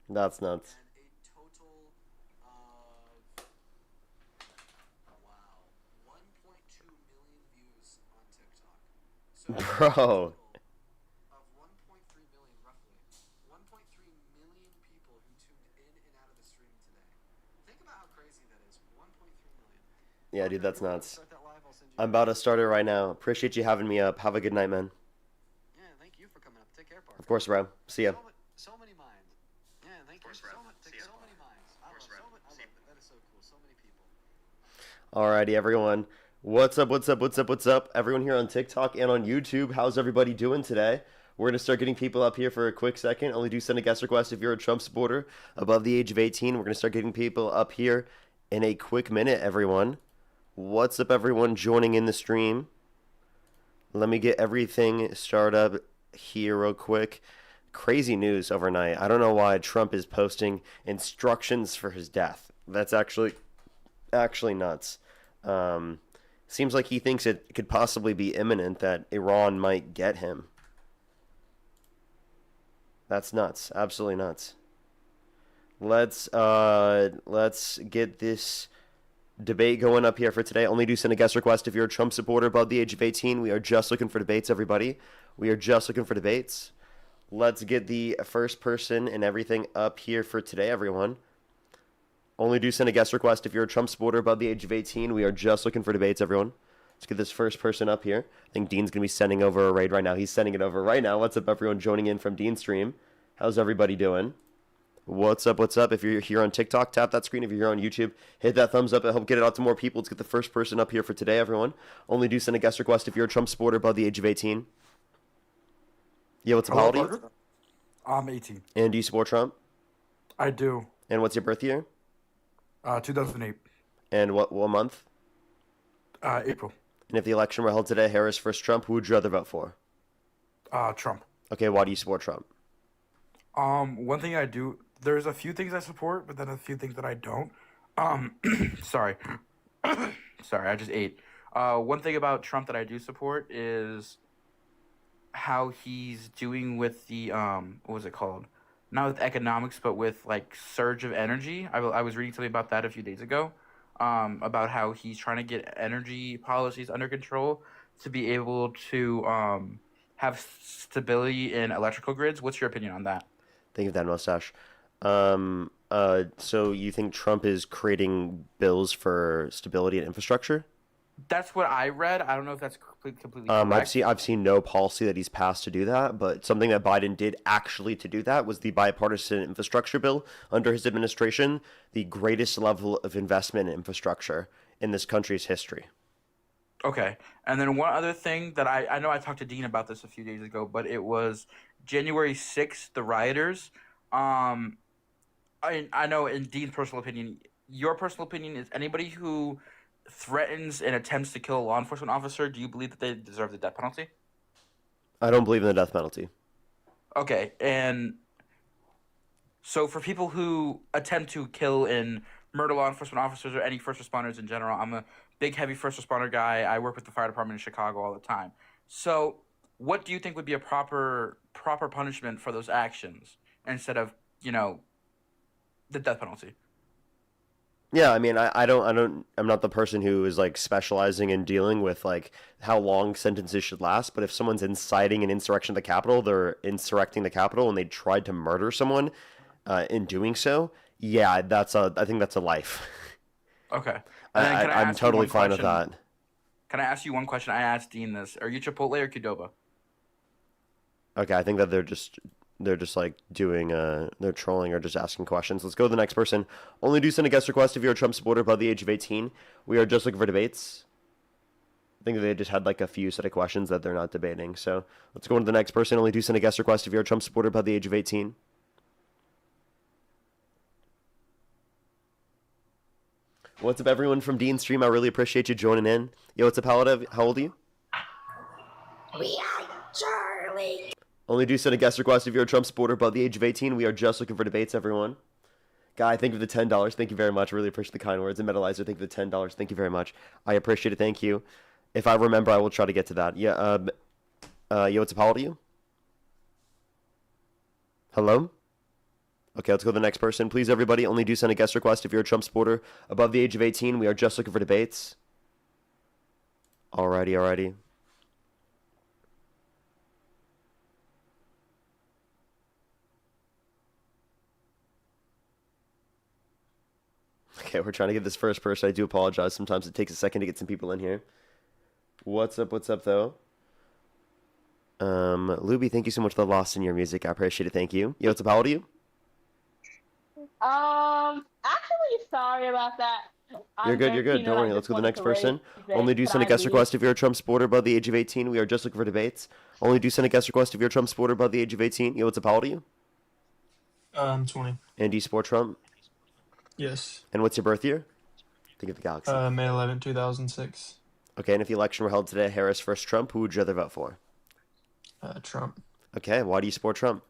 That's nuts. and a total of, wow, 1.2 million views on TikTok. So for a Bro. total of 1.3 million, roughly, 1.3 million people who tuned in and out of the stream today. Think about how crazy that is. 1.3 million. Yeah, dude, Parker, that's if you want to nuts. start that live, I'll send you I'm the about link. to start it right now. Appreciate you having me up. Have a good night, man. Yeah, thank you for coming up. Take care, Of Parker. course, bro. See ya. So many minds. Yeah, thank you. So many minds. I love, I love that. That is so cool. So many people. Alrighty, everyone. What's up? What's up? What's up? What's up? Everyone here on TikTok and on YouTube. How's everybody doing today? We're gonna start getting people up here for a quick second. Only do send a guest request if you're a Trump supporter above the age of 18. We're gonna start getting people up here in a quick minute, everyone. What's up, everyone joining in the stream? Let me get everything started up here real quick. Crazy news overnight. I don't know why Trump is posting instructions for his death. That's actually nuts. Um, Seems like he thinks it could possibly be imminent that Iran might get him. That's nuts. Absolutely nuts. Let's get this debate going up here for today. Only do send a guest request if you're a Trump supporter above the age of 18. We are just looking for debates, everybody. We are just looking for debates. Let's get the first person and everything up here for today, everyone. Only do send a guest request if you're a Trump supporter above the age of 18. We are just looking for debates, everyone. Let's get this first person up here. I think Dean's going to be sending over a raid right now. He's sending it over right now. What's up, everyone joining in from Dean's stream? How's everybody doing? What's up? What's up? If you're here on TikTok, tap that screen. If you're here on YouTube, hit that thumbs up. I hope get it out to more people. Let's get the first person up here for today, everyone. Only do send a guest request if you're a Trump supporter above the age of 18. Yeah, what's up? How Hello, old are you? Parker. I'm 18. And do you support Trump? I do. And what's your birth year? 2008. And what month? April. And if the election were held today, Harris versus Trump, who would you rather vote for? Trump. Okay, why do you support Trump? One thing I do, there's a few things I support, but then a few things that I don't. Sorry. Sorry, I just ate. One thing about Trump that I do support is how he's doing with the, what was it called? Not with economics, but with like surge of energy. I was reading something about that a few days ago, about how he's trying to get energy policies under control to be able to have stability in electrical grids. What's your opinion on that? Think of that mustache. So you think Trump is creating bills for stability and infrastructure? That's what I read. I don't know if that's completely I've correct. seen no policy that he's passed to do that, but something that Biden did actually to do that was the bipartisan infrastructure bill under his administration, the greatest level of investment in infrastructure in this country's history. Okay. And then one other thing that I know I talked to Dean about this a few days ago, but it was January 6th, the rioters. Um, I know in Dean's personal opinion, your personal opinion is anybody who threatens and attempts to kill a law enforcement officer, do you believe that they deserve the death penalty? I don't believe in the death penalty. Okay. And so for people who attempt to kill and murder law enforcement officers or any first responders in general, I'm a big heavy first responder guy. I work with the fire department in Chicago all the time. So what do you think would be a proper punishment for those actions instead of, you know, the death penalty? Yeah, I mean, I'm not the person who is like specializing in dealing with like how long sentences should last. But if someone's inciting an insurrection at the Capitol, they're insurrecting the Capitol, and they tried to murder someone, in doing so, yeah, I think that's a life. Okay. And then can I I'm ask you totally one fine with question? that. Can I ask you one question? I asked Dean this. Are you Chipotle or Qdoba? Okay, I think that they're just like doing they're trolling or just asking questions. Let's go to the next person. Only do send a guest request if you're a Trump supporter above the age of 18. We are just looking for debates. I think they just had like a few set of questions that they're not debating. So let's go on to the next person. Only do send a guest request if you're a Trump supporter above the age of 18. What's up, everyone from Dean Stream? I really appreciate you joining in. Yo, what's up, How old are you? We are Charlie. Only do send a guest request if you're a Trump supporter above the age of 18. We are just looking for debates, everyone. Guy, thank you for the $10. Thank you very much. Really appreciate the kind words. And Metalizer, thank you for the $10. Thank you very much. I appreciate it. Thank you. If I remember, I will try to get to that. Yeah. Yo, what's up? How old are you? Hello? Okay, let's go to the next person. Please, everybody, only do send a guest request if you're a Trump supporter above the age of 18. We are just looking for debates. Alrighty. Okay, we're trying to get this first person. I do apologize. Sometimes it takes a second to get some people in here. What's up, though? Luby, thank you so much for the loss in your music. I appreciate it. Thank you. Yo, what's up? How old are you? Actually, sorry about that. You're I'm good. 13 Don't and I worry. Let's just go to the wanted next to raise person. it. Only do Could send a I guest leave? request if you're a Trump supporter above the age of 18. We are just looking for debates. Only do send a guest request if you're a Trump supporter above the age of 18. Yo, what's up? How old are you? I'm 20. And do you support Trump? Yes. And what's your birth year? Think of the galaxy. May 11, 2006. Okay, and if the election were held today, Harris versus Trump, who would you rather vote for? Trump. Okay, why do you support Trump?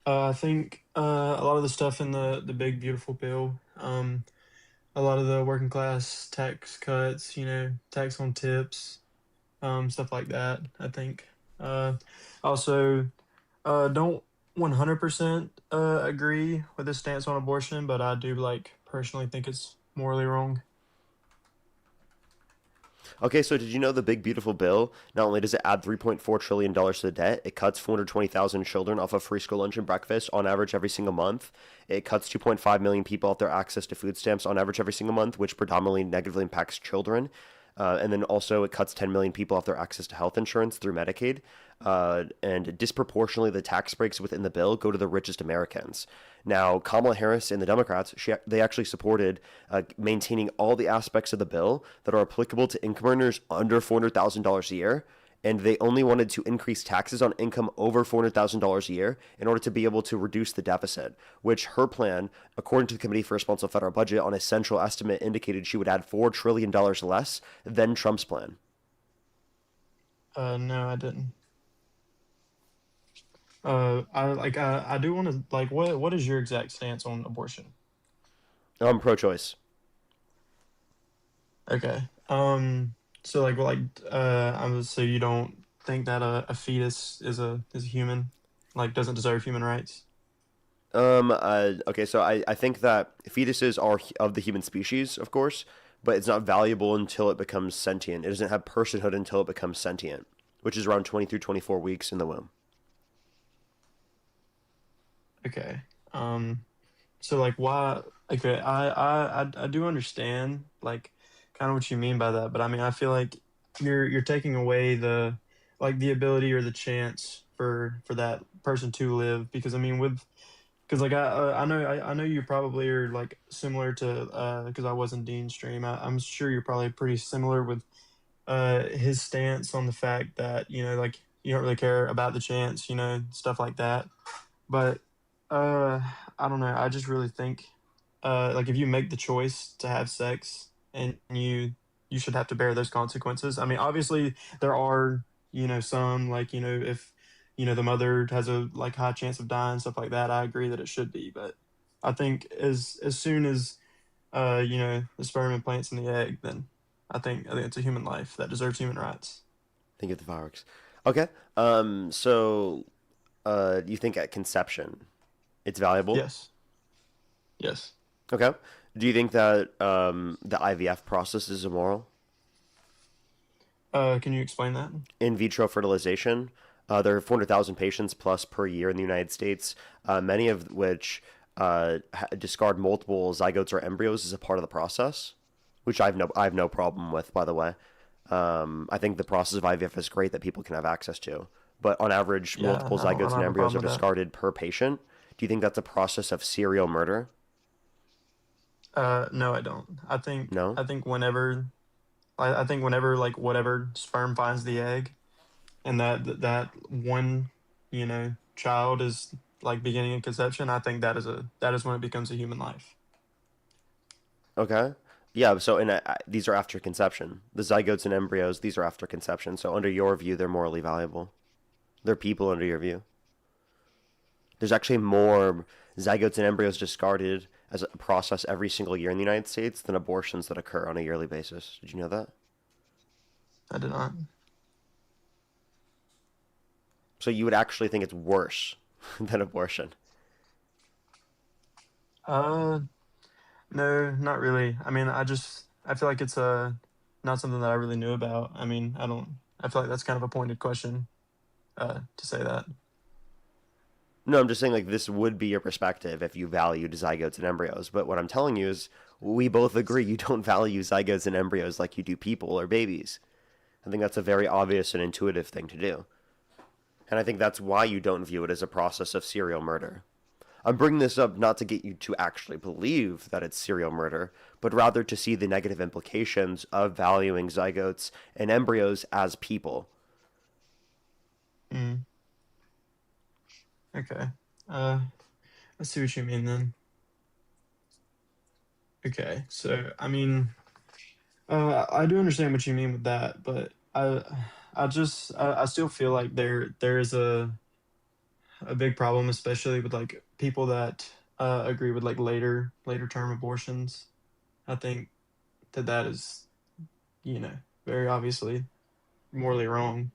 I think a lot of the stuff in the big beautiful bill, a lot of the working class tax cuts, tax on tips, stuff like that. I think. Also, don't 100% agree with his stance on abortion, but I do personally think it's morally wrong. Okay, so did you know the big beautiful bill, not only does it add $3.4 trillion to the debt, it cuts 420,000 children off of free school lunch and breakfast on average every single month. It cuts 2.5 million people off their access to food stamps on average every single month, which predominantly negatively impacts children. And then also it cuts 10 million people off their access to health insurance through Medicaid. And disproportionately, the tax breaks within the bill go to the richest Americans. Now, Kamala Harris and the Democrats, they actually supported maintaining all the aspects of the bill that are applicable to income earners under $400,000 a year. And they only wanted to increase taxes on income over $400,000 a year in order to be able to reduce the deficit, which her plan, according to the Committee for Responsible Federal Budget, on a central estimate indicated she would add $4 trillion less than Trump's plan. No, I didn't. I do want to what is your exact stance on abortion? I'm pro-choice. Okay. So so you don't think that a fetus is a human, doesn't deserve human rights? Okay, so I think that fetuses are of the human species, of course, but it's not valuable until it becomes sentient. It doesn't have personhood until it becomes sentient, which is around 20 through 24 weeks in the womb. Okay. So why? Okay, I do understand kind of what you mean by that, but I mean I feel like you're taking away the the ability or the chance for that person to live, because I mean because I know you probably are similar to because I was in Dean's stream. I'm sure you're probably pretty similar with his stance on the fact that you don't really care about the chance, stuff like that. But I don't know. I just really think, if you make the choice to have sex, and you should have to bear those consequences. I mean, obviously there are, some if the mother has a high chance of dying, stuff like that. I agree that it should be, but I think as soon as the sperm implants in the egg, then I think it's a human life that deserves human rights. Think of the fireworks. Okay. So, you think at conception, it's valuable? Yes. Yes. Okay. Do you think that the IVF process is immoral? Can you explain that? In vitro fertilization, there are 400,000 patients plus per year in the United States, many of which discard multiple zygotes or embryos as a part of the process, which I have no problem with, by the way. I think the process of IVF is great that people can have access to, but on average, Yeah, multiple I don't zygotes and have a embryos are problem with that. discarded per patient. Do you think that's a process of serial murder? No, I don't. No? I think whenever whatever sperm finds the egg, and that one, child is beginning of conception, I think that is when it becomes a human life. Okay. Yeah, so these are after conception. The zygotes and embryos, these are after conception. So under your view, they're morally valuable. They're people under your view. There's actually more zygotes and embryos discarded as a process every single year in the United States than abortions that occur on a yearly basis. Did you know that? I did not. So you would actually think it's worse than abortion? Uh, no, not really. I mean, I feel like it's not something that I really knew about. I mean, I feel like that's kind of a pointed question to say that. No, I'm just saying like this would be your perspective if you valued zygotes and embryos. But what I'm telling you is we both agree you don't value zygotes and embryos like you do people or babies. I think that's a very obvious and intuitive thing to do. And I think that's why you don't view it as a process of serial murder. I'm bringing this up not to get you to actually believe that it's serial murder, but rather to see the negative implications of valuing zygotes and embryos as people. Mm. Okay. Uh, I see what you mean then. Okay, so I mean, I do understand what you mean with that, but I still feel like there is a big problem, especially with like people that agree with like later term abortions. I think that is, you know, very obviously morally wrong.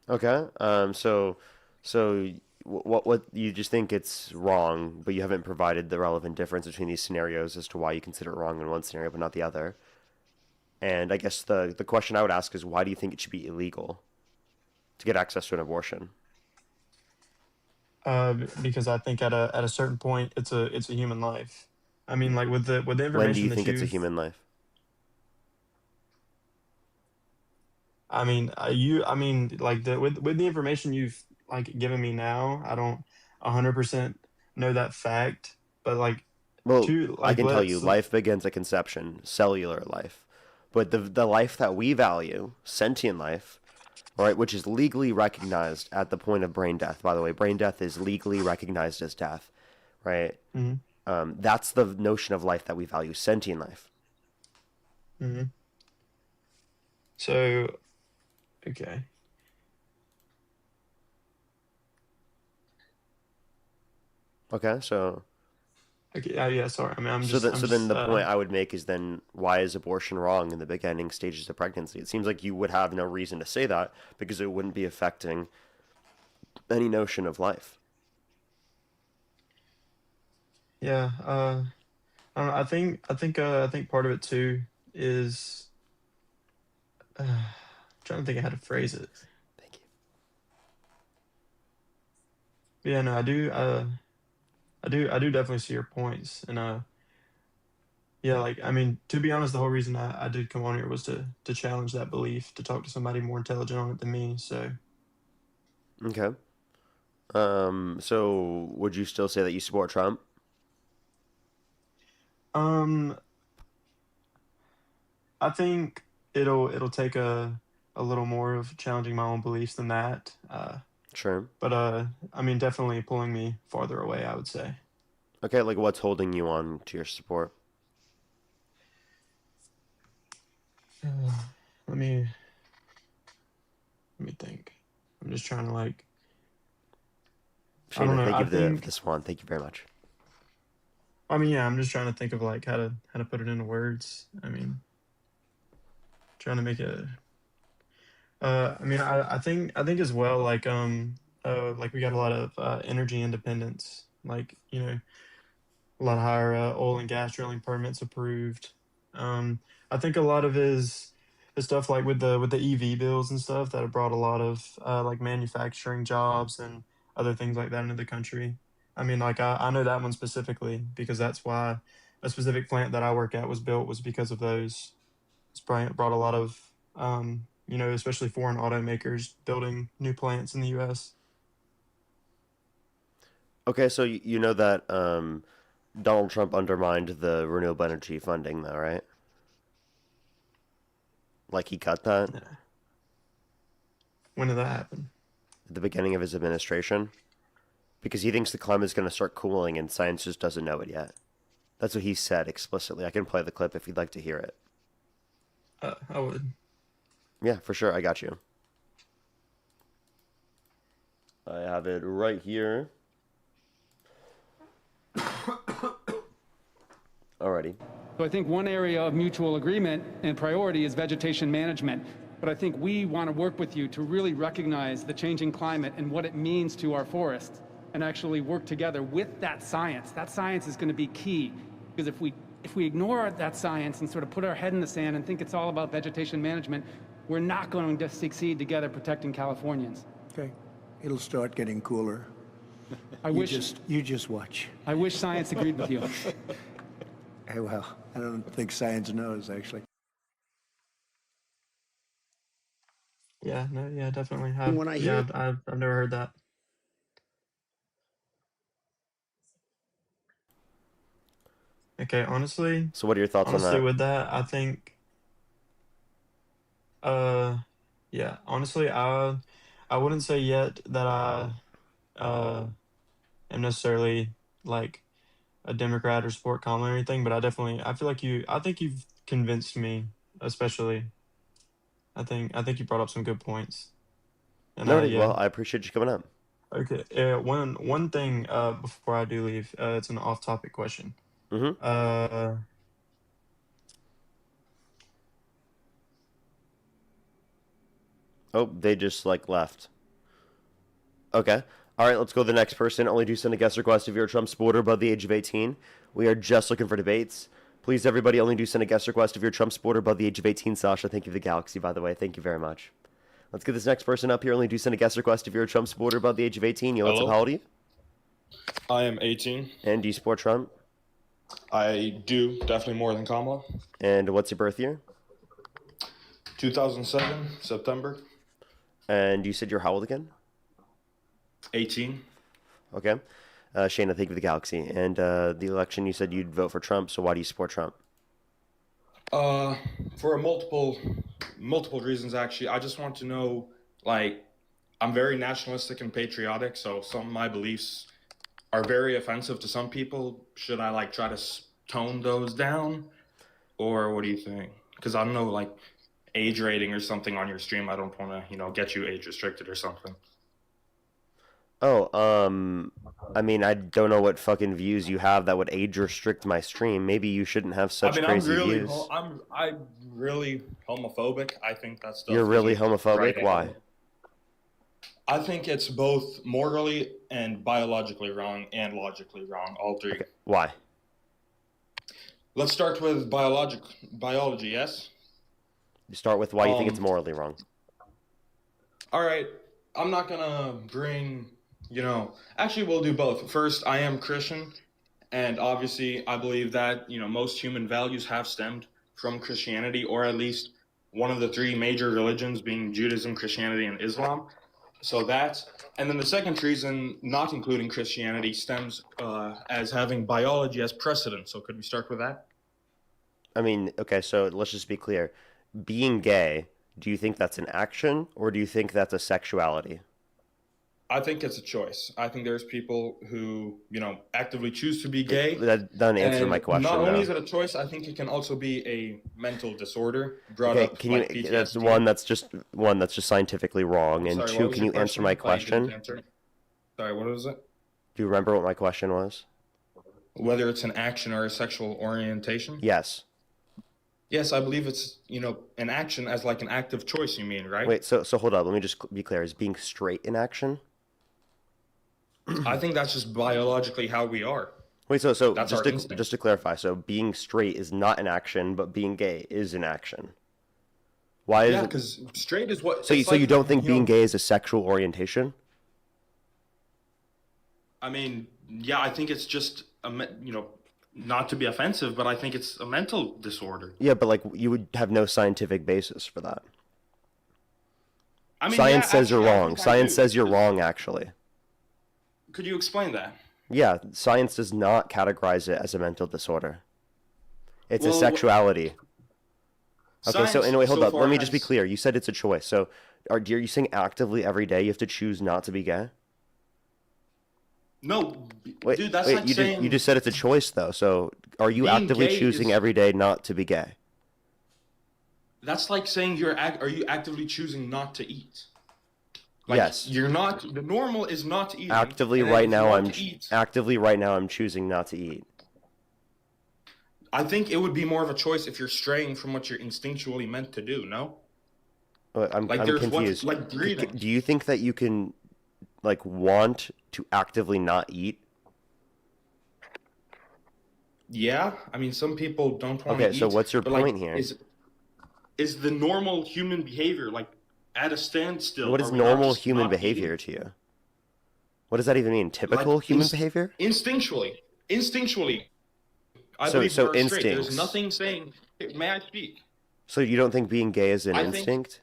Okay. So what you just think it's wrong, but you haven't provided the relevant difference between these scenarios as to why you consider it wrong in one scenario but not the other. And I guess the question I would ask is why do you think it should be illegal to get access to an abortion? Because I think at a certain point it's a human life. I mean, like with the When do information you that think it's a you've, human life? I mean, I mean, like with the information you've like given me now, I don't 100% know that fact, but like Well, to I like can tell you, let's life begins at conception, cellular life. But the life that we value, sentient life, right, which is legally recognized at the point of brain death. By the way, brain death is legally recognized as death, right? mm-hmm, That's the notion of life that we value, sentient life. mm-hmm. So okay, Okay, so okay, yeah, sorry. I mean, so then the point I would make is then why is abortion wrong in the beginning stages of pregnancy? It seems like you would have no reason to say that because it wouldn't be affecting any notion of life. yeah. I don't know, I think part of it too is trying to think of how to phrase it. Thank you. Yeah, no, I do. I do definitely see your points, and yeah, like I mean, to be honest, the whole reason I did come on here was to challenge that belief, to talk to somebody more intelligent on it than me. So, Okay. So would you still say that you support Trump? um, I think it'll take a little more of challenging my own beliefs than that. Sure. But I mean, definitely pulling me farther away, I would say. Okay, like what's holding you on to your support? Uh, let me let me think. I'm just trying to like, I don't Shayna, know. thank I you for the think swan. Thank you very much. I mean, yeah, I'm just trying to think of like how to put it into words. I mean, trying to make it. I mean, I think as well, like we got a lot of energy independence, like you know, a lot higher oil and gas drilling permits approved. I think a lot of his stuff like with the EV bills and stuff that have brought a lot of like manufacturing jobs and other things like that into the country. I mean, like I know that one specifically because that's why a specific plant that I work at was built was because of those. It's brought a lot of you know, especially foreign automakers building new plants in the U.S. Okay, so you know that Donald Trump undermined the renewable energy funding, though, right? Like he cut that When did that happen? at the beginning of his administration because he thinks the climate is going to start cooling and science just doesn't know it yet. That's what he said explicitly. I can play the clip if you'd like to hear it. I would. Yeah, for sure. I got you. I have it right here. Alrighty. So I think one area of mutual agreement and priority is vegetation management. But I think we want to work with you to really recognize the changing climate and what it means to our forests, and actually work together with that science. That science is going to be key, because if we ignore that science and sort of put our head in the sand and think it's all about vegetation management, we're not going to succeed together protecting Californians. Okay, it'll start getting cooler. You just watch. I wish science agreed with you. Hey, well, I don't think science knows, actually. Yeah, no, yeah, definitely. When I hear- I've never heard that. Okay, honestly, So what are your thoughts on honestly, that? with that, I think, yeah, honestly, I wouldn't say yet that uh, am necessarily like a Democrat or support Kamala or anything, but I feel like I think you've convinced me, especially. I think you brought up some good points. And No, yeah. well, I appreciate you coming up. Okay. One thing before I do leave, it's an off-topic question. Mm-hmm. Oh, they just like left. Okay. All right, let's go to the next person. Only do send a guest request if you're a Trump supporter above the age of 18. We are just looking for debates. Please, everybody, only do send a guest request if you're a Trump supporter above the age of 18. Sasha, thank you for the galaxy, by the way. Thank you very much. Let's get this next person up here. Only do send a guest request if you're a Trump supporter above the age of 18. Yo, what's up? Hello? How old are you? I am 18. And do you support Trump? I do, definitely more than Kamala. And what's your birth year? 2007, September. And you said you're how old again? 18. Okay. Shayna, thank you for the galaxy. And the election, you said you'd vote for Trump, so why do you support Trump? For multiple reasons, actually. I just want to know, like, I'm very nationalistic and patriotic, so some of my beliefs are very offensive to some people. Should I, like, try to tone those down? Or what do you think? Because I don't know, like, age rating or something on your stream. I don't want to, get you age restricted or something. Oh, I mean, I don't know what fucking views you have that would age restrict my stream. Maybe you shouldn't have such crazy views. I'm really homophobic. I think that stuff. You're really isn't homophobic? right Why? anymore. I think it's both morally and biologically wrong and logically wrong, all three. Okay. Why? Let's start with biology, yes? You start with why you think it's morally wrong. All right, I'm not gonna bring, actually we'll do both. First, I am Christian, and obviously I believe that, most human values have stemmed from Christianity, or at least one of the three major religions being Judaism, Christianity, and Islam. So that, and then the second reason, not including Christianity, stems as having biology as precedent. So could we start with that? I mean, okay, so let's just be clear. Being gay, do you think that's an action, or do you think that's a sexuality? I think it's a choice. I think there's people who, actively choose to be gay. That doesn't answer my question. Not only though. is it a choice, I think it can also be a mental disorder brought Okay, up can like you? PTSD. That's one that's just scientifically wrong, and Sorry, two, what was can you your answer my I didn't question? answer. Sorry, what was it? Do you remember what my question was? Whether it's an action or a sexual orientation? Yes. Yes, I believe it's, an action as like an active choice, you mean, right? Wait, so hold up. Let me just be clear. Is being straight in action? I think that's just biologically how we are. Wait, so That's just our to instinct. just to clarify, so being straight is not an action, but being gay is an action. Why is Yeah, it? because straight is what. So it's you like, don't think being gay is a sexual orientation? I mean, yeah, I think it's just not to be offensive, but I think it's a mental disorder. Yeah, but like you would have no scientific basis for that. I mean, Science yeah, says you're actually, I wrong. think I Science do. says you're wrong, actually. Could you explain that? Yeah, science does not categorize it as a mental disorder. It's a Well, sexuality. Okay, so Science anyway, hold so up. Let far me just be has- clear. You said it's a choice. So are you saying actively every day you have to choose not to be gay? No, Wait, dude, that's wait, like you saying you just said it's a choice though. So are you being actively gay choosing is- every day not to be gay? that's like saying are you actively choosing not to eat? Yes. You're not. The normal is not eating. Actively and then right if you now want I'm to eat, actively right now I'm choosing not to eat. I think it would be more of a choice if you're straying from what you're instinctually meant to do. No. I'm There's confused. what's like breathing. Do you think that you can like want to actively not eat? Yeah, I mean, some people don't want to Okay, eat. so what's your but, point here? Is the normal human behavior like at a standstill? What is normal human behavior to you? What does that even mean? Typical human behavior? Instinctually. I So- believe so we're straight. instincts. There's nothing saying. May I speak? So you don't think being gay is an I think- instinct?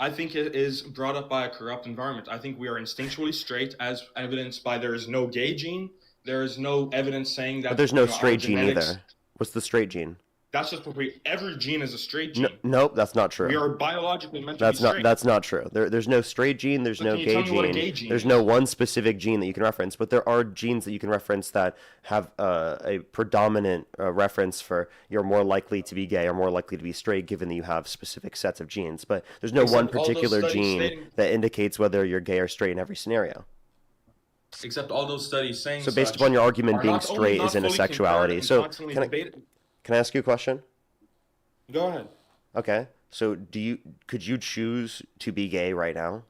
I think it is brought up by a corrupt environment. I think we are instinctually straight, as evidenced by there is no gay gene. There is no evidence saying that. But there's no our straight gene genetics- either. What's the straight gene? That's just what every gene is a straight gene. Nope, that's not true. We are biologically meant to be straight. That's not true. There's no straight gene. There's So no can you gay tell me what a gene. gay gene There's is? no one specific gene that you can reference, but there are genes that you can reference that have a predominant reference for you're more likely to be gay or more likely to be straight, given that you have specific sets of genes. But there's no Except one all those particular studies gene stating- that indicates whether you're gay or straight in every scenario. Except all those studies saying. So based such upon your argument, are being not only straight not isn't a fully sexuality. compared So and constantly can I debated. ask you a question? Go ahead. Okay. So could you choose to be gay right now?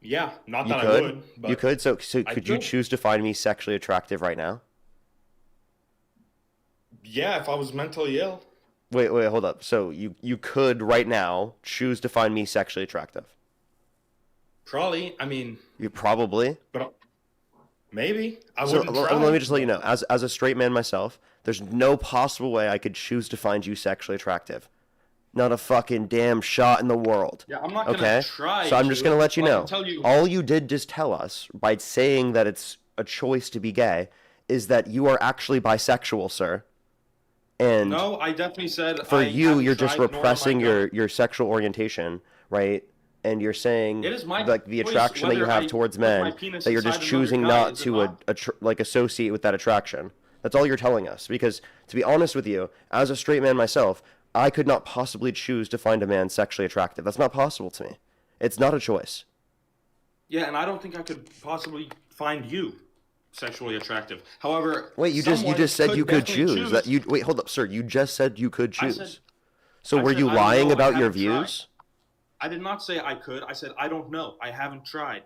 Yeah, not You that could. I would. But You could. So I could you could. choose to find me sexually attractive right now? Yeah, if I was mentally ill. Wait, hold up. So you could right now choose to find me sexually attractive. Probably. I mean, You probably. but maybe I So wouldn't try. let me just let you know, as a straight man myself, there's no possible way I could choose to find you sexually attractive. Not a fucking damn shot in the world. Yeah, I'm not gonna Okay? try. So I'm just gonna let you but I know. can tell you. All you did just tell us by saying that it's a choice to be gay is that you are actually bisexual, sir. And No, I definitely said. for I you, haven't you're just tried, nor am I repressing going. your sexual orientation, right? And you're saying It is my like the choice attraction that you whether have I towards put my men penis that you're just inside another choosing guy, not is it to not? like associate with that attraction. That's all you're telling us. Because to be honest with you, as a straight man myself, I could not possibly choose to find a man sexually attractive. That's not possible to me. It's not a choice. Yeah, and I don't think I could possibly find you sexually attractive. However, Wait, you someone just said you could definitely choose. That you wait, hold up, sir. You just said you could I choose. said- So I were said you I don't lying know, I about your haven't tried. views? I did not say I could. I said I don't know. I haven't tried.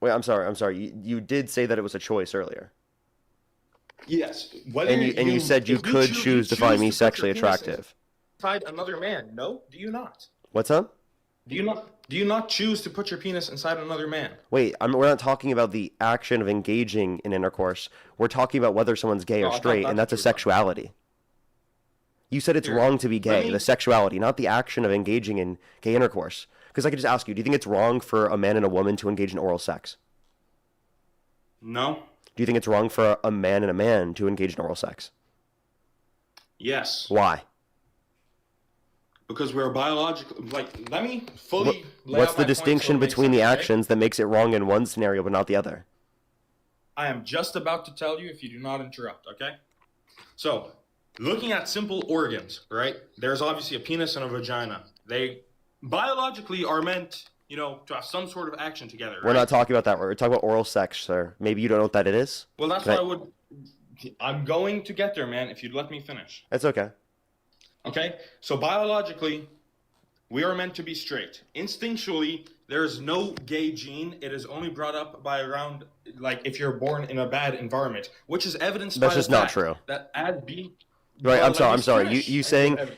Wait, I'm sorry. You did say that it was a choice earlier. Yes. Whether And you said you if could choose to find me put your sexually penis attractive. inside another man. No, do you not? What's up? Do you not choose to put your penis inside another man? Wait, we're not talking about the action of engaging in intercourse. We're talking about whether someone's gay No, or I thought straight, and that's that's a what you were sexuality. You said it's Here, wrong to be let gay, me- the sexuality, not the action of engaging in gay intercourse. Because I could just ask you, do you think it's wrong for a man and a woman to engage in oral sex? No. Do you think it's wrong for a man and a man to engage in oral sex? Yes. Why? Because we're biological. Like, let me fully. lay What's out the my points so distinction it makes between the sense, okay? actions that makes it wrong in one scenario but not the other? I am just about to tell you if you do not interrupt, okay? So, looking at simple organs, right? There's obviously a penis and a vagina. They biologically are meant, to have some sort of action together. We're right? not talking about that. We're talking about oral sex, sir. Maybe you don't know what that is? Well, that's Can what I would. I'm going to get there, man, if you'd let me finish. It's okay. Okay? So, biologically, we are meant to be straight. Instinctually, there is no gay gene. It is only brought up by around, like, if you're born in a bad environment, which is evidenced That's by just the not fact true. that as being. Right, Well, I'm let sorry. me finish.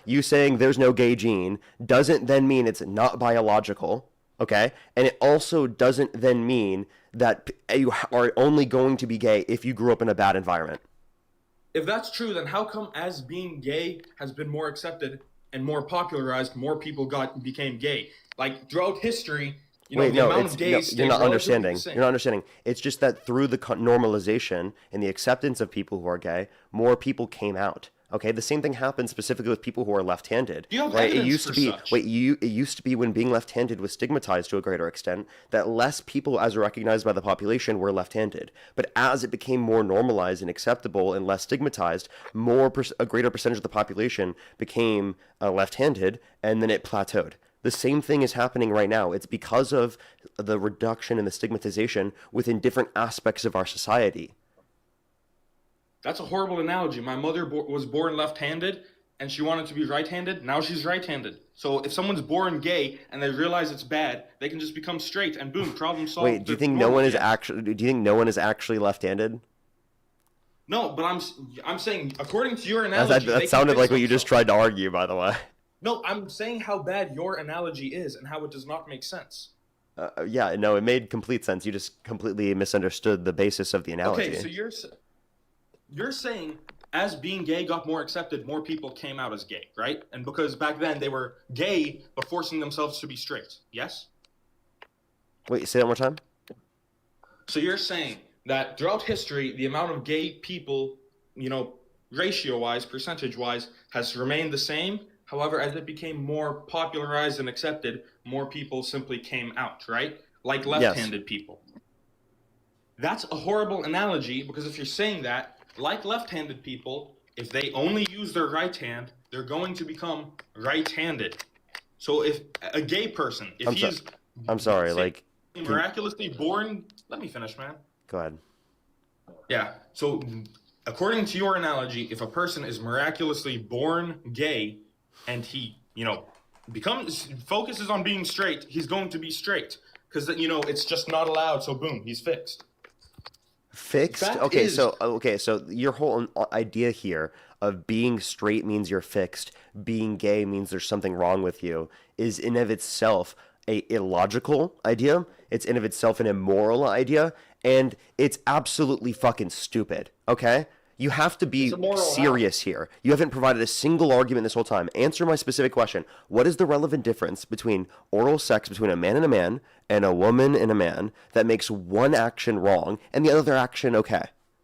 You saying there's no gay gene doesn't then mean it's not biological, okay? And it also doesn't then mean that you are only going to be gay if you grew up in a bad environment. If that's true, then how come as being gay has been more accepted and more popularized, more people became gay? Like throughout history, Wait, the no, amount it's, of no, gays you're not stayed relatively understanding. the same. You're not understanding. It's just that through the normalization and the acceptance of people who are gay, more people came out. Okay, the same thing happened specifically with people who are left-handed. Do you have right? It evidence used to for be such? it used to be when being left-handed was stigmatized to a greater extent that less people, as recognized by the population, were left-handed. But as it became more normalized and acceptable and less stigmatized, a greater percentage of the population became left-handed, and then it plateaued. The same thing is happening right now. It's because of the reduction in the stigmatization within different aspects of our society. That's a horrible analogy. My mother was born left-handed, and she wanted to be right-handed. Now she's right-handed. So if someone's born gay and they realize it's bad, they can just become straight and boom, problem solved. Wait, do you think no one is actually left-handed? No, but I'm saying according to your analogy, That sounded like what you just tried to argue, by the way. No, I'm saying how bad your analogy is and how it does not make sense. Yeah, no, it made complete sense. You just completely misunderstood the basis of the analogy. Okay, so you're saying as being gay got more accepted, more people came out as gay, right? And because back then they were gay but forcing themselves to be straight, yes? Wait, say that one more time? So you're saying that throughout history, the amount of gay people, ratio-wise, percentage-wise, has remained the same. However, as it became more popularized and accepted, more people simply came out, right? Like left-handed people. That's a horrible analogy because if you're saying that, like left-handed people, if they only use their right hand, they're going to become right-handed. So if a gay person, I'm sorry, like miraculously born, let me finish, man. Go ahead. Yeah. So according to your analogy, if a person is miraculously born gay and he, focuses on being straight, he's going to be straight because it's just not allowed. So boom, he's fixed. Fixed? So your whole idea here of being straight means you're fixed, being gay means there's something wrong with you, is in of itself a illogical idea. It's in of itself an immoral idea, and it's absolutely fucking stupid. Okay? You have to be serious here. You haven't provided a single argument this whole time. Answer my specific question. What is the relevant difference between oral sex between a man and a woman and a man that makes one action wrong and the other action okay?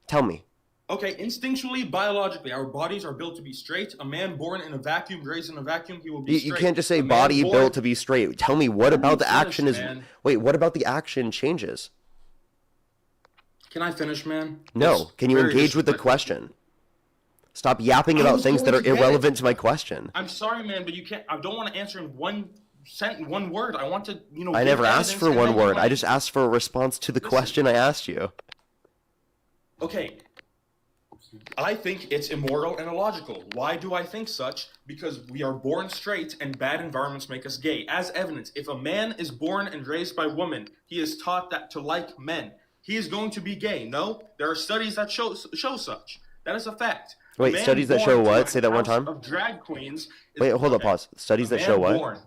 Tell me. Okay, instinctually, biologically, our bodies are built to be straight. A man born in a vacuum, raised in a vacuum, he will be straight. You can't just say body built to be straight. Tell me what about the action is... Wait, what about the action changes? Can I finish, man? No. Can you engage with the question? Stop yapping about things that are irrelevant to my question. I'm sorry, man, but you can't. I don't want to answer in one word. I want to, I never asked for one word. I just asked for a response to the question I asked you. Okay. I think it's immoral and illogical. Why do I think such? Because we are born straight and bad environments make us gay. As evidence, if a man is born and raised by women, he is taught that to like men. He is going to be gay. No, there are studies that show such. That is a fact. Wait, studies that show what? Say that one time. Of drag queens. Wait, hold up, pause. Studies that show what?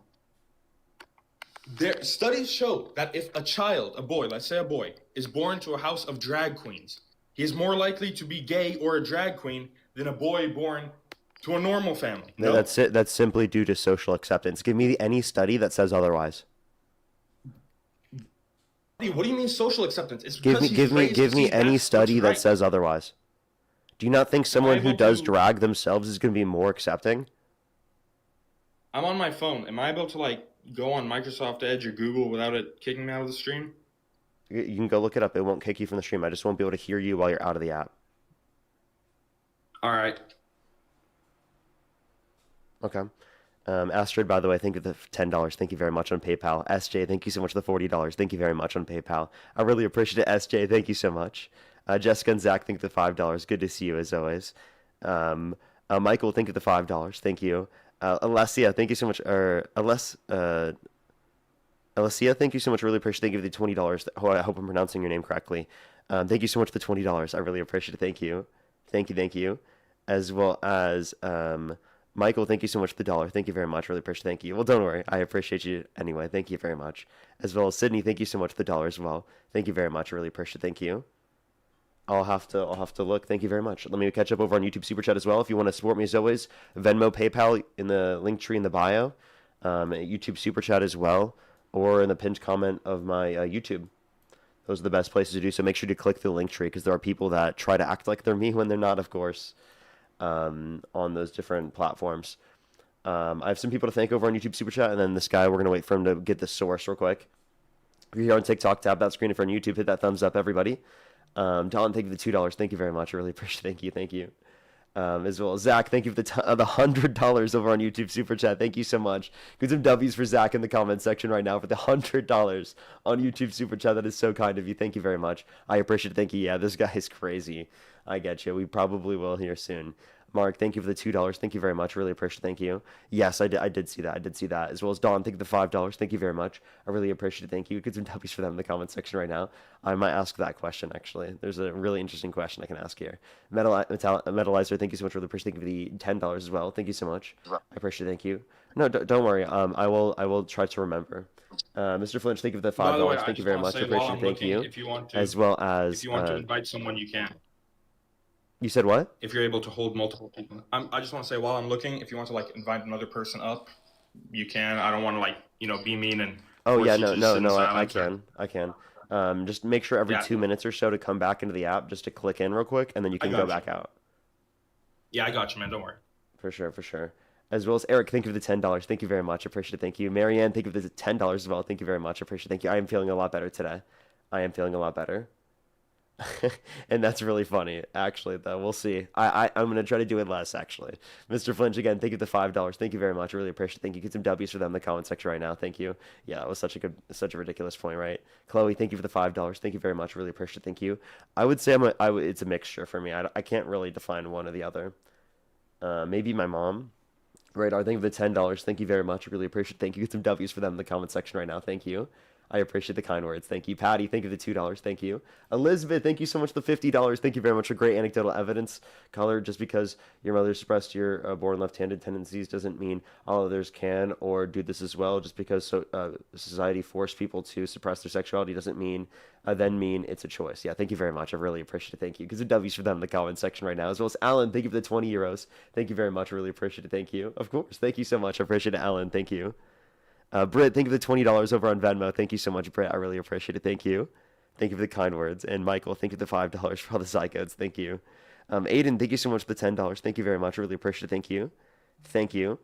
Studies show that if a boy, let's say a boy, is born to a house of drag queens, he is more likely to be gay or a drag queen than a boy born to a normal family. No, that's it. That's simply due to social acceptance. Give me any study that says otherwise. What do you mean social acceptance? It's give me any study that says otherwise. Do you not think someone who does drag themselves is going to be more accepting? I'm on my phone. Am I able to go on Microsoft Edge or Google without it kicking me out of the stream? You can go look it up. It won't kick you from the stream. I just won't be able to hear you while you're out of the app. All right. Okay. Astrid, by the way, thank you for the $10. Thank you very much on PayPal. SJ, thank you so much for the $40. Thank you very much on PayPal. I really appreciate it, SJ. Thank you so much. Jessica and Zach, thank you for the $5. Good to see you as always. Michael, thank you for the $5. Thank you. Alessia, thank you so much. Alessia, thank you so much. Really appreciate it. Thank you for the $20. I hope I'm pronouncing your name correctly. Thank you so much for the $20. I really appreciate it. Thank you. Thank you. As well as Michael, thank you so much for the $1. Thank you very much. Really appreciate it. Thank you. Well, don't worry. I appreciate you anyway. Thank you very much. As well as Sydney, thank you so much for the $1 as well. Thank you very much. I really appreciate it. Thank you. I'll have to look. Thank you very much. Let me catch up over on YouTube Super Chat as well. If you want to support me as always, Venmo, PayPal in the link tree in the bio, YouTube Super Chat as well, or in the pinned comment of my YouTube. Those are the best places to do so. Make sure to click the link tree because there are people that try to act like they're me when they're not, of course, on those different platforms. I have some people to thank over on YouTube Super Chat, and then this guy, we're going to wait for him to get the source real quick. If you're here on TikTok, tap that screen. If you're on YouTube, hit that thumbs up, everybody. Don, thank you for the $2. Thank you very much. I really appreciate it. Thank you. As well as Zach, thank you for the $100 over on YouTube Super Chat. Thank you so much. Get some W's for Zach in the comment section right now for the $100 on YouTube Super Chat. That is so kind of you. Thank you very much. I appreciate it. Thank you. Yeah, this guy is crazy. I get you. We probably will here soon. Mark, thank you for the $2. Thank you very much. Really appreciate it. Thank you. Yes, I did see that. I did see that. As well as Dawn, thank you for the $5. Thank you very much. I really appreciate it. Thank you. Get some W's for them in the comment section right now. I might ask that question, actually. There's a really interesting question I can ask here. Metalizer, thank you so much. Really appreciate it. Thank you for the $10 as well. Thank you so much. I appreciate it. Thank you. No, don't worry. I will try to remember. Mr. Flinch, thank you for the $5. By the way, Thank you very much. I appreciate it. Thank you. If you want to, as well as if you want to invite someone, you can. You said what? If you're able to hold multiple people. I just want to say, while I'm looking, if you want to like invite another person up, you can. I don't want to like, be mean and. Oh yeah, no, I can. Just make sure every 2 minutes or so to come back into the app just to click in real quick, and then you can go back out. Yeah, I got you, man. Don't worry. For sure. As well as Eric, thank you for the $10. Thank you very much. Appreciate it. Thank you. Marianne, thank you for the $10 as well. Thank you very much. Appreciate it. Thank you. I am feeling a lot better today. I am feeling a lot better. And that's really funny, actually, though. We'll see. I'm going to try to do it less, actually. Mr. Flinch, again, thank you for the $5. Thank you very much. I really appreciate it. Thank you. Get some W's for them in the comment section right now. Thank you. Yeah, that was such a ridiculous point, right? Chloe, thank you for the $5. Thank you very much. I really appreciate it. Thank you. I would say it's a mixture for me. I can't really define one or the other. Maybe my mom. Radar, thank you for the $10. Thank you very much. I really appreciate it. Thank you. Get some W's for them in the comment section right now. Thank you. I appreciate the kind words. Thank you. Patty, thank you for the $2. Thank you. Elizabeth, thank you so much for the $50. Thank you very much for great anecdotal evidence. Color, just because your mother expressed your born left-handed tendencies doesn't mean all others can or do this as well. Just because society forced people to suppress their sexuality doesn't mean it's a choice. Yeah, thank you very much. I really appreciate it. Thank you. Because the W's for them in the comment section right now. As well as Alan, thank you for the €20. Thank you very much. I really appreciate it. Thank you. Of course. Thank you so much. I appreciate it, Alan. Thank you. Britt, thank you for the $20 over on Venmo. Thank you so much, Britt. I really appreciate it. Thank you. Thank you for the kind words. And Michael, thank you for the $5 for all the zygotes. Thank you. Aiden, thank you so much for the $10. Thank you very much. I really appreciate it. Thank you. Thank you.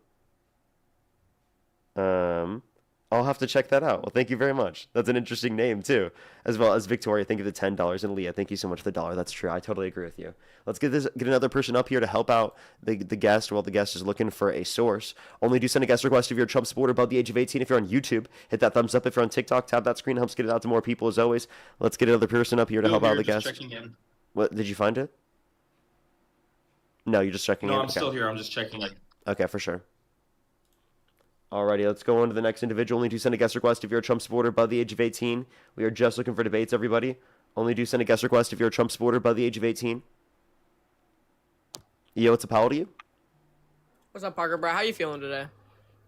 I'll have to check that out. Well, thank you very much. That's an interesting name, too. As well as Victoria, thank you for the $10. And Leah, thank you so much for the $1. That's true. I totally agree with you. Let's get another person up here to help out the guest while the guest is looking for a source. Only do send a guest request if you're a Trump supporter above the age of 18. If you're on YouTube, hit that thumbs up. If you're on TikTok, tap that screen. Helps get it out to more people as always. Let's get another person up here to help out the guest. Checking in. What, did you find it? No, you're just checking in? No, I'm still here. I'm just checking in. Okay, for sure. Alrighty, let's go on to the next individual. Only do send a guest request if you're a Trump supporter above the age of 18. We are just looking for debates, everybody. Only do send a guest request if you're a Trump supporter above the age of 18. Yo, what's up? How old are you? What's up, Parker, bro? How you feeling today?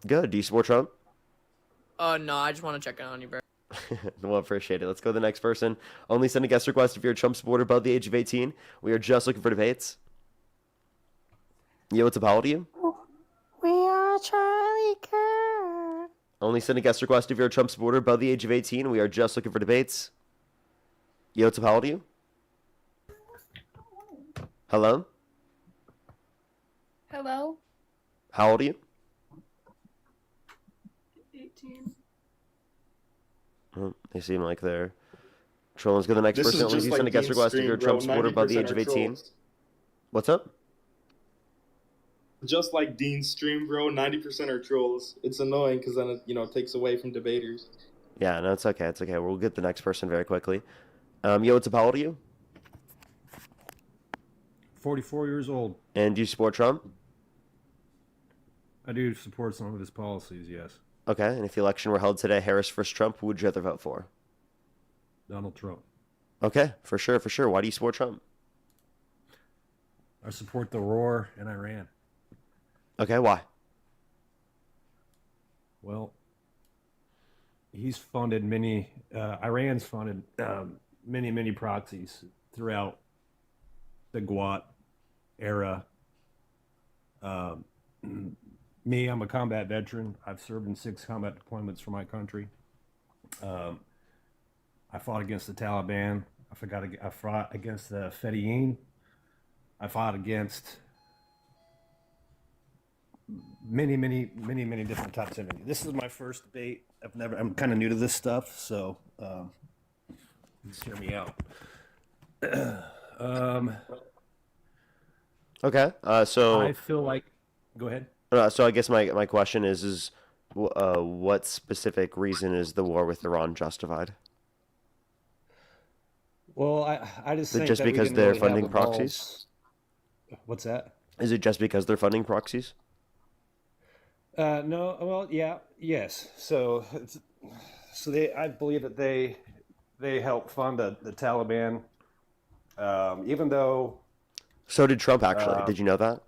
Good. Do you support Trump? No, I just want to check in on you, bro. Well, appreciate it. Let's go to the next person. Only send a guest request if you're a Trump supporter above the age of 18. We are just looking for debates. Yo, what's up? How old are you? We are Charlie Kirk. Only send a guest request if you're a Trump supporter above the age of 18. We are just looking for debates. Yo, what's up? How old are you? Hello? Hello? How old are you? 18. They seem like they're trolling. Let's go to the next person. Only just send a guest Dean's request if stream, you're a Trump bro. supporter above the age of 90% are 18. trolls. What's up? Just like Dean's stream, bro, 90% are trolls. It's annoying because then it takes away from debaters. Yeah, no, it's okay. It's okay. We'll get the next person very quickly. Yo, what's up? How old are you? 44 years old. And do you support Trump? I do support some of his policies, yes. Okay, and if the election were held today, Harris versus Trump, who would you rather vote for? Donald Trump. Okay, for sure. Why do you support Trump? I support the roar in Iran. Okay, why? Well, he's funded Iran's funded many proxies throughout the GWAT era. Me, I'm a combat veteran. I've served in 6 combat deployments for my country. I fought against the Taliban. I fought against the Fedayeen. I fought against many different types of enemies. This is my first debate. I'm kind of new to this stuff, so just hear me out. Okay, so I feel like. Go ahead. So I guess my question is what specific reason is the war with Iran justified? Well, I just think just that we because didn't they're really have funding the balls. proxies? What's that? Is it just because they're funding proxies? No, well, yeah, yes. So I believe that they help fund the Taliban, even though. So did Trump, actually. Did you know that?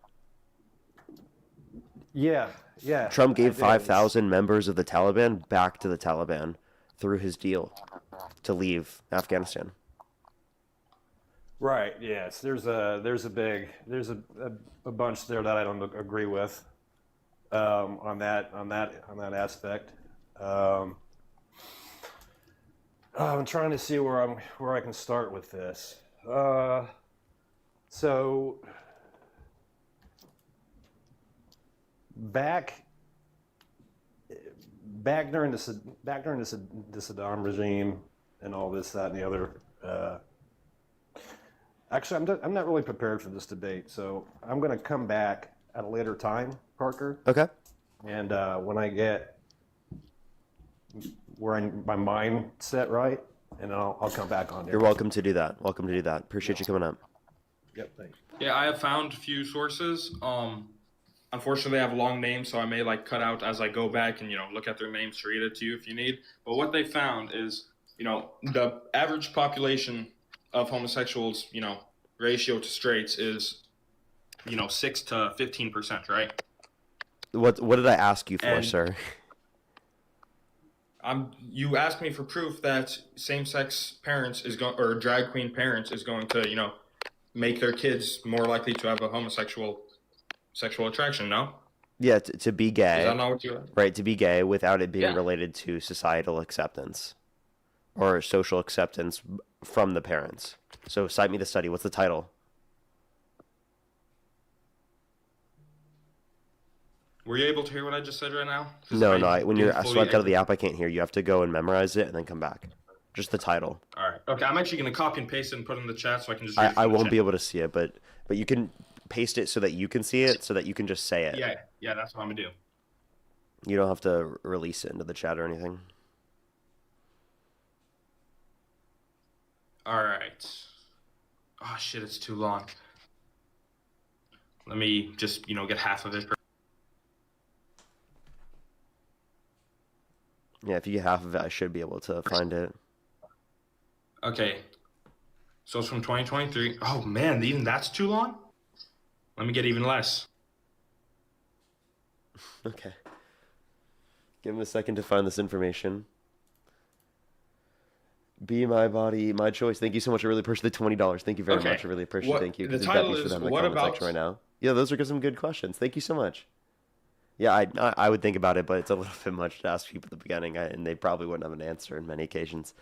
Yeah, yeah. Trump I gave did. 5,000 members of the Taliban back to the Taliban through his deal to leave Afghanistan. Right. Yes. There's a bunch there that I don't agree with on that aspect. I'm trying to see where I can start with this. So back during the Saddam regime and all this, that, and the other. Actually, I'm not really prepared for this debate, so I'm going to come back at a later time, Parker. Okay. And when I get my mind set right, and I'll come back on there. You're welcome to do that. Appreciate you coming up. Yep, thanks. Yeah, I have found a few sources. Unfortunately, I have a long name, so I may cut out as I go back and look at their names to read it to you if you need. But what they found is the average population of homosexuals ratio to straights is 6 to 15%, right? What did I ask you for, And sir? You asked me for proof that same-sex parents or drag queen parents is going to make their kids more likely to have a homosexual sexual attraction. No. Yeah, to be gay. Is that not what you? Right, to be gay without it being Yeah. related to societal acceptance or social acceptance from the parents. So cite me the study. What's the title? Were you able to hear what I just said right now? No. When you're fully swiped out of the app, I can't hear you. You have to go and memorize it and then come back. Just the title. All right. Okay, I'm actually going to copy and paste it and put it in the chat so I can just read it from I the won't chat. be able to see it, but you can paste it so that you can see it, so that you can just say it. Yeah, that's what I'm going to do. You don't have to release it into the chat or anything. All right. Oh, shit, it's too long. Let me just, get half of it. Yeah, if you get half of it, I should be able to find it. Okay. So it's from 2023. Oh, man, even that's too long? Let me get even less. Okay. Give him a second to find this information. Be my body, my choice. Thank you so much. I really appreciate the $20. Thank you very much. I really appreciate it. Thank you. The There's title Debbie's for is, them in the what comment about... section right now. Yeah, those are some good questions. Thank you so much. Yeah, I would think about it, but it's a little bit much to ask people at the beginning, and they probably wouldn't have an answer in many occasions.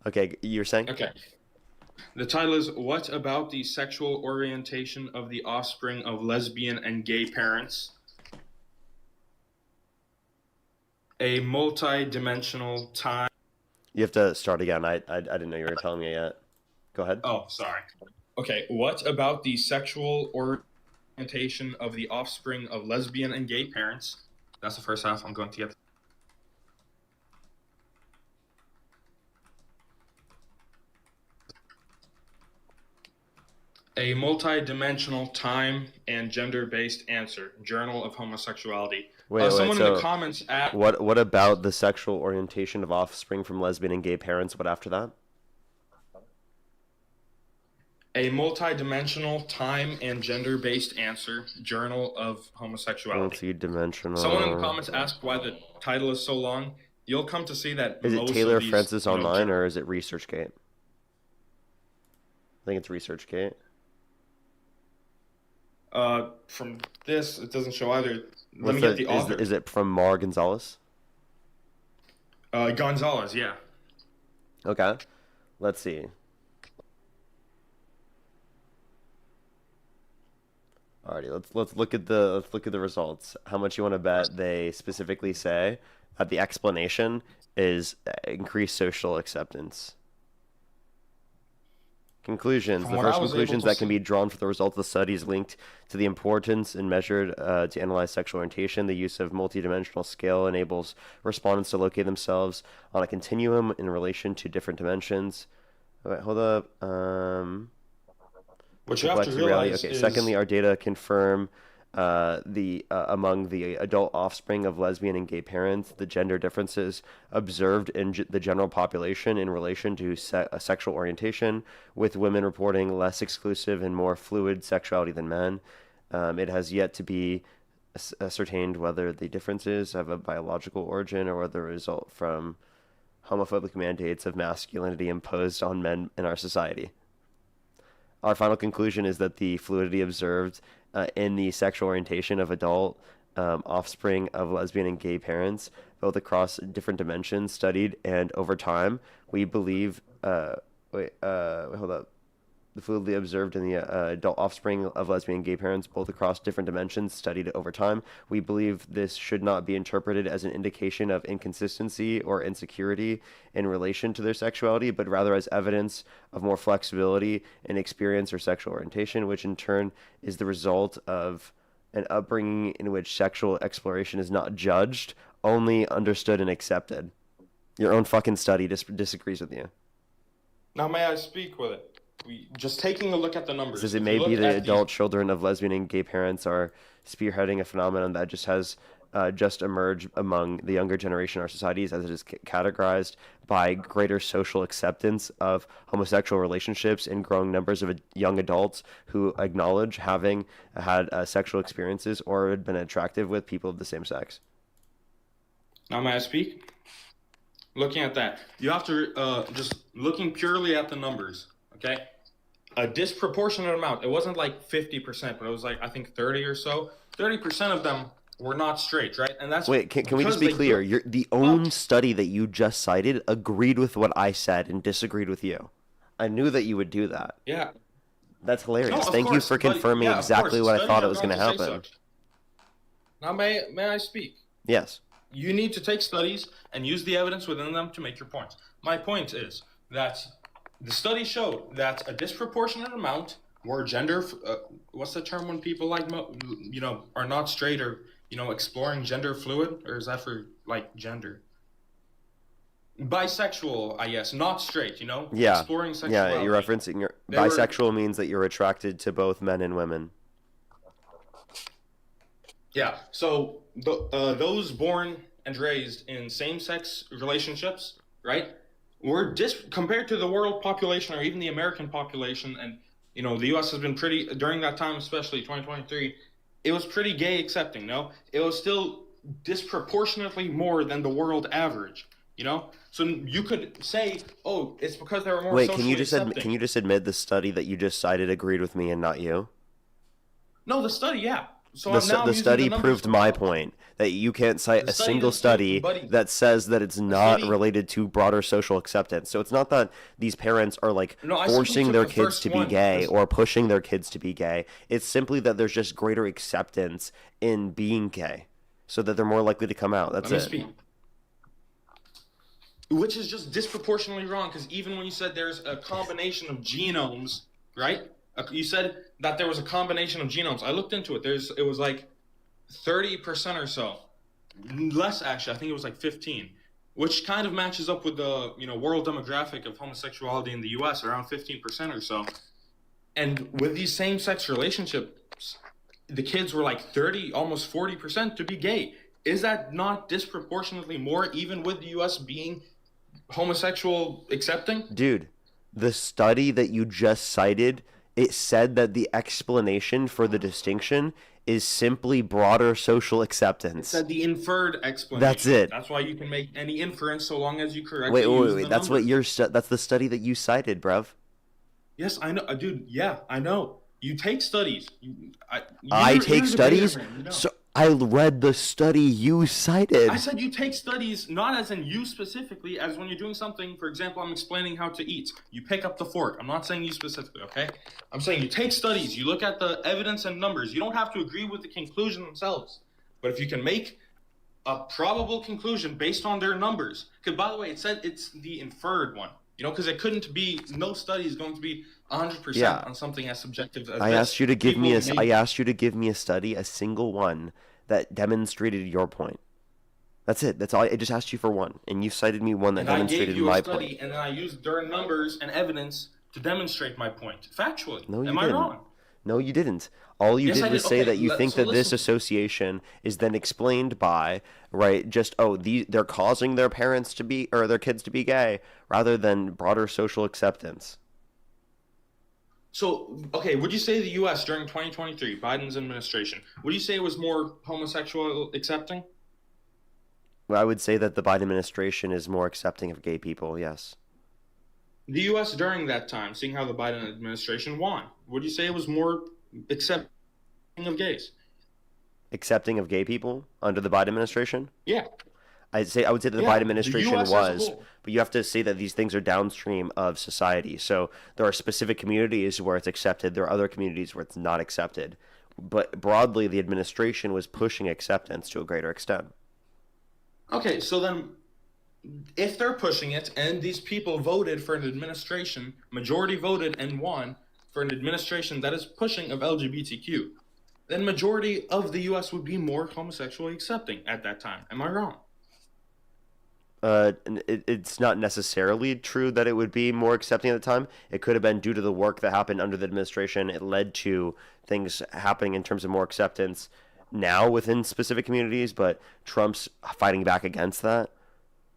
Okay, you're saying? Okay. The title is, what about the sexual orientation of the offspring of lesbian and gay parents? A multi-dimensional time... You have to start again. I didn't know you were telling me yet. Go ahead. Oh, sorry. Okay, what about the sexual orientation of the offspring of lesbian and gay parents? That's the first half. I'm going to get... A multi-dimensional time and gender-based answer. Journal of Homosexuality. Someone in the comments at... What about the sexual orientation of offspring from lesbian and gay parents? What after that? A multi-dimensional time and gender-based answer. Journal of Homosexuality. Multi-dimensional... Someone in the comments asked why the title is so long. You'll come to see that Is it most Taylor of these, Francis Online or is it ResearchGate? I think it's ResearchGate. From this, it doesn't show either. Let me get the author. Is it from Mar Gonzalez? Gonzalez, yeah. Okay. Let's see. Alrighty, let's look at the results. How much you want to bet they specifically say that the explanation is increased social acceptance? Conclusions. The first conclusions that can be drawn from the results of the study is linked to the importance and measured to analyze sexual orientation. The use of multidimensional scale enables respondents to locate themselves on a continuum in relation to different dimensions. All right, hold up. What you have to complexity, reality. realize Okay. is Secondly, our data confirm among the adult offspring of lesbian and gay parents, the gender differences observed in the general population in relation to sexual orientation, with women reporting less exclusive and more fluid sexuality than men. It has yet to be ascertained whether the differences have a biological origin or whether result from homophobic mandates of masculinity imposed on men in our society. Our final conclusion is that the fluidity observed in the sexual orientation of adult offspring of lesbian and gay parents, both across different dimensions studied and over time, we believe, hold up. The fluidity observed in the adult offspring of lesbian and gay parents, both across different dimensions studied over time. We believe this should not be interpreted as an indication of inconsistency or insecurity in relation to their sexuality, but rather as evidence of more flexibility in experience or sexual orientation, which in turn is the result of an upbringing in which sexual exploration is not judged, only understood and accepted. Your own fucking study disagrees with you. Now, may I speak with it? Just taking a look at the numbers. Says it may be the adult children of lesbian and gay parents are spearheading a phenomenon that has just emerged among the younger generation in our societies, as it is categorized by greater social acceptance of homosexual relationships in growing numbers of young adults who acknowledge having had sexual experiences or had been attractive with people of the same sex. Now, may I speak? Looking at that, you have to just looking purely at the numbers. Okay, a disproportionate amount. It wasn't like 50%, but it was like, I think 30 or so. 30% of them were not straight, right? And that's wait. Can we just be clear? The own study that you just cited agreed with what I said and disagreed with you. I knew that you would do that. Yeah, that's hilarious. No, Thank you for confirming exactly what I thought it was going to happen. Now, may I speak? Yes. You need to take studies and use the evidence within them to make your points. My point is that the study showed that a disproportionate amount were gender. What's the term when people are not straight or exploring gender fluid, or is that for like gender? Bisexual, I guess, not straight. Yeah. Exploring sexuality. Yeah, you're referencing bisexual means that you're attracted to both men and women. Yeah. So those born and raised in same-sex relationships, right? We're compared to the world population or even the American population, and the U.S. has been pretty during that time, especially 2023. It was pretty gay accepting. No, it was still disproportionately more than the world average. So you could say, oh, it's because there were more. Wait, socially accepting. Can you just admit the study that you just cited agreed with me and not you? No, the study, yeah. So the study proved my point that you can't cite a single study that says that it's not related to broader social acceptance. So it's not that these parents are forcing their kids to be gay or pushing their kids to be gay. It's simply that there's just greater acceptance in being gay, so that they're more likely to come out. That's it. Which is just disproportionately wrong, because even when you said there's a combination of genomes, right? You said that there was a combination of genomes. I looked into it. It was like 30% or so. Less, actually. I think it was like 15, which kind of matches up with the world demographic of homosexuality in the U.S., around 15% or so. And with these same-sex relationships, the kids were like 30, almost 40% to be gay. Is that not disproportionately more, even with the U.S. being homosexual accepting? Dude, the study that you just cited, it said that the explanation for the distinction is simply broader social acceptance. It said the inferred explanation. That's it. That's why you can make any inference so long as you correctly use Wait. That's numbers. That's the study that you cited, bruv. Yes, I know, dude. Yeah, I know. You take studies. I take studies. So I read the study you cited. I said you take studies, not as in you specifically, as when you're doing something. For example, I'm explaining how to eat. You pick up the fork. I'm not saying you specifically, okay? I'm saying you take studies. You look at the evidence and numbers. You don't have to agree with the conclusion themselves. But if you can make a probable conclusion based on their numbers, because by the way, it said it's the inferred one. Because it couldn't be, no study is going to be 100% on something as subjective as I asked you to give me a study, a single one that demonstrated your point. That's it. That's all. I just asked you for one, and you cited me one that demonstrated my point. And then I used their numbers and evidence to demonstrate my point factually. No, you Am I didn't. wrong? No, you didn't. All you Yes, did I was did. say Okay, that you think so that this listen. association is then explained by, right, just, oh, they're causing their parents to be, or their kids to be gay, rather than broader social acceptance. So, okay, would you say the U.S. during 2023, Biden's administration, would you say it was more homosexual accepting? Well, I would say that the Biden administration is more accepting of gay people, yes. The U.S. during that time, seeing how the Biden administration won, would you say it was more accepting of gays? Accepting of gay people under the Biden administration? Yeah. I would say that the Yeah, Biden the administration US as a was, whole. but you have to say that these things are downstream of society. So there are specific communities where it's accepted. There are other communities where it's not accepted. But broadly, the administration was pushing acceptance to a greater extent. Okay, so then if they're pushing it and these people voted for an administration, majority voted and won for an administration that is pushing of LGBTQ, then majority of the U.S. would be more homosexually accepting at that time. Am I wrong? It's not necessarily true that it would be more accepting at the time. It could have been due to the work that happened under the administration. It led to things happening in terms of more acceptance now within specific communities, but Trump's fighting back against that,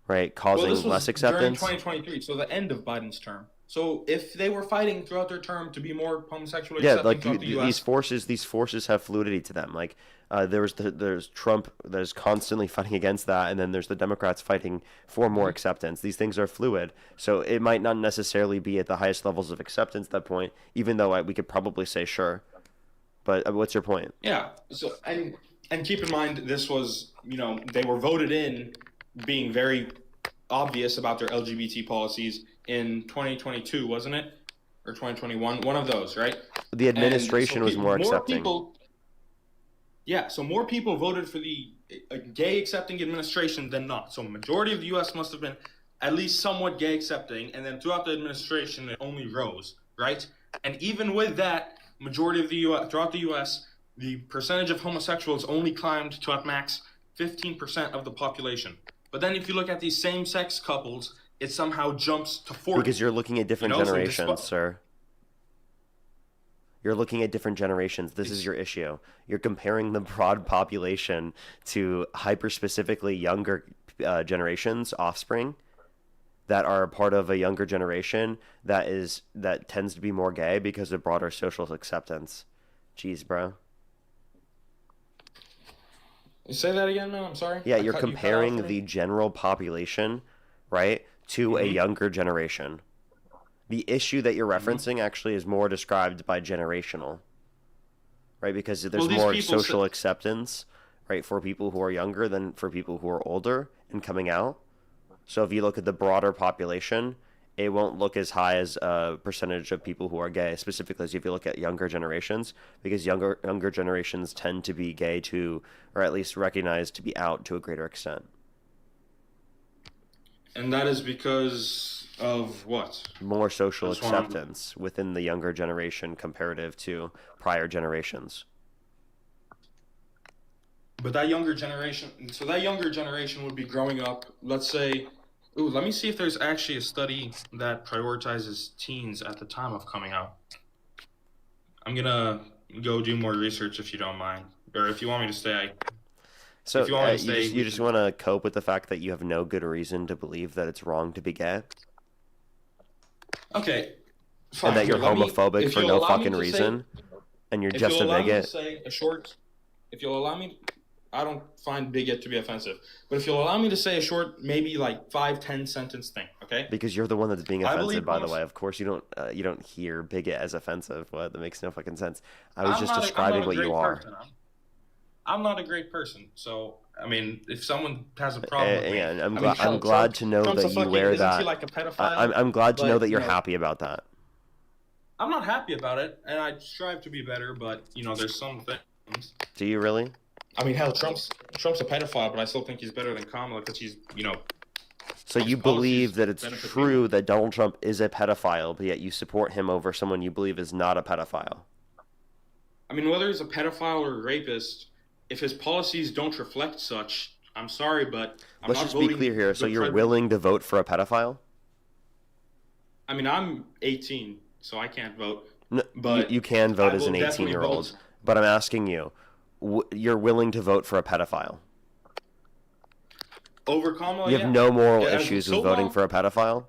right? Causing This was less during acceptance. 2023, so the end of Biden's term. So if they were fighting throughout their term to be more homosexually Yeah, accepting like throughout the U.S., these forces have fluidity to them. Like there's Trump that is constantly fighting against that, and then there's the Democrats fighting for more acceptance. These things are fluid, so it might not necessarily be at the highest levels of acceptance at that point. Even though we could probably say sure, but what's your point? yeah. So and keep in mind, this was, they were voted in being very obvious about their LGBT policies in 2022, wasn't it? Or 2021, one of those, right? The administration was more accepting. So more people voted for the gay accepting administration than not. So majority of the U.S. must have been at least somewhat gay accepting, and then throughout the administration, it only rose, right? And even with that, majority of the U.S. throughout the U.S., the percentage of homosexuals only climbed to at max 15% of the population. But then if you look at these same-sex couples, it somehow jumps to 40. Because you're looking at different generations, sir. You're looking at different generations. This is your issue. You're comparing the broad population to hyper-specifically younger generations, offspring, that are part of a younger generation that tends to be more gay because of broader social acceptance. Jeez, bro. Say that again, man. I'm sorry. Yeah, you're comparing the general population, right, to a younger generation. The issue that you're referencing actually is more described by generational, right? Because there's more social acceptance, right, for people who are younger than for people who are older and coming out. So if you look at the broader population, it won't look as high as a percentage of people who are gay, specifically as if you look at younger generations, because younger generations tend to be gay to, or at least recognized to be out to a greater extent. And that is because of what? More social acceptance within the younger generation comparative to prior generations. But that younger generation would be growing up, let's say, let me see if there's actually a study that prioritizes teens at the time of coming out. I'm going to go do more research if you don't mind. Or if you want me to stay, So you just want to cope with the fact that you have no good reason to believe that it's wrong to be gay? Okay, fine. And that you're homophobic for no fucking reason? And you're just a bigot? If you'll allow me, I don't find bigot to be offensive, but if you'll allow me to say a short, maybe like 5-10 sentence thing, okay? Because you're the one that's being offensive, by the way. Of course, you don't hear bigot as offensive. What? That makes no fucking sense. I was just describing what you are. I'm not a great person, so I mean, if someone has a problem with me, I'm glad to know that you wear that. Like a pedophile, I'm glad to know that you're happy about that. I'm not happy about it, and I strive to be better, but there's some things. Do you really? I mean, hell, Trump's a pedophile, but I still think he's better than Kamala because he's, So you believe that it's true that Donald Trump is a pedophile, but yet you support him over someone you believe is not a pedophile? I mean, whether he's a pedophile or a rapist, if his policies don't reflect such, I'm sorry, but Let's just be clear here. So you're willing to vote for a pedophile? I mean, I'm 18, so I can't vote. No, But you can vote I as will an definitely 18-year-old, vote. but I'm asking you, you're willing to vote for a pedophile? Over Kamala, You have yeah. no moral Yeah, issues so with voting long, for a pedophile?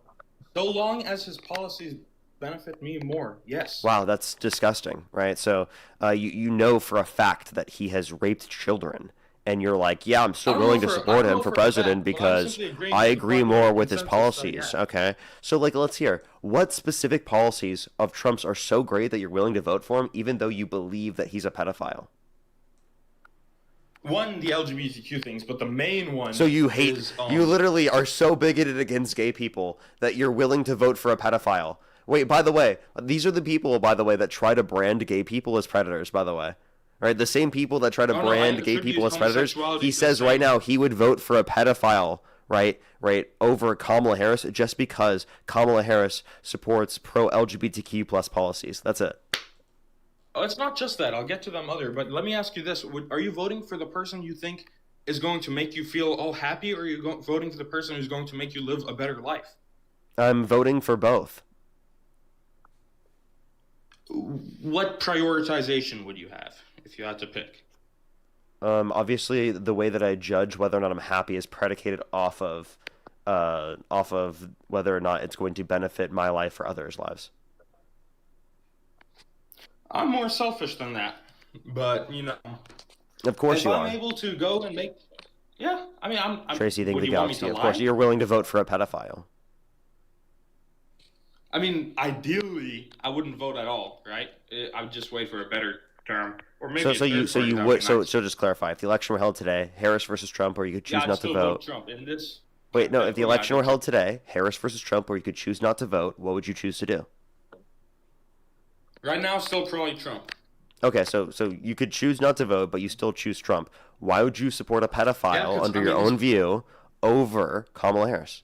so long as his policies benefit me more, yes. Wow, that's disgusting, right? So you know for a fact that he has raped children, and you're like, yeah, I'm still willing to support him for president because I agree more with his policies. Okay, so like, let's hear what specific policies of Trump's are so great that you're willing to vote for him, even though you believe that he's a pedophile. One, the LGBTQ things, but the main one. So you hate, is, you literally are so bigoted against gay people that you're willing to vote for a pedophile. Wait, by the way, these are the people, by the way, that try to brand gay people as predators, by the way. Right? The same people that try to brand gay people as predators, he says right now he would vote for a pedophile, right, over Kamala Harris just because Kamala Harris supports pro-LGBTQ plus policies. That's it. Oh, it's not just that. I'll get to them other. But let me ask you this: are you voting for the person you think is going to make you feel all happy, or are you voting for the person who's going to make you live a better life? I'm voting for both. What prioritization would you have if you had to pick? Obviously, the way that I judge whether or not I'm happy is predicated off of whether or not it's going to benefit my life or others' lives. I'm more selfish than that, but you know. Of course you are. If I'm able to go and make, yeah, I mean, I'm Tracy, think what, the do you want me galaxy. to Of lie? course, you're willing to vote for a pedophile. I mean, ideally, I wouldn't vote at all, right? I would just wait for a better term, or maybe. So you would so just clarify, if the election were held today, Harris versus Trump, or you could choose I'd not to still vote. Trump in this. Wait, no, if the election were held today, Harris versus Trump, or you could choose not to vote, what would you choose to do? Right now, still probably Trump. Okay, so you could choose not to vote, but you still choose Trump. Why would you support a pedophile under your own view over Kamala Harris?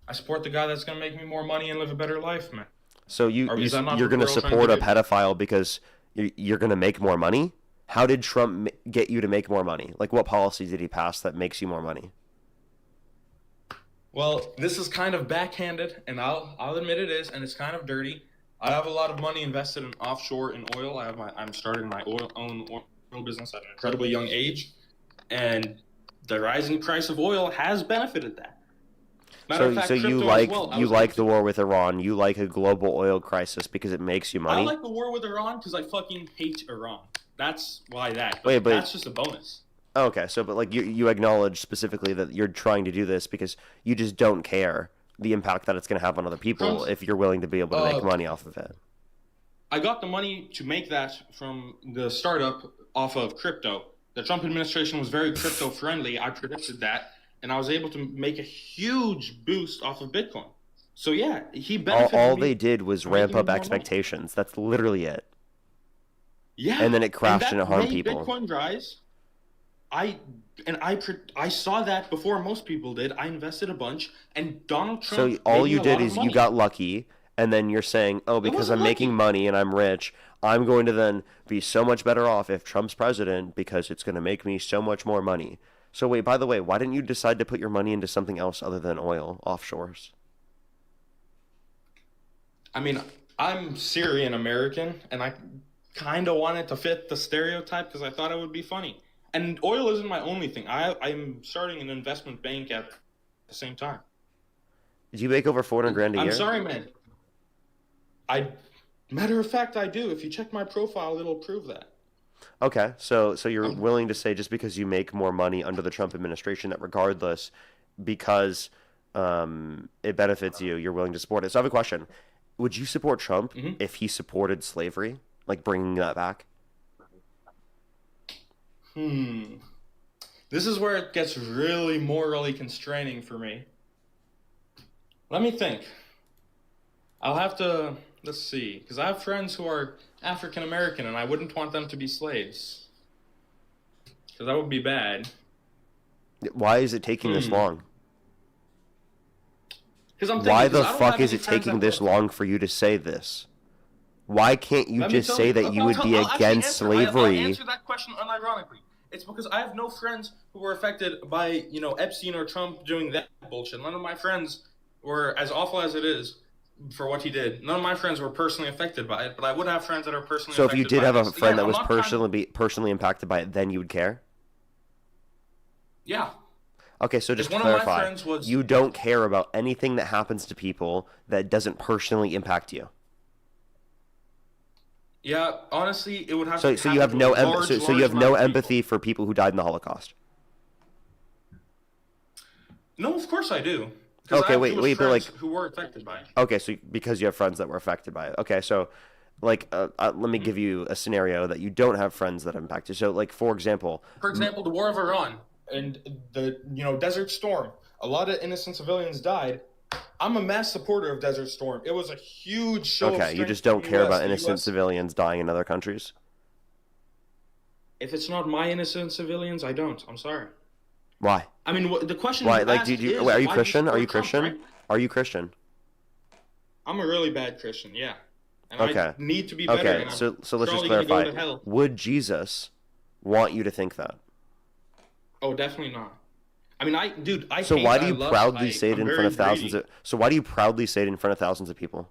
I support the guy that's going to make me more money and live a better life, man. So you're going to support a pedophile because you're going to make more money? How did Trump get you to make more money? Like, what policy did he pass that makes you more money? Well, this is kind of backhanded, and I'll admit it is, and it's kind of dirty. I have a lot of money invested in offshore in oil. I'm starting my own oil business at an incredibly young age, and the rising price of oil has benefited that. So you like the war with Iran. You like a global oil crisis because it makes you money. I like the war with Iran because I fucking hate Iran. That's why that. But that's just a bonus. Okay, so but like you acknowledge specifically that you're trying to do this because you just don't care the impact that it's going to have on other people if you're willing to be able to make money off of it. I got the money to make that from the startup off of crypto. The Trump administration was very crypto friendly. I predicted that, and I was able to make a huge boost off of Bitcoin. So yeah, he benefited. All they did was ramp up expectations. That's literally it. Yeah, and then it crashed and it harmed people. Bitcoin rise. I saw that before most people did. I invested a bunch, and Donald Trump. So all you did is you got lucky, and then you're saying, oh, because I'm making money and I'm rich, I'm going to then be so much better off if Trump's president because it's going to make me so much more money. So wait, by the way, why didn't you decide to put your money into something else other than oil offshores? I mean, I'm Syrian American, and I kind of wanted to fit the stereotype because I thought it would be funny. And oil isn't my only thing. I'm starting an investment bank at the same time. Did you make over $400,000 a year? I'm sorry, man. Matter of fact, I do. If you check my profile, it'll prove that. Okay, so you're willing to say just because you make more money under the Trump administration that regardless, because it benefits you, you're willing to support it. So I have a question. Would you support Trump if he supported slavery, like bringing that back? This is where it gets really morally constraining for me. Let me think. I'll have to, let's see, because I have friends who are African American, and I wouldn't want them to be slaves. Because that would be bad. Why is it taking this long? Why the fuck is it taking this long for you to say this? Why can't you just say that you would be against slavery? I'll answer that question unironically. It's because I have no friends who were affected by, Epstein or Trump doing that bullshit. None of my friends were, as awful as it is, for what he did. None of my friends were personally affected by it, but I would have friends that are personally So if affected you did by have a this. friend that I'm was not trying to- personally impacted by it, then you would care? Yeah. Okay, so just If one of my clarify. friends was- You don't care about anything that happens to people that doesn't personally impact you. Yeah, honestly, it would have So to so you have happen no to a large, so you large have no amount of empathy for people who died in the Holocaust. people. No, of course I do. 'Cause I Okay, have wait, Jewish but like, friends who were affected by it. okay, so because you have friends that were affected by it. Okay, so like, let me give you a scenario that you don't have friends that are impacted. So, like, for example, For example, the War of Iran and the Desert Storm. A lot of innocent civilians died. I'm a mass supporter of Desert Storm. It was a huge show. Of okay, you strength just for don't the care US. about The innocent US civilians dying in other countries. If it's not my innocent civilians, I don't. I'm sorry. Why? I mean, the question Why? you Like, asked did you? is, Wait, are you why do Christian? Are you support Trump, Christian? right? Are you Christian? I'm a really bad Christian, yeah. And Okay. I need to be better. Okay, and I'm so let's just probably gonna go clarify. to hell. Would Jesus want you to think that? Oh, definitely not. I mean, I So hate, why do I you love, proudly say it I'm in very front of thousands greedy. of? So why do you proudly say it in front of thousands of people?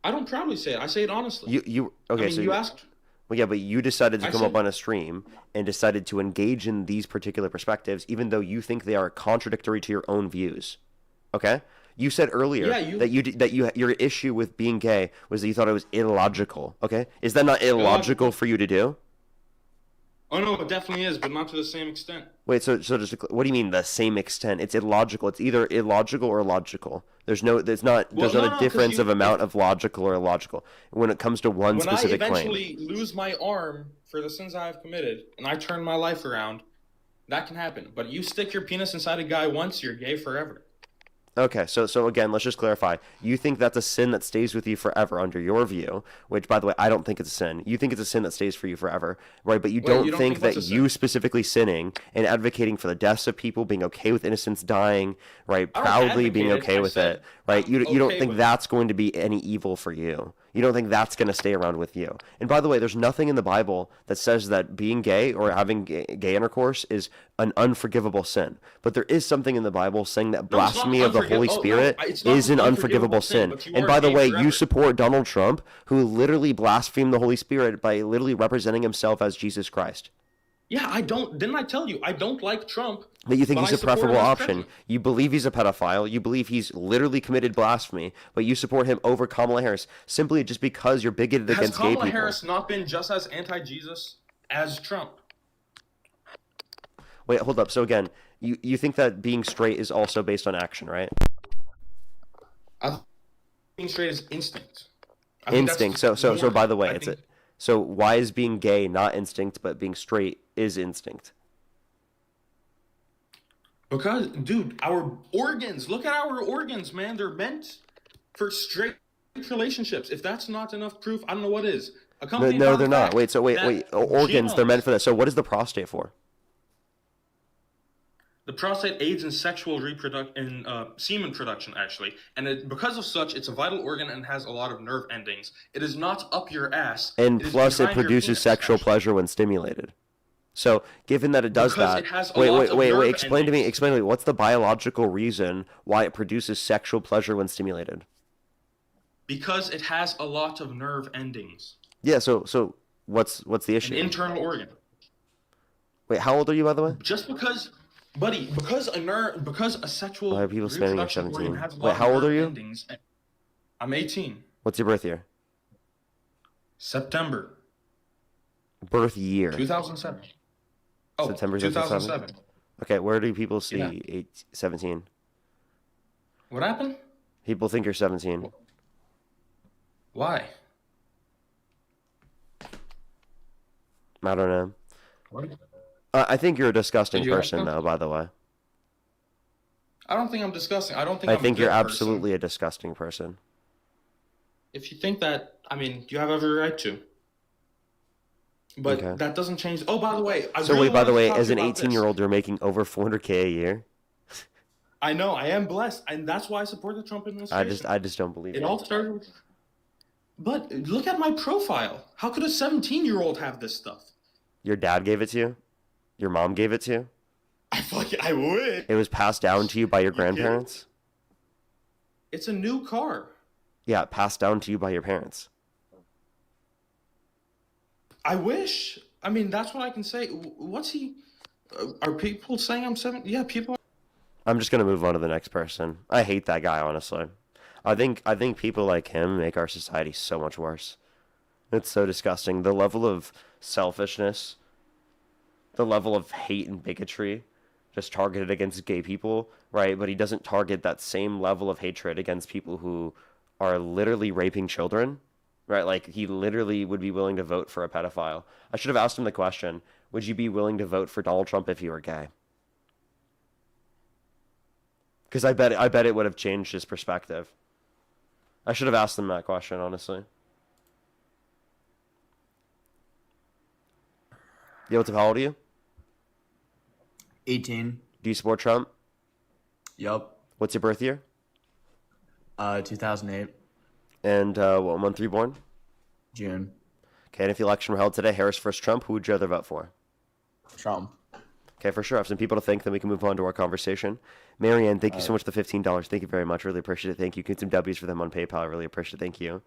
I don't proudly say it. I say it honestly. You okay? I mean, so you asked. Well, yeah, but you decided to I come up said- on a stream and decided to engage in these particular perspectives, even though you think they are contradictory to your own views. Okay? You said earlier Yeah, that your issue with being gay was that you thought it was illogical. Okay? Is that not illogical for you to do? Oh no, it definitely is, but not to the same extent. Wait, so just what do you mean the same extent? It's illogical. It's either illogical or logical. There's not Well, a no, 'cause difference you- of amount of logical or illogical when it comes to one When I specific claim. eventually lose my arm for the sins I have committed, and I turn my life around, that can happen. But you stick your penis inside a guy once, you're gay forever. Okay, so again, let's just clarify. You think that's a sin that stays with you forever under your view, which, by the way, I don't think it's a sin. You think it's a sin that stays for you forever, right? But you Wait, don't, you don't think think what's that a sin? you specifically sinning and advocating for the deaths of people, being okay with innocents dying, right? I don't Proudly being advocate it. okay I with said it, right? You don't okay think with it. that's going to be any evil for you. You don't think that's going to stay around with you. And by the way, there's nothing in the Bible that says that being gay or having gay intercourse is an unforgivable sin. But there is something in the Bible saying that No, it's not blasphemy of the Holy unforgiv- oh, no, Spirit it's not is an unforgivable sin. but you And are by the gay way, forever. you support Donald Trump, who literally blasphemed the Holy Spirit by literally representing himself as Jesus Christ. Yeah, I don't. Didn't I tell you I don't like Trump? That you think but he's I a support him preferable as option. president. You believe he's a pedophile. You believe he's literally committed blasphemy, but you support him over Kamala Harris simply just because you're bigoted Has against gay Kamala people. Harris not been just as anti-Jesus as Trump? Wait, hold up. So again, you think that being straight is also based on action, right? Being straight is instinct. I think that's Instinct. So more- by the way, I it's think- it. So why is being gay not instinct, but being straight is instinct? Because, dude, our organs. Look at our organs, man. They're meant for straight relationships. If that's not enough proof, I don't know what is. No, they're not. Wait, organs, they're meant for that. So what is the prostate for? The prostate aids in sexual semen production, actually, and because of such, it's a vital organ and has a lot of nerve endings. It is not up your ass. And It is plus, it behind your produces penis, sexual actually. pleasure when stimulated. So, given that it does Because that, it has a lot of nerve explain to me, what's the biological reason why it produces sexual pleasure when stimulated? Because it has a lot of nerve endings. Yeah. So what's the An issue? internal organ. Wait, how old are you, by the way? Just because, buddy, because a sexual Why are people spending at reproductive organ 17? has a lot Wait, of how old nerve are you? endings, I'm 18. What's your birth year? September Birth year. 2007. Oh, September 2007. Okay, where do people see Yeah. 17? What happened? People think you're 17. Why? I don't know. What? I think you're a disgusting Did you ask person, them? though, by the way. I don't think I'm disgusting. I don't think I I'm a think good you're person. absolutely a disgusting person. If you think that, I mean, you have every right to. But Okay. that doesn't change. Oh, by the way, So wait, by the way, as an 18-year-old, you're making over 400K a year? I know, I am blessed, and that's why I support the Trump administration. I just don't believe It it. all started with... But look at my profile. How could a 17-year-old have this stuff? Your dad gave it to you? Your mom gave it to you? I would. It was passed down to you by your kidding? grandparents? It's a new car. Yeah, passed down to you by your parents. I wish. I mean, that's what I can say. What's he? Are people saying I'm 7? Yeah, people. I'm just gonna move on to the next person. I hate that guy, honestly. I think people like him make our society so much worse. It's so disgusting. The level of selfishness, the level of hate and bigotry just targeted against gay people, right? But he doesn't target that same level of hatred against people who are literally raping children, right? Like, he literally would be willing to vote for a pedophile. I should have asked him the question, would you be willing to vote for Donald Trump if he were gay? Because I bet it would have changed his perspective. I should have asked him that question, honestly. Yo, what's up? How old are you? 18. Do you support Trump? Yup. What's your birth year? 2008. And what month were you born? June. Okay, and if the election were held today, Harris versus Trump, who would you rather vote for? Trump. Okay, for sure. I have some people to thank, then we can move on to our conversation. Marianne, thank you so much for the $15. Thank you very much. Really appreciate it. Thank you. Get some W's for them on PayPal. I really appreciate it. Thank you.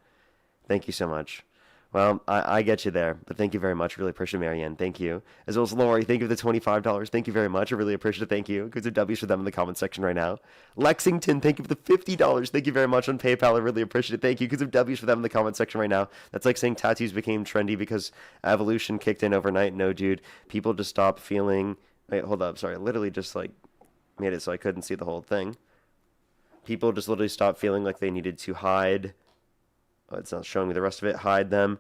Thank you so much. Well, I get you there, but thank you very much. Really appreciate it, Marianne. Thank you. As well as Lori, thank you for the $25. Thank you very much. I really appreciate it. Thank you. Get some W's for them in the comment section right now. Lexington, thank you for the $50. Thank you very much on PayPal. I really appreciate it. Thank you. Get some W's for them in the comment section right now. That's like saying tattoos became trendy because evolution kicked in overnight. No, dude. People just stopped feeling... Wait, hold up. Sorry. I literally just like made it so I couldn't see the whole thing. People just literally stopped feeling like they needed to hide. Oh, it's not showing me the rest of it. Hide them.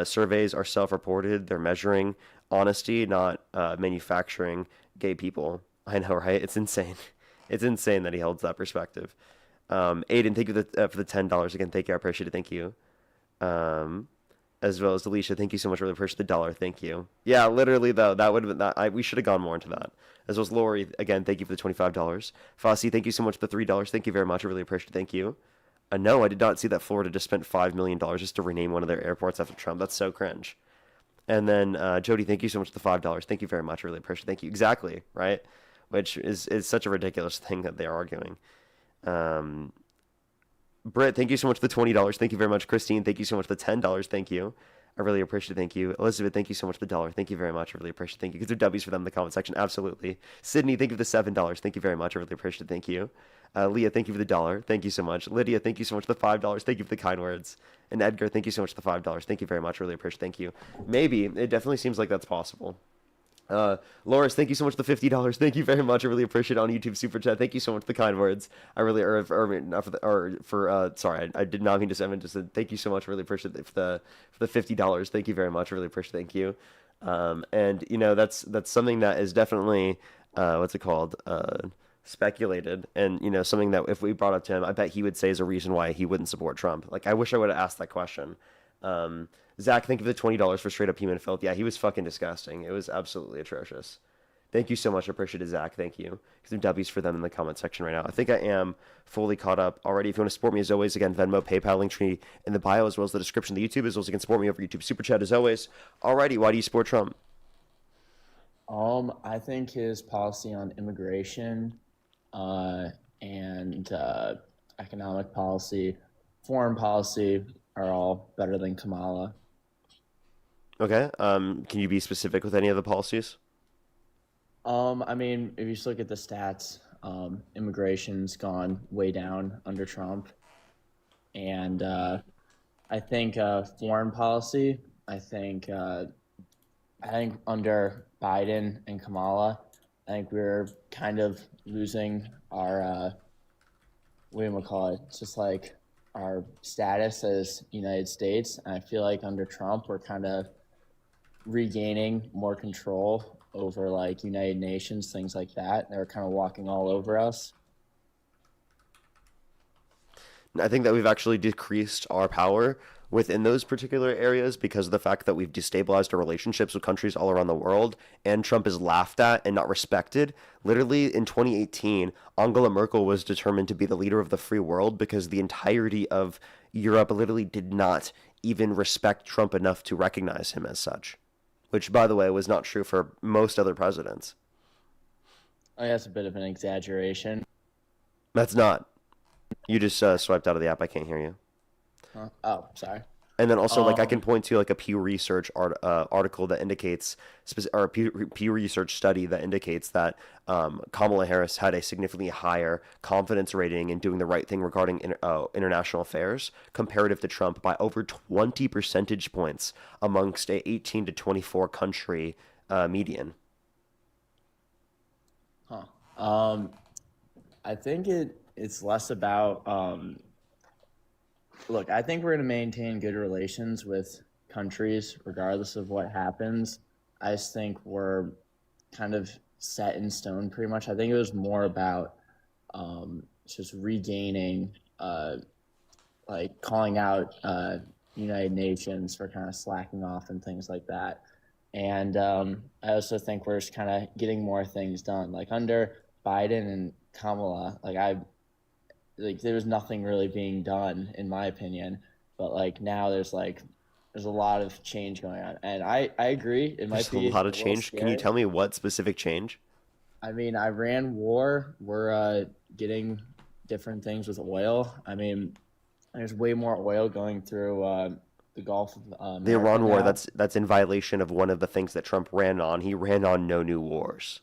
Surveys are self-reported. They're measuring honesty, not manufacturing gay people. I know, right? It's insane. It's insane that he holds that perspective. Aiden, thank you for the $10. Again, thank you. I appreciate it. Thank you. As well as Alicia, thank you so much. Really appreciate the $1. Thank you. Yeah, literally though, that would have been that. We should have gone more into that. As well as Lori, again, thank you for the $25. Fossey, thank you so much for the $3. Thank you very much. I really appreciate it. Thank you. No, I did not see that Florida just spent $5 million just to rename one of their airports after Trump. That's so cringe. And then Jody, thank you so much for the $5. Thank you very much. I really appreciate it. Thank you. Exactly, right? Which is such a ridiculous thing that they're arguing. Britt, thank you so much for the $20. Thank you very much. Christine, thank you so much for the $10. Thank you. I really appreciate it. Thank you. Elizabeth, thank you so much for the $1. Thank you very much. I really appreciate it. Thank you. Because there are W's for them in the comment section. Absolutely. Sydney, thank you for the $7. Thank you very much. I really appreciate it. Thank you. Leah, thank you for the $1. Thank you so much. Lydia, thank you so much for the $5. Thank you for the kind words. And Edgar, thank you so much for the $5. Thank you very much. I really appreciate it. Thank you. Maybe. It definitely seems like that's possible. Loris, thank you so much for the $50. Thank you very much. I really appreciate it on YouTube Super Chat. Thank you so much for the kind words. I really, sorry, I did not mean to say, I just said thank you so much. I really appreciate it for the $50. Thank you very much. I really appreciate it. Thank you. And you know, that's something that is definitely, what's it called? Speculated, and you know, something that if we brought up to him, I bet he would say is a reason why he wouldn't support Trump. Like, I wish I would have asked that question. Zach, thank you for the $20 for straight up human filth. Yeah, he was fucking disgusting. It was absolutely atrocious. Thank you so much. I appreciate it, Zach. Thank you. Some W's for them in the comment section right now. I think I am fully caught up already. If you want to support me, as always, again, Venmo, PayPal, Linktree in the bio, as well as the description of the YouTube, as well as you can support me over YouTube Super Chat, as always. Alrighty, why do you support Trump? I think his policy on immigration and economic policy, foreign policy are all better than Kamala. Okay. Can you be specific with any of the policies? I mean, if you just look at the stats, immigration's gone way down under Trump. And I think foreign policy, I think under Biden and Kamala, I think we're kind of losing our, what do you call it? It's just like our status as United States. And I feel like under Trump, we're kind of regaining more control over like United Nations, things like that. They're kind of walking all over us. I think that we've actually decreased our power within those particular areas because of the fact that we've destabilized our relationships with countries all around the world, and Trump is laughed at and not respected. Literally in 2018, Angela Merkel was determined to be the leader of the free world because the entirety of Europe literally did not even respect Trump enough to recognize him as such, which, by the way, was not true for most other presidents. I guess a bit of an exaggeration. That's not. You just swiped out of the app. I can't hear you. Oh, sorry. And then also, like, I can Um, point to like a Pew Research article that indicates, or a Pew Research study that indicates that Kamala Harris had a significantly higher confidence rating in doing the right thing regarding international affairs comparative to Trump by over 20 percentage points amongst a 18 to 24 country median. huh. I think it's less about look, I think we're going to maintain good relations with countries regardless of what happens. I just think we're kind of set in stone pretty much. I think it was more about just regaining, like calling out United Nations for kind of slacking off and things like that. And I also think we're just kind of getting more things done. Like under Biden and Kamala, like there was nothing really being done in my opinion, but like now there's a lot of change going on, and I agree it might There's a be lot of little change. Can you scary. tell me what specific change? I mean, Iran war, we're getting different things with oil. I mean, there's way more oil going through the Gulf of The America Iran war, now. that's in violation of one of the things that Trump ran on. He ran on no new wars.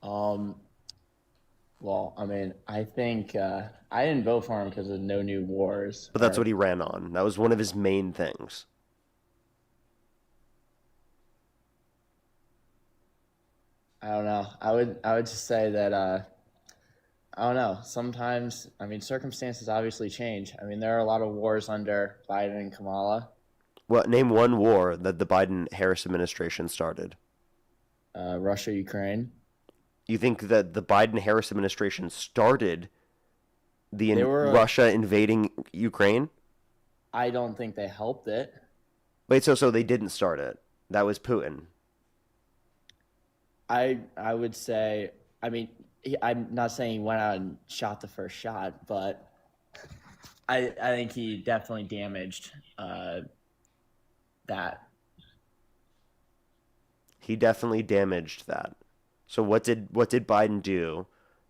um well, I mean, I think I didn't vote for him because of no new wars. But that's what he ran on. That was one of his main things. I don't know. I would just say that I don't know. Sometimes, I mean, circumstances obviously change. I mean, there are a lot of wars under Biden and Kamala. Well, name one war that the Biden-Harris administration started. Russia, Ukraine. You think that the Biden-Harris administration started They were. Russia invading Ukraine? I don't think they helped it. Wait, so they didn't start it. That was Putin. I would say. I mean, I'm not saying he went out and shot the first shot, but I think he definitely damaged that. He definitely damaged that. So what did Biden do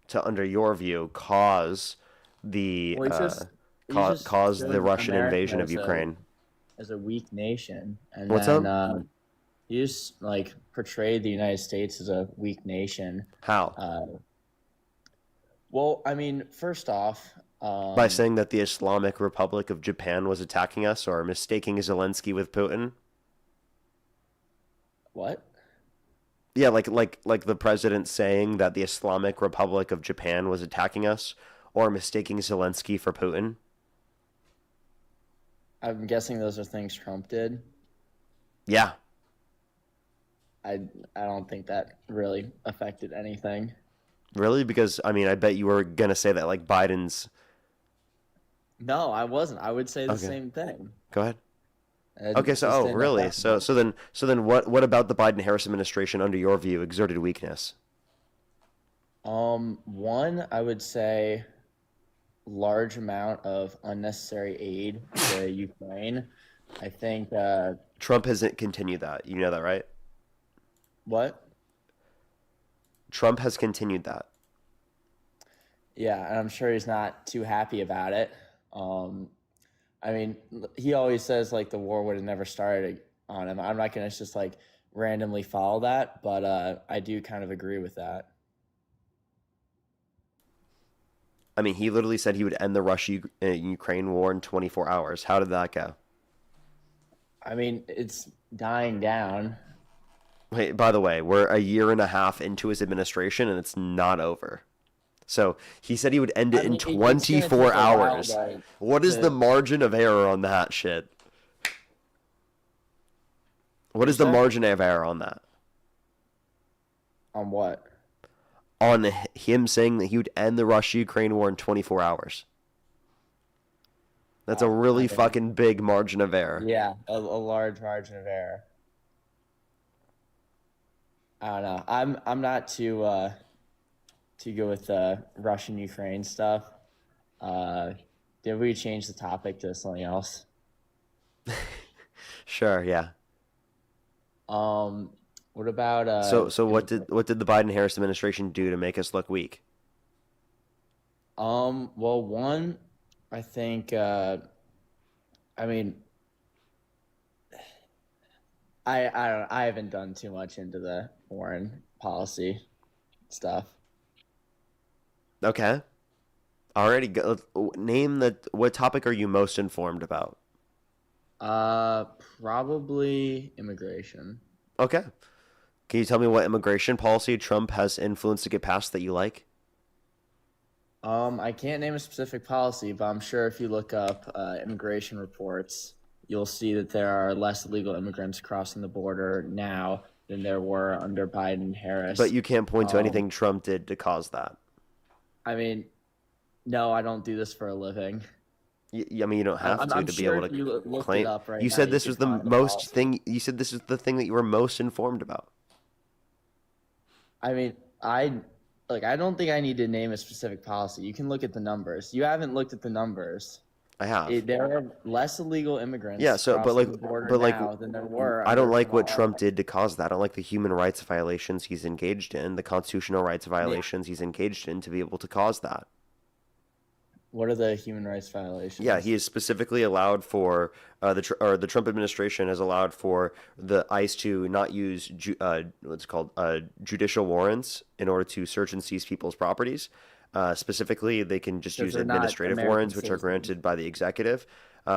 to, under your view, cause the Well, cause the showed Russian America invasion of Ukraine? As a weak nation, and What's then up? he just like portrayed the United States as a weak nation. How? Well, I mean, first off, By saying that the Islamic Republic of Japan was attacking us, or mistaking Zelensky with Putin? what? Yeah, like the president saying that the Islamic Republic of Japan was attacking us, or mistaking Zelensky for Putin. I'm guessing those are things Trump did. Yeah. I don't think that really affected anything. Really? Because I mean, I bet you were gonna say that like Biden's. No, I wasn't. I would say the Okay. same thing. Go ahead. It Okay, just so didn't really, affect so me. then what about the Biden-Harris administration, under your view, exerted weakness? One, I would say large amount of unnecessary aid to Ukraine. I think Trump hasn't continued that. You know that, right? what? Trump has continued that. Yeah, and I'm sure he's not too happy about it. I mean, he always says like the war would have never started on him. I'm not gonna just like randomly follow that, but I do kind of agree with that. I mean, he literally said he would end the Russia-Ukraine war in 24 hours. How did that go? I mean, it's dying down. Wait, by the way, we're a year and a half into his administration, and it's not over. So he said he would end it in It's gonna take 24 a while, hours. like, What is the margin of error on that shit? What is the say? margin of error on that? On what? On him saying that he would end the Russia-Ukraine war in 24 hours. That's a really fucking big margin of error. Yeah, a large margin of error. I don't know. I'm not too good with Russian Ukraine stuff. Did we change the topic to something else? Sure, yeah. What about So what did the Biden-Harris administration do to make us look weak? well, one, I think. I mean, I haven't done too much into the foreign policy stuff. Okay. Already, name what topic are you most informed about? Probably immigration. Okay. Can you tell me what immigration policy Trump has influenced to get passed that you like? I can't name a specific policy, but I'm sure if you look up immigration reports, you'll see that there are less illegal immigrants crossing the border now than there were under Biden and Harris. But you can't point to anything Trump did to cause that. I mean, no, I don't do this for a living. I mean, you don't have I'm to be sure able if you to looked claim. it up right You now, said you this could was the find the most policy. thing. You said this is the thing that you were most informed about. I mean, I don't think I need to name a specific policy. You can look at the numbers. You haven't looked at the numbers. I have. There are less illegal immigrants Yeah, so crossing the border now than there were. I don't under like what Kamala. Trump did to cause that. I don't like the human rights violations he's engaged in, the constitutional rights violations he's engaged in to be able to cause that. What are the human rights violations? Yeah, he is specifically allowed for the Trump administration has allowed for the ICE to not use what's called judicial warrants in order to search and seize people's properties. Specifically, they can just use they're not administrative American warrants, which are citizens. granted by the executive.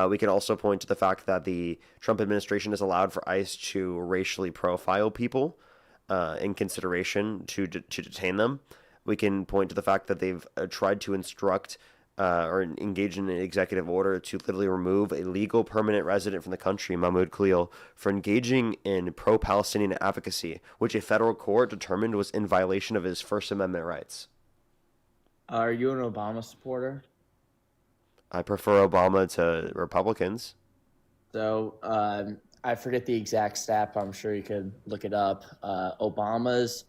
We can also point to the fact that the Trump administration has allowed for ICE to racially profile people in consideration to detain them. We can point to the fact that they've tried to instruct or engage in an executive order to literally remove a legal permanent resident from the country, Mahmoud Khalil, for engaging in pro-Palestinian advocacy, which a federal court determined was in violation of his First Amendment rights. Are you an Obama supporter? I prefer Obama to Republicans. So I forget the exact stat, but I'm sure you could look it up. Obama's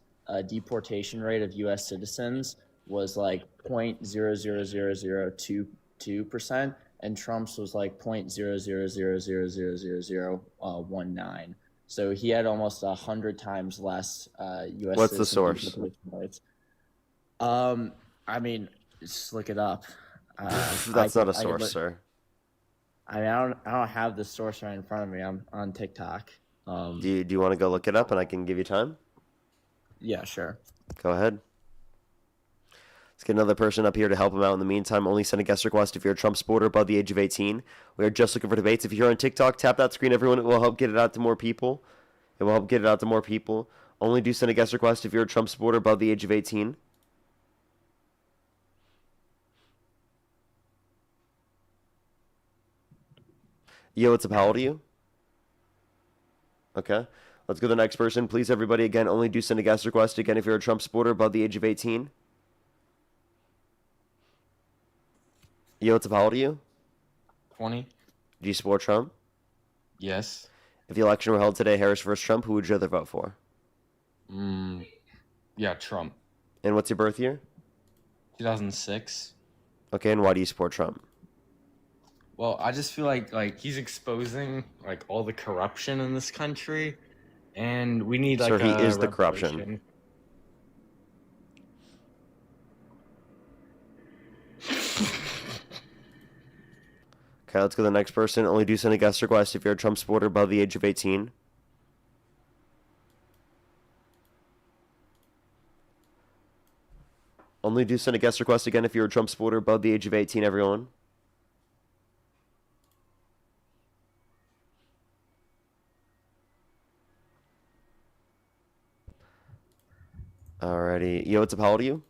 deportation rate of U.S. citizens was like 0.000022%, and Trump's was like 0.00000019. So he had almost 100 times less U.S. What's the citizens source? deportation rates. I mean, just look it up. That's not a source, sir. I mean, I don't have the source right in front of me. I'm on TikTok. Do you want to go look it up and I can give you time? Yeah, sure. Go ahead. Let's get another person up here to help him out. In the meantime, only send a guest request if you're a Trump supporter above the age of 18. We are just looking for debates. If you're on TikTok, tap that screen, everyone. It will help get it out to more people. Only do send a guest request if you're a Trump supporter above the age of 18. Yo, what's up? How old are you? Okay. Let's go to the next person. Please, everybody, again, only do send a guest request. Again, if you're a Trump supporter above the age of 18. Yo, what's up? How old are you? 20. Do you support Trump? Yes. If the election were held today, Harris versus Trump, who would you rather vote for? Yeah, Trump. And what's your birth year? 2006. Okay, and why do you support Trump? Well, I just feel like he's exposing like all the corruption in this country, and we need like Sir, he a is the revolution. corruption. Okay, let's go to the next person. Only do send a guest request if you're a Trump supporter above the age of 18. Only do send a guest request again if you're a Trump supporter above the age of 18, everyone. Alrighty. Yo, what's up? How old are you?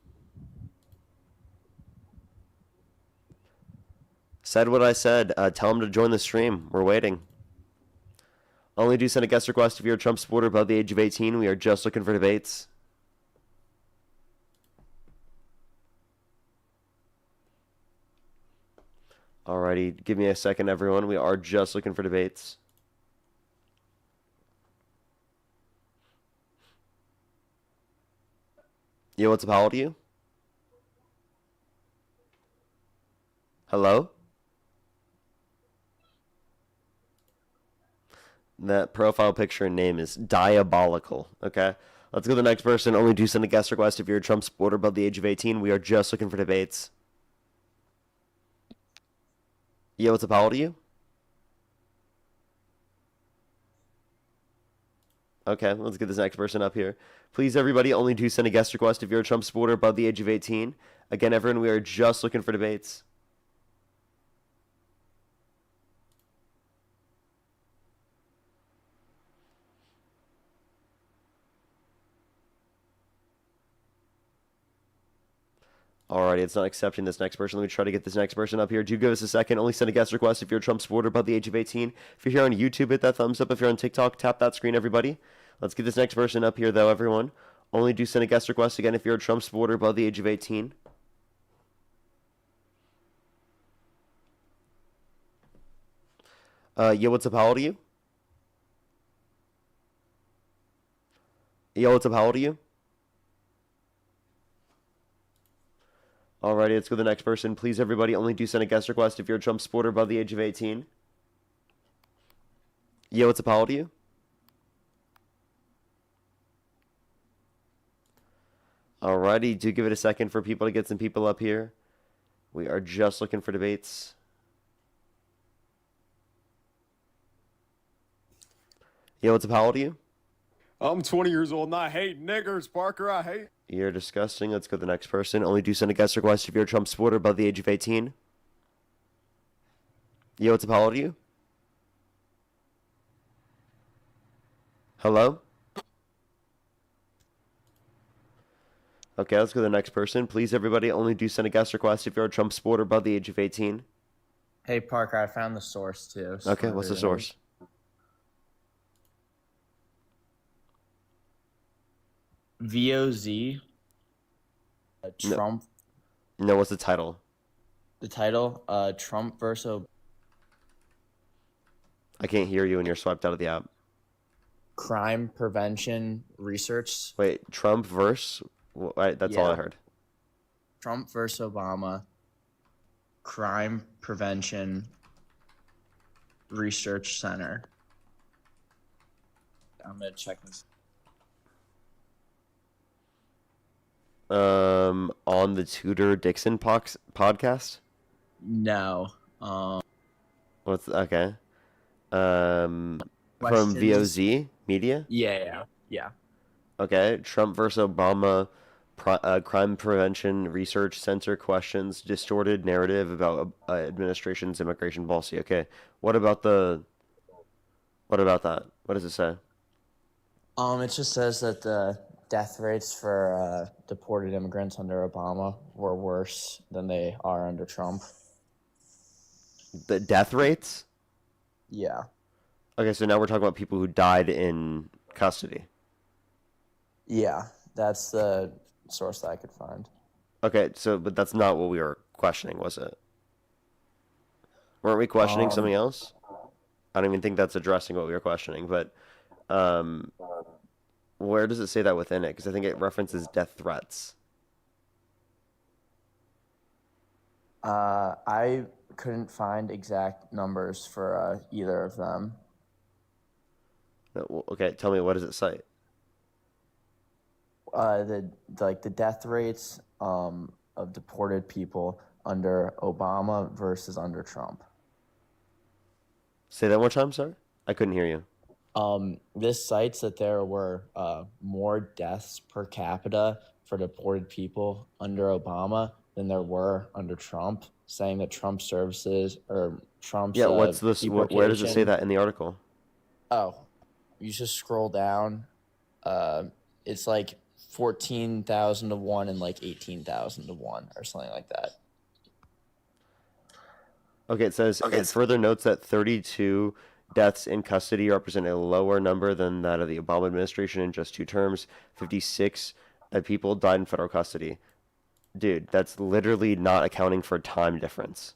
Said what I said. Tell him to join the stream. We're waiting. Only do send a guest request if you're a Trump supporter above the age of 18. We are just looking for debates. Alrighty. Give me a second, everyone. We are just looking for debates. Yo, what's up? How old are you? Hello? That profile picture and name is Diabolical. Okay? Let's go to the next person. Only do send a guest request if you're a Trump supporter above the age of 18. We are just looking for debates. Yo, what's up? How old are you? Okay, let's get this next person up here. Please, everybody, only do send a guest request if you're a Trump supporter above the age of 18. Again, everyone, we are just looking for debates. Alrighty, it's not accepting this next person. Let me try to get this next person up here. Do give us a second. Only send a guest request if you're a Trump supporter above the age of 18. If you're here on YouTube, hit that thumbs up. If you're on TikTok, tap that screen, everybody. Let's get this next person up here, though, everyone. Only do send a guest request, again, if you're a Trump supporter above the age of 18. Yo, what's up? How old are you? Yo, what's up? How old are you? Alrighty, let's go to the next person. Please, everybody, only do send a guest request if you're a Trump supporter above the age of 18. Yo, what's up? How old are you? Alrighty, do give it a second for people to get some people up here. We are just looking for debates. Yo, what's up? How old are you? I'm 20 years old and I hate niggers, Parker. I hate. You're disgusting. Let's go to the next person. Only do send a guest request if you're a Trump supporter above the age of 18. Yo, what's up? How old are you? Hello? Okay, let's go to the next person. Please, everybody, only do send a guest request if you're a Trump supporter above the age of 18. Hey, Parker, I found the source, too. So Okay, what's the source? VOZ. Trump. No, what's the title? The title, Trump versus... I can't hear you when you're swiped out of the app. Crime Prevention Research. Wait, Trump versus... That's all I heard. Trump versus Obama. Crime Prevention Research Center. I'm going to check this. On the Tudor Dixon podcast? No. What's okay? From VOZ Media? Yeah. Okay, Trump versus Obama, Crime Prevention Research Center questions distorted narrative about administration's immigration policy. Okay, what about that? What does it say? It just says that the death rates for deported immigrants under Obama were worse than they are under Trump. The death rates? Yeah. Okay, so now we're talking about people who died in custody. Yeah, that's the source that I could find. Okay, but that's not what we were questioning, was it? Weren't we questioning something else? I don't even think that's addressing what we were questioning, but where does it say that within it? Because I think it references death threats. I couldn't find exact numbers for either of them. No, okay, tell me, what does it cite? The death rates of deported people under Obama versus under Trump. Say that one time, sir? I couldn't hear you. This cites that there were more deaths per capita for deported people under Obama than there were under Trump, saying that Trump's services or Trump's what's this? Where does it say that in the article? Oh, you just scroll down. It's like 14,000 to 1 and like 18,000 to 1 or something like that. Okay, it says it further notes that 32 deaths in custody represent a lower number than that of the Obama administration in just 2 terms. 56 people died in federal custody. Dude, that's literally not accounting for time difference.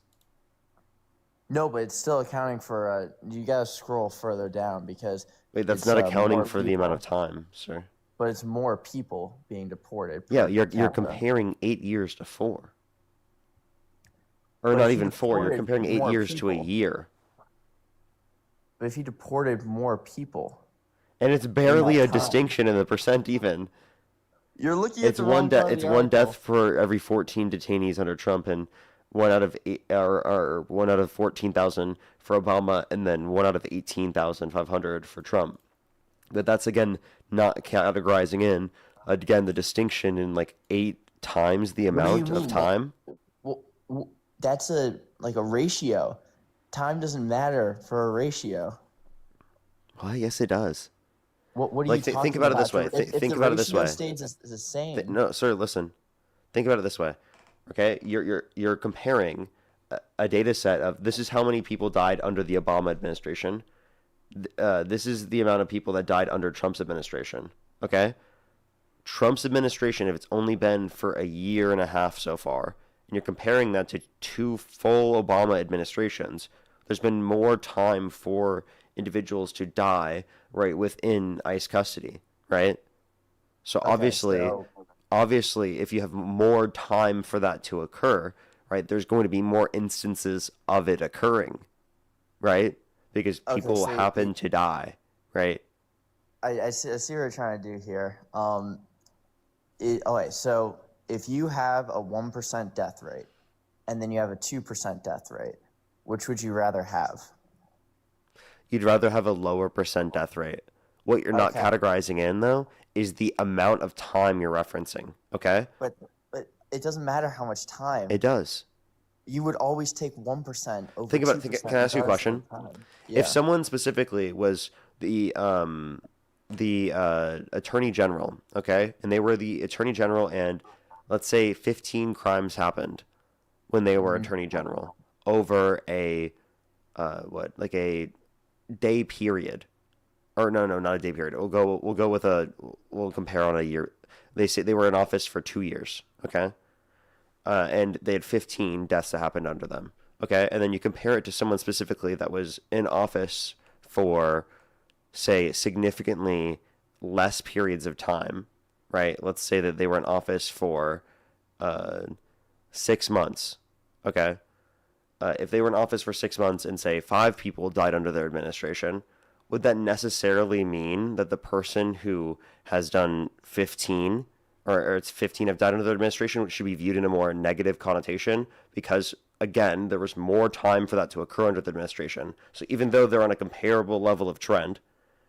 No, but it's still accounting for. You gotta scroll further down because. Wait, that's not accounting for the amount of time, sir. But it's more people being deported. Yeah, you're comparing 8 years to 4. Or not even 4. You're comparing 8 years to a year. But if he deported more people, and it's barely a distinction in the percent even. You're looking at it's one death for every 14 detainees under Trump and 1 out of 8, or 1 out of 14,000 for Obama, and then 1 out of 18,500 for Trump. But that's again not categorizing in again the distinction in like 8 times the What do you amount of mean? time. Well, that's a ratio. Time doesn't matter for a ratio. Well, yes, it does. What are Like, you talking think about it this way. If Think the about it this ratio way. stays the same. No, sir, listen. Think about it this way. Okay, you're comparing a data set of this is how many people died under the Obama administration. This is the amount of people that died under Trump's administration. Okay, Trump's administration, if it's only been for a year and a half so far, and you're comparing that to 2 full Obama administrations, there's been more time for individuals to die right within ICE custody, right? So obviously, if you have more time for that to occur, right, there's going to be more instances of it occurring, right? Because people happen to die, right? I see what you're trying to do here. Okay, so if you have a 1% death rate and then you have a 2% death rate, which would you rather have? You'd rather have a lower percent death rate. What you're not categorizing in, though, is the amount of time you're referencing, okay? But it doesn't matter how much time. It does. You would always take 1% over Think about 2% can I ask you a regardless of question? the time. Yeah. If someone specifically was the attorney general, okay, and they were the attorney general, and let's say 15 crimes happened when they were attorney general over a a day period, or no, not a day period. We'll compare on a year. They say they were in office for 2 years, okay, and they had 15 deaths that happened under them, okay, and then you compare it to someone specifically that was in office for, say, significantly less periods of time, right? Let's say that they were in office for 6 months, okay? If they were in office for 6 months and, say, 5 people died under their administration, would that necessarily mean that the person who has done 15, or it's 15 have died under their administration, which should be viewed in a more negative connotation? Because, again, there was more time for that to occur under the administration. So even though they're on a comparable level of trend,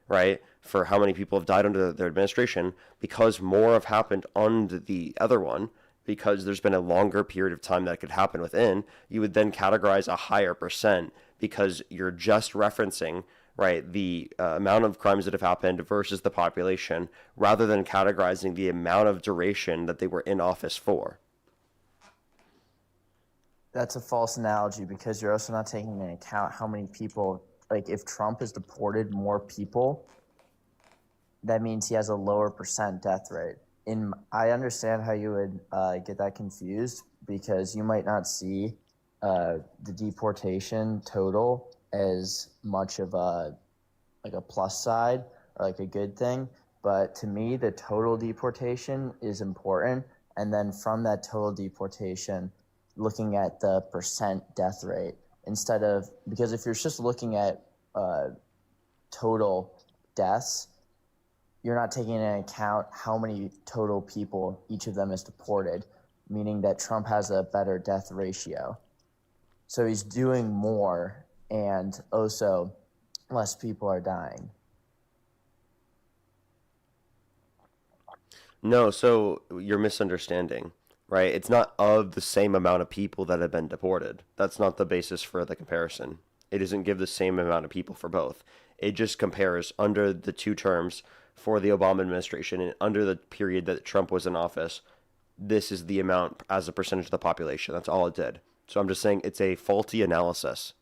right, for how many people have died under their administration, because more have happened under the other one, because there's been a longer period of time that could happen within, you would then categorize a higher percent because you're just referencing, right, the amount of crimes that have happened versus the population, rather than categorizing the amount of duration that they were in office for. That's a false analogy because you're also not taking into account how many people, like if Trump has deported more people, that means he has a lower percent death rate. I understand how you would get that confused because you might not see the deportation total as much of a plus side or like a good thing. But to me, the total deportation is important. And then from that total deportation, looking at the percent death rate instead of, because if you're just looking at total deaths, you're not taking into account how many total people each of them is deported, meaning that Trump has a better death ratio. So he's doing more, and also less people are dying. No, so you're misunderstanding, right? It's not of the same amount of people that have been deported. That's not the basis for the comparison. It doesn't give the same amount of people for both. It just compares under the 2 terms for the Obama administration and under the period that Trump was in office. This is the amount as a percentage of the population. That's all it did. So I'm just saying it's a faulty analysis.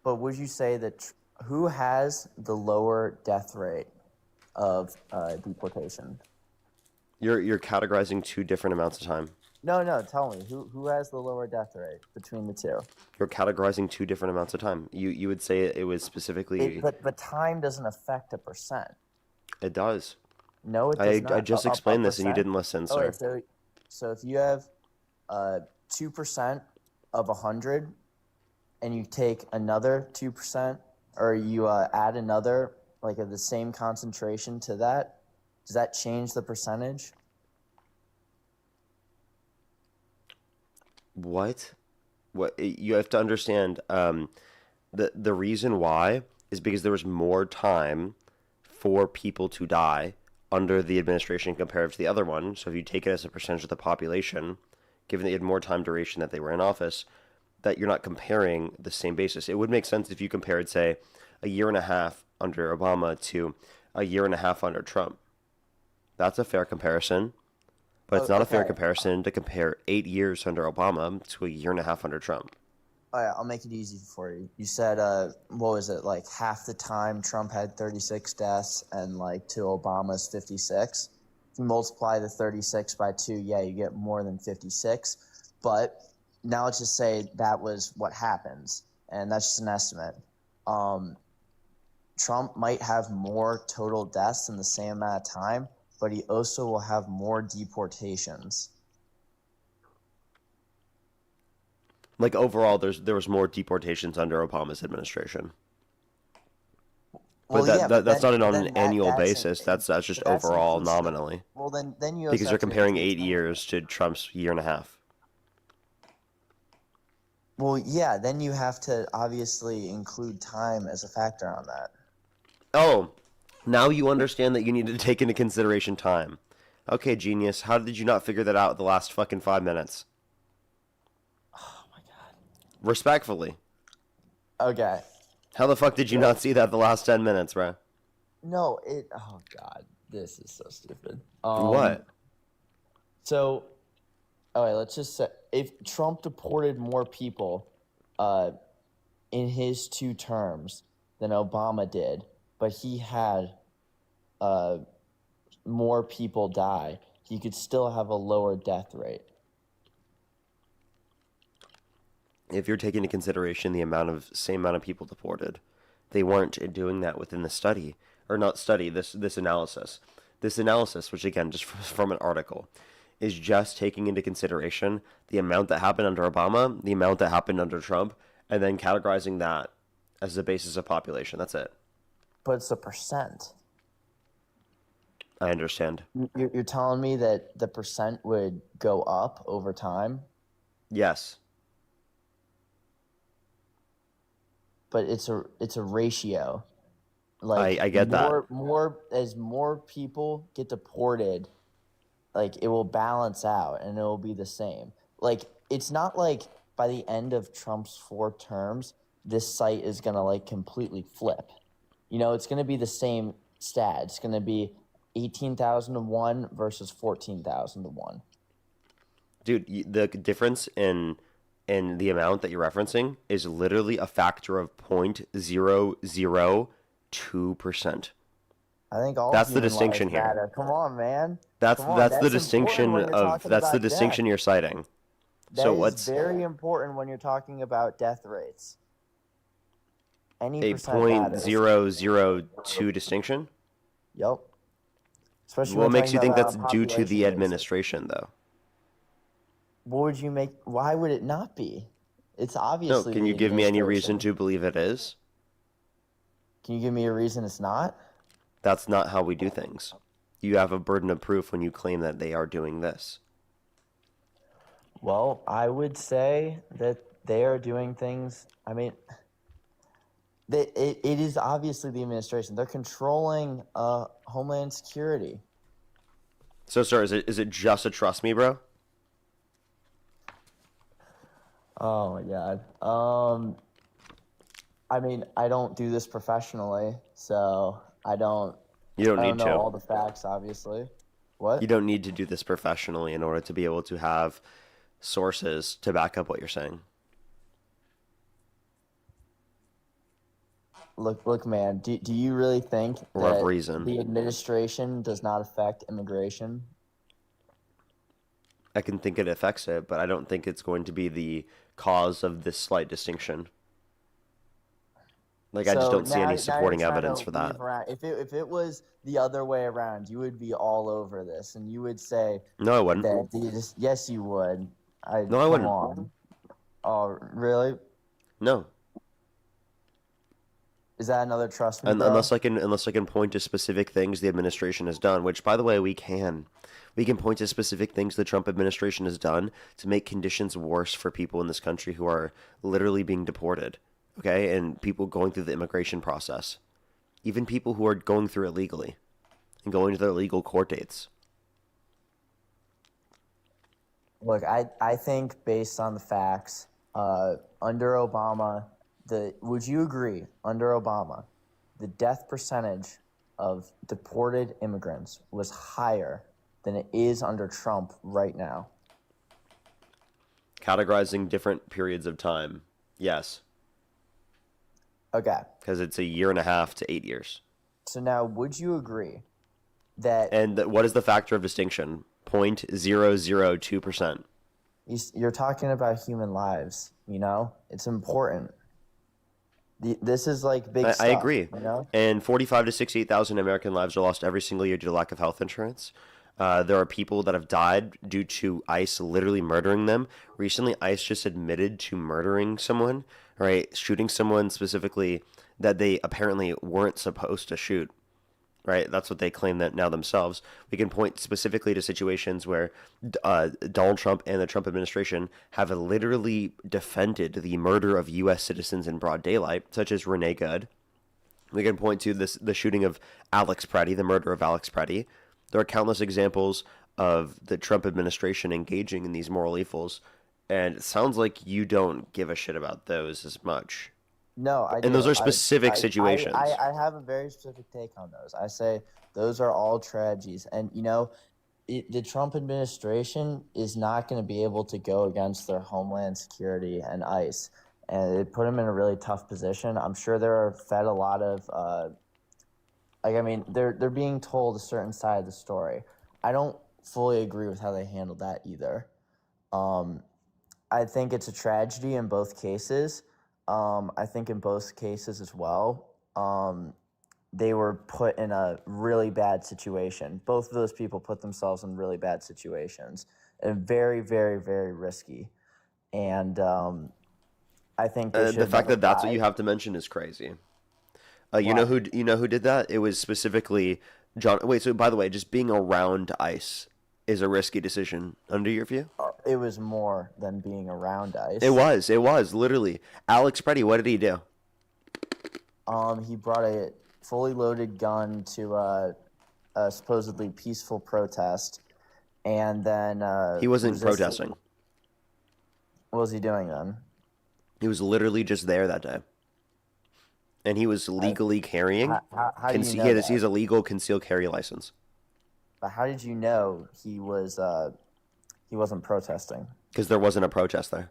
But would you say that who has the lower death rate of deportation? You're categorizing 2 different amounts of time. No, tell me. Who has the lower death rate between the 2? You're categorizing 2 different amounts of time. You would say it was specifically... But time doesn't affect a percent. It does. No, it does not. I just explained this and you didn't listen, sir. Okay, so if you have 2% of 100 and you take another 2%, or you add another, like of the same concentration to that, does that change the percentage? What? What you have to understand? The reason why is because there was more time for people to die under the administration compared to the other one. So if you take it as a percentage of the population, given that you had more time duration that they were in office, that you're not comparing the same basis. It would make sense if you compared, say, a year and a half under Obama to a year and a half under Trump. That's a fair comparison. But it's not a fair comparison to compare 8 years under Obama to a year and a half under Trump. All right, I'll make it easy for you. You said, what was it, like half the time Trump had 36 deaths and like to Obama's 56? If you multiply the 36 by 2, yeah, you get more than 56. But now let's just say that was what happens, and that's just an estimate. Trump might have more total deaths in the same amount of time, but he also will have more deportations. Like overall, there was more deportations under Obama's administration. But that's not on an annual basis. That's just overall nominally. Well, then you because you're comparing 8 years to Trump's year and a half. Well, yeah, then you have to obviously include time as a factor on that. Oh, now you understand that you need to take into consideration time. Okay, genius. How did you not figure that out the last fucking 5 minutes? Oh my god. Respectfully. Okay. How the fuck did you not see that the last 10 minutes, bro? No, oh god, this is so stupid. What? So, all right, let's just say if Trump deported more people in his 2 terms than Obama did, but he had more people die, he could still have a lower death rate. If you're taking into consideration the same amount of people deported, they weren't doing that within the study, or not study, this analysis. This analysis, which again, just from an article, is just taking into consideration the amount that happened under Obama, the amount that happened under Trump, and then categorizing that as the basis of population. That's it. But it's a percent. I understand. You're telling me that the percent would go up over time? Yes. But it's a ratio. Like I get that. As more people get deported, like it will balance out and it will be the same. Like it's not like by the end of Trump's 4 terms, this site is gonna like completely flip. You know, it's gonna be the same stat. It's gonna be 18,000 to 1 versus 14,000 to 1. Dude, the difference in the amount that you're referencing is literally a factor of 0.002%. I think all that's the distinction here. Matter. Come on, man. That's the distinction you're citing. That is very important when you're talking about death rates. Any a 0.002 distinction? Yep. Especially what makes you think that's due to the administration, though? What would you make? Why would it not be? It's obviously. No, can you give me any reason to believe it is? Can you give me a reason it's not? That's not how we do things. You have a burden of proof when you claim that they are doing this. Well, I would say that they are doing things. I mean, it is obviously the administration. They're controlling Homeland Security. So, sir, is it just a trust me, bro? Oh my god. I mean, I don't do this professionally, so I don't. You don't need know all the facts, obviously. What? You don't need to do this professionally in order to be able to have sources to back up what you're saying. Look, man. Do you really think that reason the administration does not affect immigration? I can think it affects it, but I don't think it's going to be the cause of this slight distinction. Like, I just don't see any supporting evidence for that. If it was the other way around, you would be all over this, and you would say... No, I wouldn't. Yes, you would. No, I wouldn't. On. Oh, really? No. Is that another trust me? Unless I can point to specific things the administration has done, which, by the way, we can. We can point to specific things the Trump administration has done to make conditions worse for people in this country who are literally being deported, okay? And people going through the immigration process. Even people who are going through it legally and going to their legal court dates. Look, I think based on the facts, under Obama, would you agree, under Obama, the death percentage of deported immigrants was higher than it is under Trump right now? Categorizing different periods of time, yes. Okay. Because it's 1.5 to 8 years. So now, would you agree that... And what is the factor of distinction? 0.002%. You're talking about human lives, you know? It's important. This is like big stuff. I agree. You know? And 45 to 68,000 American lives are lost every single year due to lack of health insurance. There are people that have died due to ICE literally murdering them. Recently, ICE just admitted to murdering someone, right? Shooting someone specifically that they apparently weren't supposed to shoot, right? That's what they claim that now themselves. We can point specifically to situations where Donald Trump and the Trump administration have literally defended the murder of U.S. citizens in broad daylight, such as Renee Good. We can point to the shooting of Alex Preddy, the murder of Alex Preddy. There are countless examples of the Trump administration engaging in these moral evils, and it sounds like you don't give a shit about those as much. No, I do. And those are specific situations. I have a very specific take on those. I say those are all tragedies. And, you know, the Trump administration is not going to be able to go against their Homeland Security and ICE. And it put them in a really tough position. I'm sure they're fed a lot of, they're being told a certain side of the story. I don't fully agree with how they handled that either. I think it's a tragedy in both cases. I think in both cases as well, they were put in a really bad situation. Both of those people put themselves in really bad situations, and very, very, very risky. And I think the fact that that's what you have to mention is crazy. You know who did that? It was specifically John. Wait, so by the way, just being around ICE is a risky decision under your view? It was more than being around ICE. It was literally. Alex Preddy, what did he do? He brought a fully loaded gun to a supposedly peaceful protest, and then he wasn't protesting. What was he doing then? He was literally just there that day, and he was legally carrying. How do you know that? He has a legal concealed carry license. But how did you know he wasn't protesting? Because there wasn't a protest there.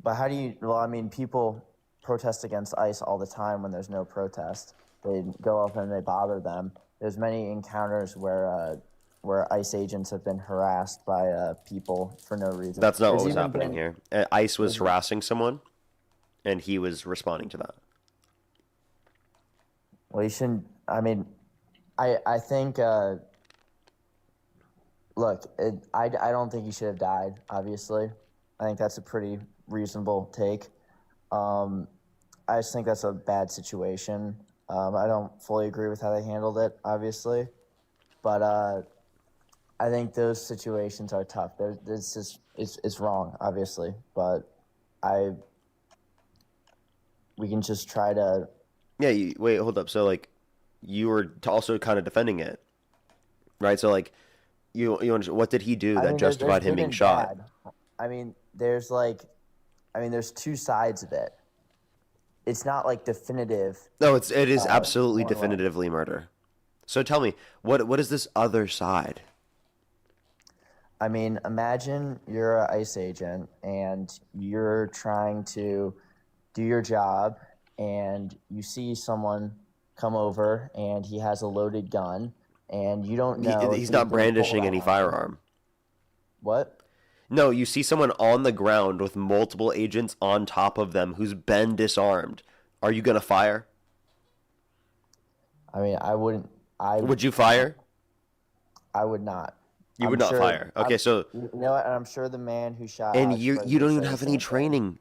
But how do you? Well, I mean, people protest against ICE all the time when there's no protest. They go up and they bother them. There's many encounters where ICE agents have been harassed by people for no reason. That's not what was happening here. ICE was harassing someone, and he was responding to that. Well, you shouldn't. I mean, I think. Look, I don't think he should have died. Obviously, I think that's a pretty reasonable take. I just think that's a bad situation. I don't fully agree with how they handled it, obviously, but I think those situations are tough. It's wrong, obviously, but we can just try to. Yeah. Wait. Hold up. So you were also kind of defending it, right? So you what did he do that justified him being shot? I mean, there's two sides of it. It's not definitive. No, it is absolutely definitively murder. So tell me, what is this other side? I mean, imagine you're an ICE agent and you're trying to do your job, and you see someone come over and he has a loaded gun, and you don't know. He's not brandishing any firearm. What? No, you see someone on the ground with multiple agents on top of them who's been disarmed. Are you going to fire? I mean, I wouldn't. Would you fire? I would not. You would not fire. Okay, so. You know what? I'm sure the man who shot. And you don't even have any training.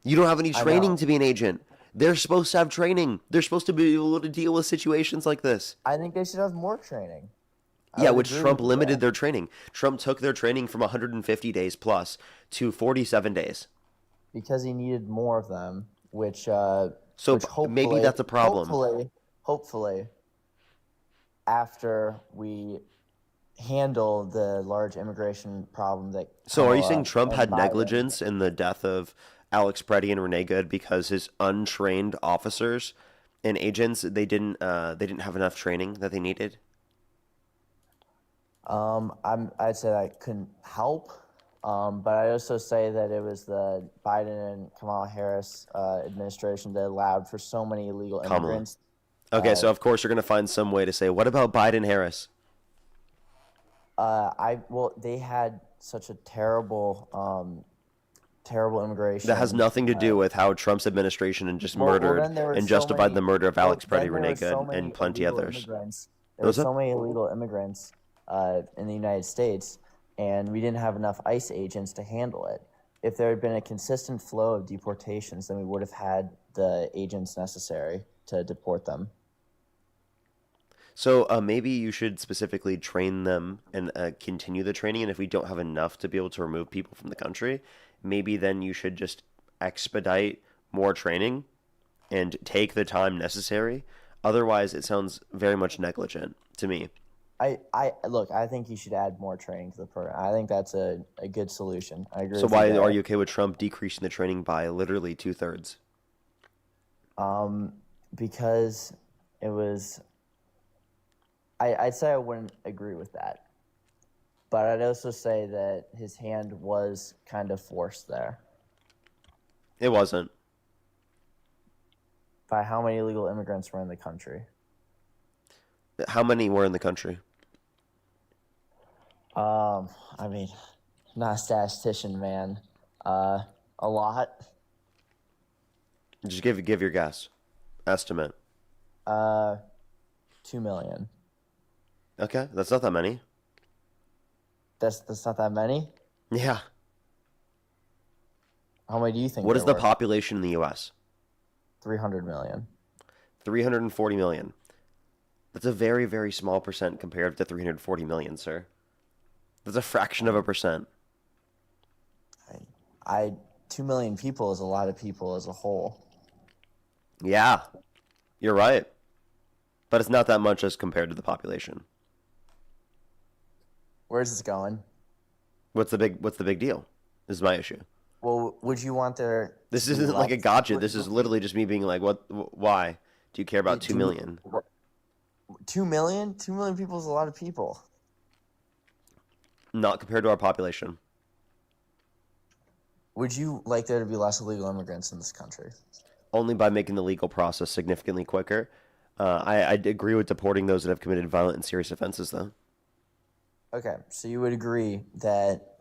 You don't have any training to be an agent. They're supposed to have training. They're supposed to be able to deal with situations like this. I think they should have more training. Yeah, which Trump limited their training. Trump took their training from 150 days plus to 47 days. Because he needed more of them, which maybe that's a problem. Hopefully, after we handle the large immigration problem that. So, are you saying Trump had negligence in the death of Alex Preddy and Renee Good because his untrained officers and agents they didn't have enough training that they needed? I'd say that couldn't help, but I also say that it was the Biden and Kamala Harris administration that allowed for so many illegal immigrants. Okay, so of course you're gonna find some way to say, what about Biden Harris? They had such a terrible immigration. That has nothing to do with how Trump's administration and just murdered and justified the murder of Alex Preddy, Renee Good, and plenty others. There were so many illegal immigrants in the United States, and we didn't have enough ICE agents to handle it. If there had been a consistent flow of deportations, then we would have had the agents necessary to deport them. So maybe you should specifically train them and continue the training, and if we don't have enough to be able to remove people from the country, maybe then you should just expedite more training and take the time necessary. Otherwise, it sounds very much negligent to me. I think you should add more training to the program. I think that's a good solution. I agree. So why are you okay with Trump decreasing the training by literally 2/3? Because it was. I'd say I wouldn't agree with that, but I'd also say that his hand was kind of forced there. It wasn't. By how many illegal immigrants were in the country? How many were in the country? I mean, not a statistician, man. A lot. Just give your guess. Estimate. 2 million. Okay, that's not that many. That's not that many? Yeah. How many do you think? What is the population in the U.S.? 300 million. 340 million. That's a very, very small percent compared to 340 million, sir. That's a fraction of a percent. 2 million people is a lot of people as a whole. Yeah, you're right. But it's not that much as compared to the population. Where's this going? What's the big deal? This is my issue. Well, would you want their... This isn't like a gotcha. This is literally just me being like, why do you care about 2 million? 2 million? 2 million people is a lot of people. Not compared to our population. Would you like there to be less illegal immigrants in this country? Only by making the legal process significantly quicker. I'd agree with deporting those that have committed violent and serious offenses, though. Okay, so you would agree that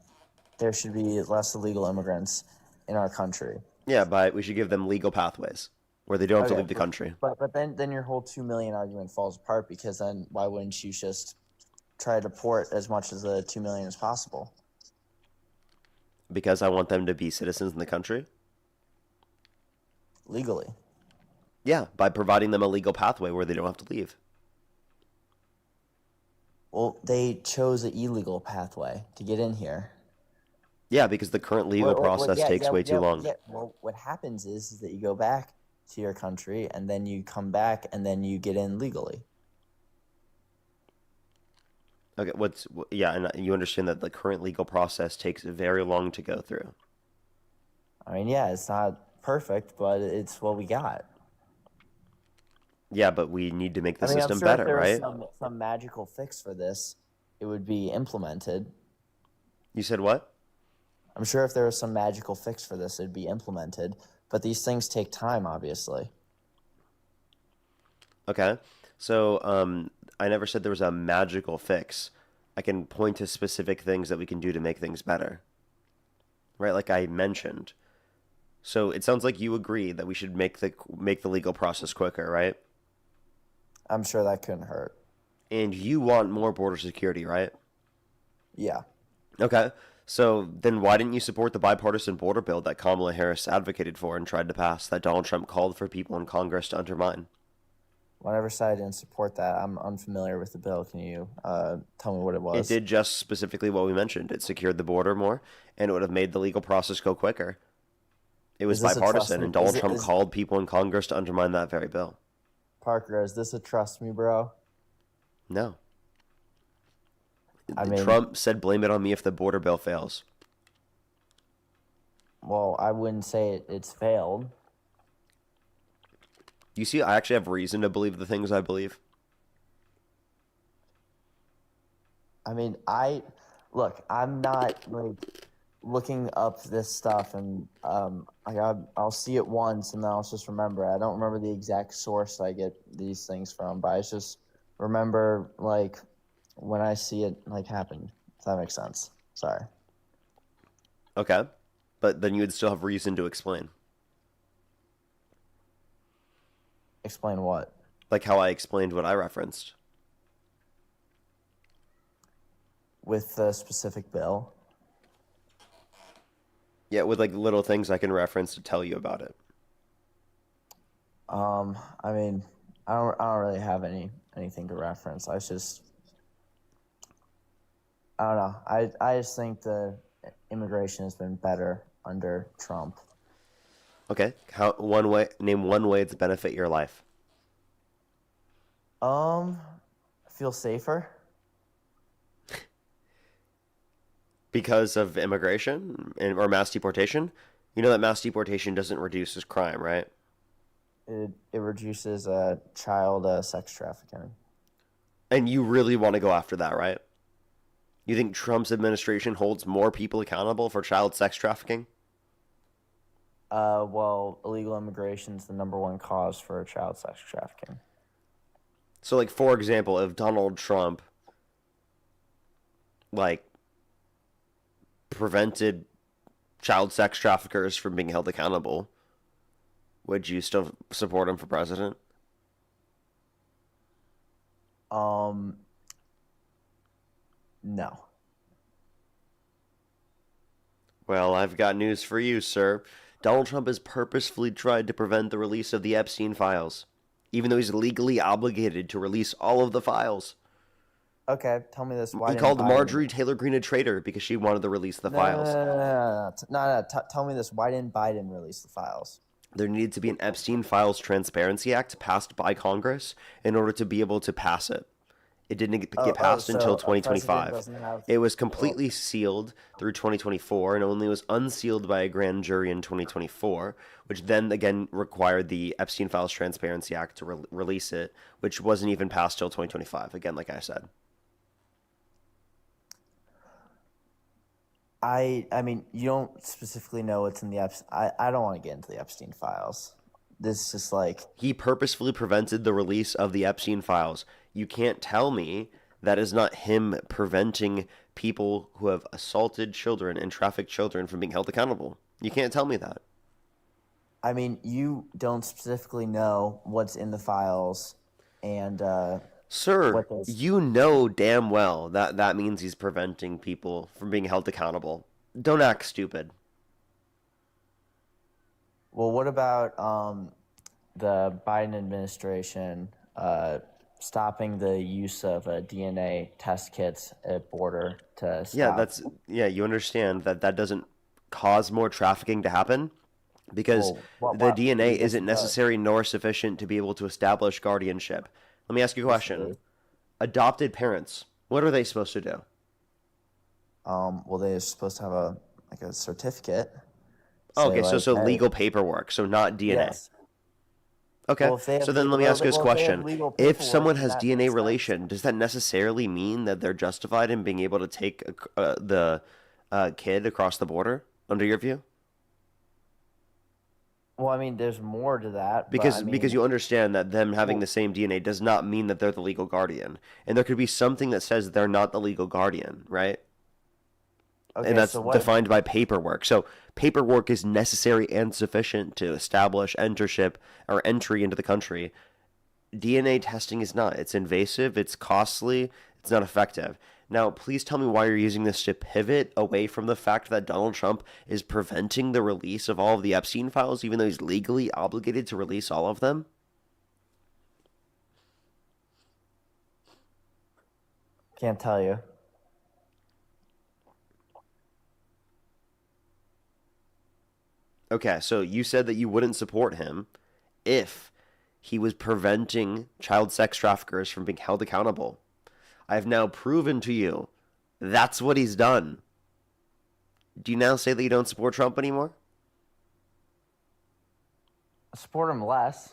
there should be less illegal immigrants in our country? Yeah, but we should give them legal pathways where they don't have to leave the country. But then your whole 2 million argument falls apart, because then why wouldn't you just try to deport as much of the 2 million as possible? Because I want them to be citizens in the country? Legally. Yeah, by providing them a legal pathway where they don't have to leave. Well, they chose an illegal pathway to get in here. Yeah, because the current legal process takes way too long. Yeah. Well, what happens is that you go back to your country, and then you come back, and then you get in legally. Okay, and you understand that the current legal process takes very long to go through. I mean, yeah, it's not perfect, but it's what we got. Yeah, but we need to make the system I'm sure better, if there right? was some magical fix for this, it would be implemented. You said what? I'm sure if there was some magical fix for this, it'd be implemented. But these things take time, obviously. Okay, so I never said there was a magical fix. I can point to specific things that we can do to make things better, right? Like I mentioned. So it sounds like you agree that we should make the legal process quicker, right? I'm sure that couldn't hurt. And you want more border security, right? Yeah. Okay. So then why didn't you support the bipartisan border bill that Kamala Harris advocated for and tried to pass that Donald Trump called for people in Congress to undermine? Whenever said I didn't support that, I'm unfamiliar with the bill. Can you tell me what it was? It did just specifically what we mentioned. It secured the border more, and it would have made the legal process go quicker. It was bipartisan, and Donald Trump called people in Congress to undermine that very bill. Parker, is this a trust me, bro? No. I mean, Trump said blame it on me if the border bill fails. Well, I wouldn't say it's failed. You see, I actually have reason to believe the things I believe. I mean, I'm not like looking up this stuff, and I'll see it once and then I'll just remember it. I don't remember the exact source I get these things from, but I just remember like when I see it like happen. If that makes sense. Sorry. Okay, but then you would still have reason to explain. Explain what? Like how I explained what I referenced. With the specific bill? Yeah, with like little things I can reference to tell you about it. I mean, I don't really have anything to reference. I don't know. I just think the immigration has been better under Trump. Okay, name one way to benefit your life. I feel safer. Because of immigration or mass deportation? You know that mass deportation doesn't reduce crime, right? It reduces child sex trafficking. And you really want to go after that, right? You think Trump's administration holds more people accountable for child sex trafficking? Well, illegal immigration is the number one cause for child sex trafficking. So, like, for example, if Donald Trump, like, prevented child sex traffickers from being held accountable, would you still support him for president? No. Well, I've got news for you, sir. Donald Trump has purposefully tried to prevent the release of the Epstein files, even though he's legally obligated to release all of the files. Okay, tell me this. Why he called Marjorie Taylor Greene a traitor because she wanted to release the files. No. Tell me this. Why didn't Biden release the files? There needed to be an Epstein Files Transparency Act passed by Congress in order to be able to pass it. It didn't get passed until 2025. It was completely sealed through 2024 and only was unsealed by a grand jury in 2024, which then again required the Epstein Files Transparency Act to release it, which wasn't even passed till 2025, again, like I said. I mean, you don't specifically know what's in the Epstein. I don't want to get into the Epstein files. This is just like... He purposefully prevented the release of the Epstein files. You can't tell me that is not him preventing people who have assaulted children and trafficked children from being held accountable. You can't tell me that. I mean, you don't specifically know what's in the files, and... Sir, you know damn well that that means he's preventing people from being held accountable. Don't act stupid. Well, what about the Biden administration stopping the use of DNA test kits at border to stop? You understand that doesn't cause more trafficking to happen because the DNA isn't necessary nor sufficient to be able to establish guardianship. Let me ask you a question. Adopted parents, what are they supposed to do? Well, they're supposed to have a certificate. Okay, so legal paperwork, so not DNA. Yes. Okay, so then let me ask you this question. If someone has DNA relation, does that necessarily mean that they're justified in being able to take the kid across the border, under your view? Well, I mean, there's more to that. Because you understand that them having the same DNA does not mean that they're the legal guardian. And there could be something that says they're not the legal guardian, right? Okay, and that's defined by paperwork. So paperwork is necessary and sufficient to establish entry into the country. DNA testing is not. It's invasive, it's costly, it's not effective. Now, please tell me why you're using this to pivot away from the fact that Donald Trump is preventing the release of all of the Epstein files, even though he's legally obligated to release all of them. Can't tell you. Okay, so you said that you wouldn't support him if he was preventing child sex traffickers from being held accountable. I've now proven to you that's what he's done. Do you now say that you don't support Trump anymore? I support him less.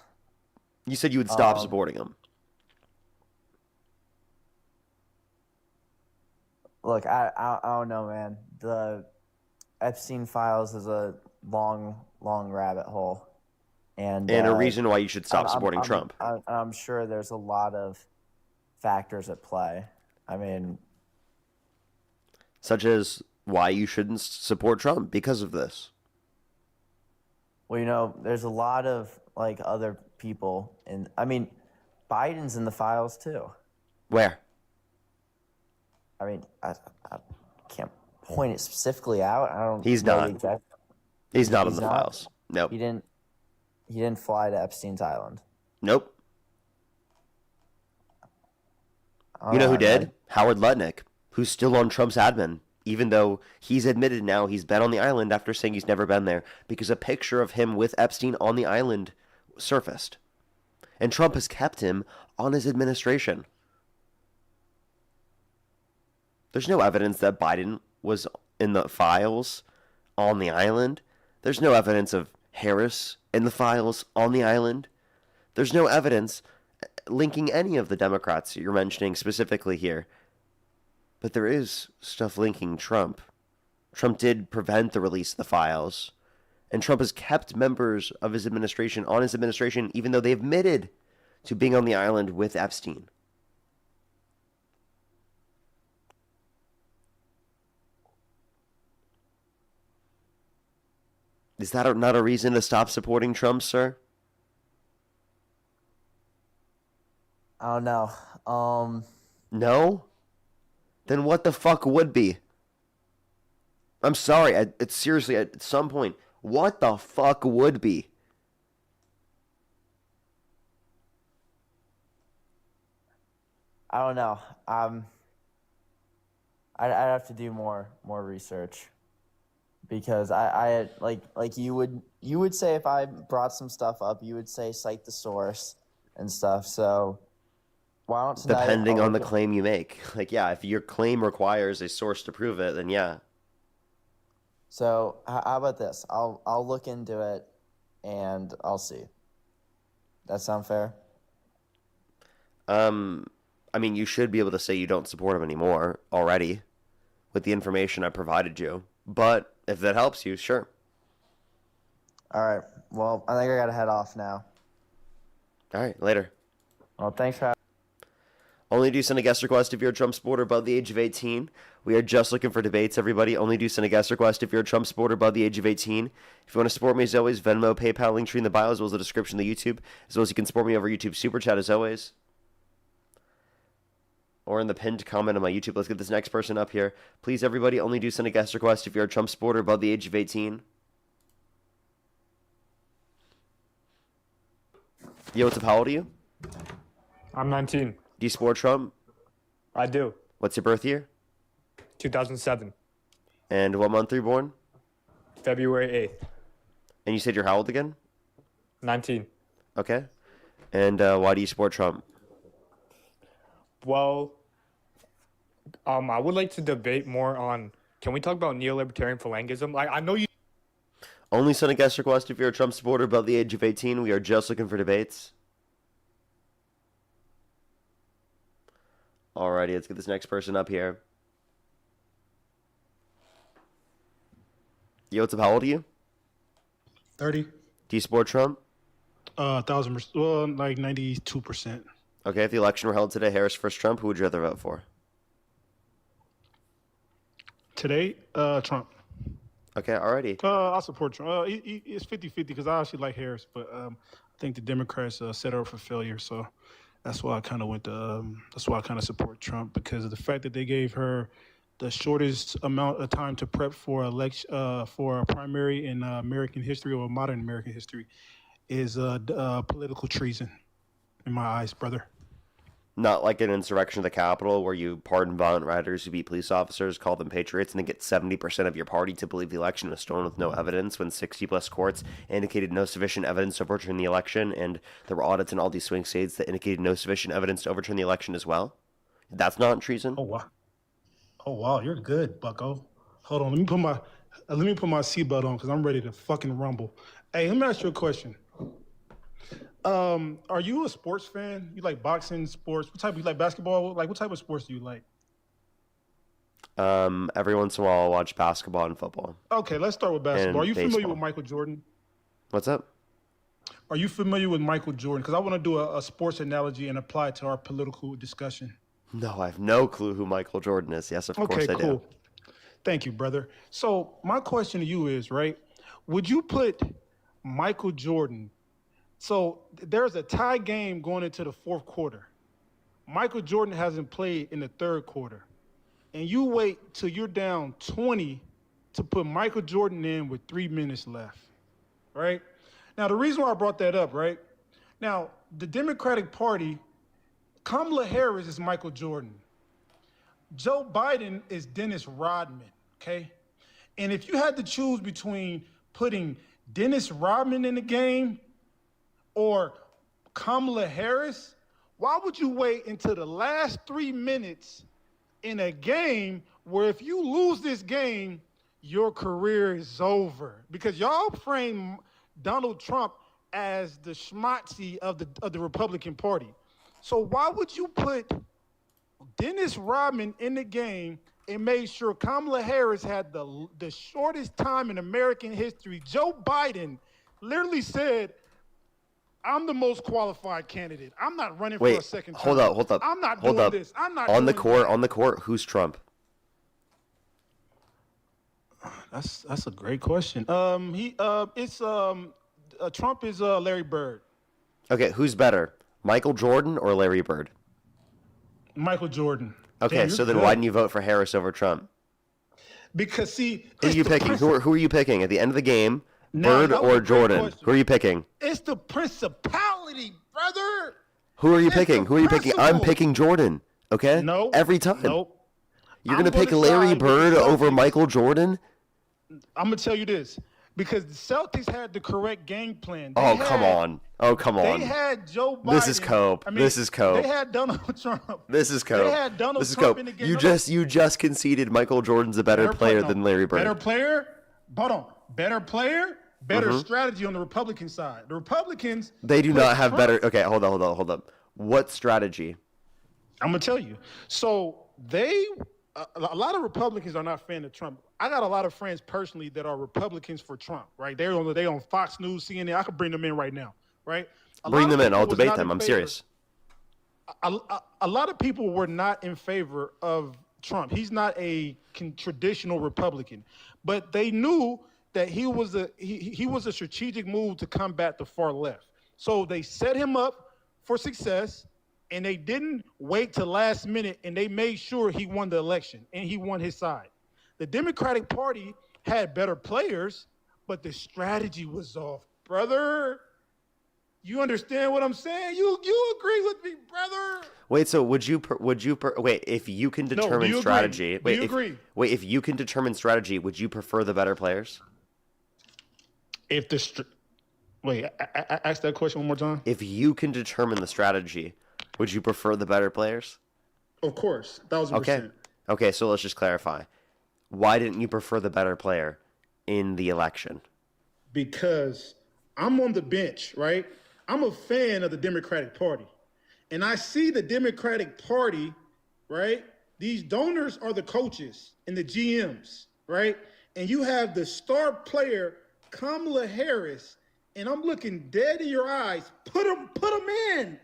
You said you would stop supporting him. Look, I don't know, man. The Epstein files is a long rabbit hole. And a reason why you should stop supporting Trump. I'm sure there's a lot of factors at play. I mean, such as why you shouldn't support Trump because of this. Well, you know, there's a lot of like other people, and I mean, Biden's in the files too. Where? I mean, I can't point it specifically out. I don't. He's know not. the exact, He's not in the files. Nope. He didn't fly to Epstein's island. Nope. You know who did? Howard Lutnick, who's still on Trump's admin, even though he's admitted now he's been on the island after saying he's never been there, because a picture of him with Epstein on the island surfaced. And Trump has kept him on his administration. There's no evidence that Biden was in the files on the island. There's no evidence of Harris in the files on the island. There's no evidence linking any of the Democrats you're mentioning specifically here. But there is stuff linking Trump. Trump did prevent the release of the files. And Trump has kept members of his administration on his administration, even though they admitted to being on the island with Epstein. Is that not a reason to stop supporting Trump, sir? I don't know. No? Then what the fuck would be? I'm sorry. It's seriously, at some point, what the fuck would be? I don't know. I'd have to do more research, because I like you would say, if I brought some stuff up, you would say cite the source and stuff. So why don't tonight, depending on the claim you make. Like, yeah, if your claim requires a source to prove it, then yeah. So how about this? I'll look into it and I'll see. That sound fair? I mean, you should be able to say you don't support him anymore already with the information I provided you. But if that helps you, sure. All right. Well, I think I got to head off now. All right, later. Well, thanks for having. Only do send a guest request if you're a Trump supporter above the age of 18. We are just looking for debates, everybody. Only do send a guest request if you're a Trump supporter above the age of 18. If you want to support me, as always, Venmo, PayPal, link tree in the bio, as well as the description of the YouTube, as well as you can support me over YouTube Super Chat, as always, or in the pinned comment on my YouTube. Let's get this next person up here. Please, everybody, only do send a guest request if you're a Trump supporter above the age of 18. Yo, what's up? How old are you? I'm 19. Do you support Trump? I do. What's your birth year? 2007. And what month were you born? February 8th. And you said you're how old again? 19. Okay. And why do you support Trump? Well, I would like to debate more on, can we talk about neolibertarian phalangism? I know you... Only send a guest request if you're a Trump supporter above the age of 18. We are just looking for debates. Alrighty, let's get this next person up here. Yo, what's up? How old are you? 30. Do you support Trump? 1,000%. Well, like 92%. Okay, if the election were held today, Harris versus Trump, who would you rather vote for? Today, Trump. Okay, alrighty. I'll support Trump. It's 50-50 because I actually like Harris, but I think the Democrats set her up for failure. So That's why I kind of went to. That's why I kind of support Trump, because of the fact that they gave her the shortest amount of time to prep for for a primary in American history, or modern American history, is political treason in my eyes, brother. Not like an insurrection of the Capitol where you pardon violent rioters who beat police officers, call them patriots, and then get 70% of your party to believe the election was stolen with no evidence, when 60-plus courts indicated no sufficient evidence to overturn the election, and there were audits in all these swing states that indicated no sufficient evidence to overturn the election as well? That's not treason? Oh wow, you're good, Bucko. Hold on, let me put my seatbelt on because I'm ready to fucking rumble. Hey, let me ask you a question. Are you a sports fan? You like boxing, sports? What type? You like basketball? Like what type of sports do you like? Every once in a while I'll watch basketball and football. Okay, let's start with basketball. Are you familiar baseball. with Michael Jordan? What's up? Are you familiar with Michael Jordan? Because I want to do a sports analogy and apply it to our political discussion. No, I have no clue who Michael Jordan is. Yes, of course I do. Thank you, brother. So my question to you is, right, would you put Michael Jordan, so there's a tie game going into the fourth quarter. Michael Jordan hasn't played in the third quarter. And you wait till you're down 20 to put Michael Jordan in with 3 minutes left, right? Now, the reason why I brought that up, right? Now, the Democratic Party, Kamala Harris is Michael Jordan. Joe Biden is Dennis Rodman, okay? And if you had to choose between putting Dennis Rodman in the game or Kamala Harris, why would you wait until the last 3 minutes in a game where if you lose this game, your career is over? Because y'all frame Donald Trump as the schmatzy of the Republican Party. So why would you put Dennis Rodman in the game and made sure Kamala Harris had the shortest time in American history? Joe Biden literally said, I'm the most qualified candidate. I'm not running for a second term. Hold up. I'm not hold doing up. this. I'm not on doing the court, who's Trump? That's a great question. Trump is Larry Bird. Okay, who's better, Michael Jordan or Larry Bird? Michael Jordan. Okay, Damn, so then good. why didn't you vote for Harris over Trump? Because see, Who are you picking? Who are you picking at the end of the game? Bird that was or a great Jordan? question. Who are you picking? It's the principality, brother. Who are you picking? Who are you picking? I'm principle. picking Jordan. Okay. No. Every time. Nope. You're I'm gonna pick gonna Larry side with Bird the over Celtics. Michael Jordan? I'm gonna tell you this, because the Celtics had the correct game plan. Oh come on! Oh come on! They had Joe Biden. This is cope. This is cope. They had Donald Trump. This is cope. They had Donald This is Trump cope. in the game. You just conceded Michael Jordan's a better player than Larry Bird. Better player. Hold on. Better player. Better Mhm. strategy on the Republican side. The Republicans. They do put not have Trump- better. Okay, hold up. What strategy? I'm gonna tell you. So a lot of Republicans are not fan of Trump. I got a lot of friends personally that are Republicans for Trump. Right? They on Fox News, CNN. I could bring them in right now. Right? Bring them in. I'll debate them. I'm serious. A lot of people were not in favor of Trump. He's not a traditional Republican, but they knew that he was a strategic move to combat the far left. So they set him up for success, and they didn't wait till last minute, and they made sure he won the election, and he won his side. The Democratic Party had better players, but the strategy was off, brother. You understand what I'm saying? You agree with me, brother? Wait, so would you wait, if you can No, determine do you agree? strategy? Do Wait, you agree? Wait, if you can determine strategy, would you prefer the better players? If the wait, I ask that question one more time. If you can determine the strategy, would you prefer the better players? Of course, 1,000%. Okay. Okay, so let's just clarify. Why didn't you prefer the better player in the election? Because I'm on the bench, right? I'm a fan of the Democratic Party. And I see the Democratic Party, right? These donors are the coaches and the GMs, right? And you have the star player, Kamala Harris, and I'm looking dead in your eyes. Put him in.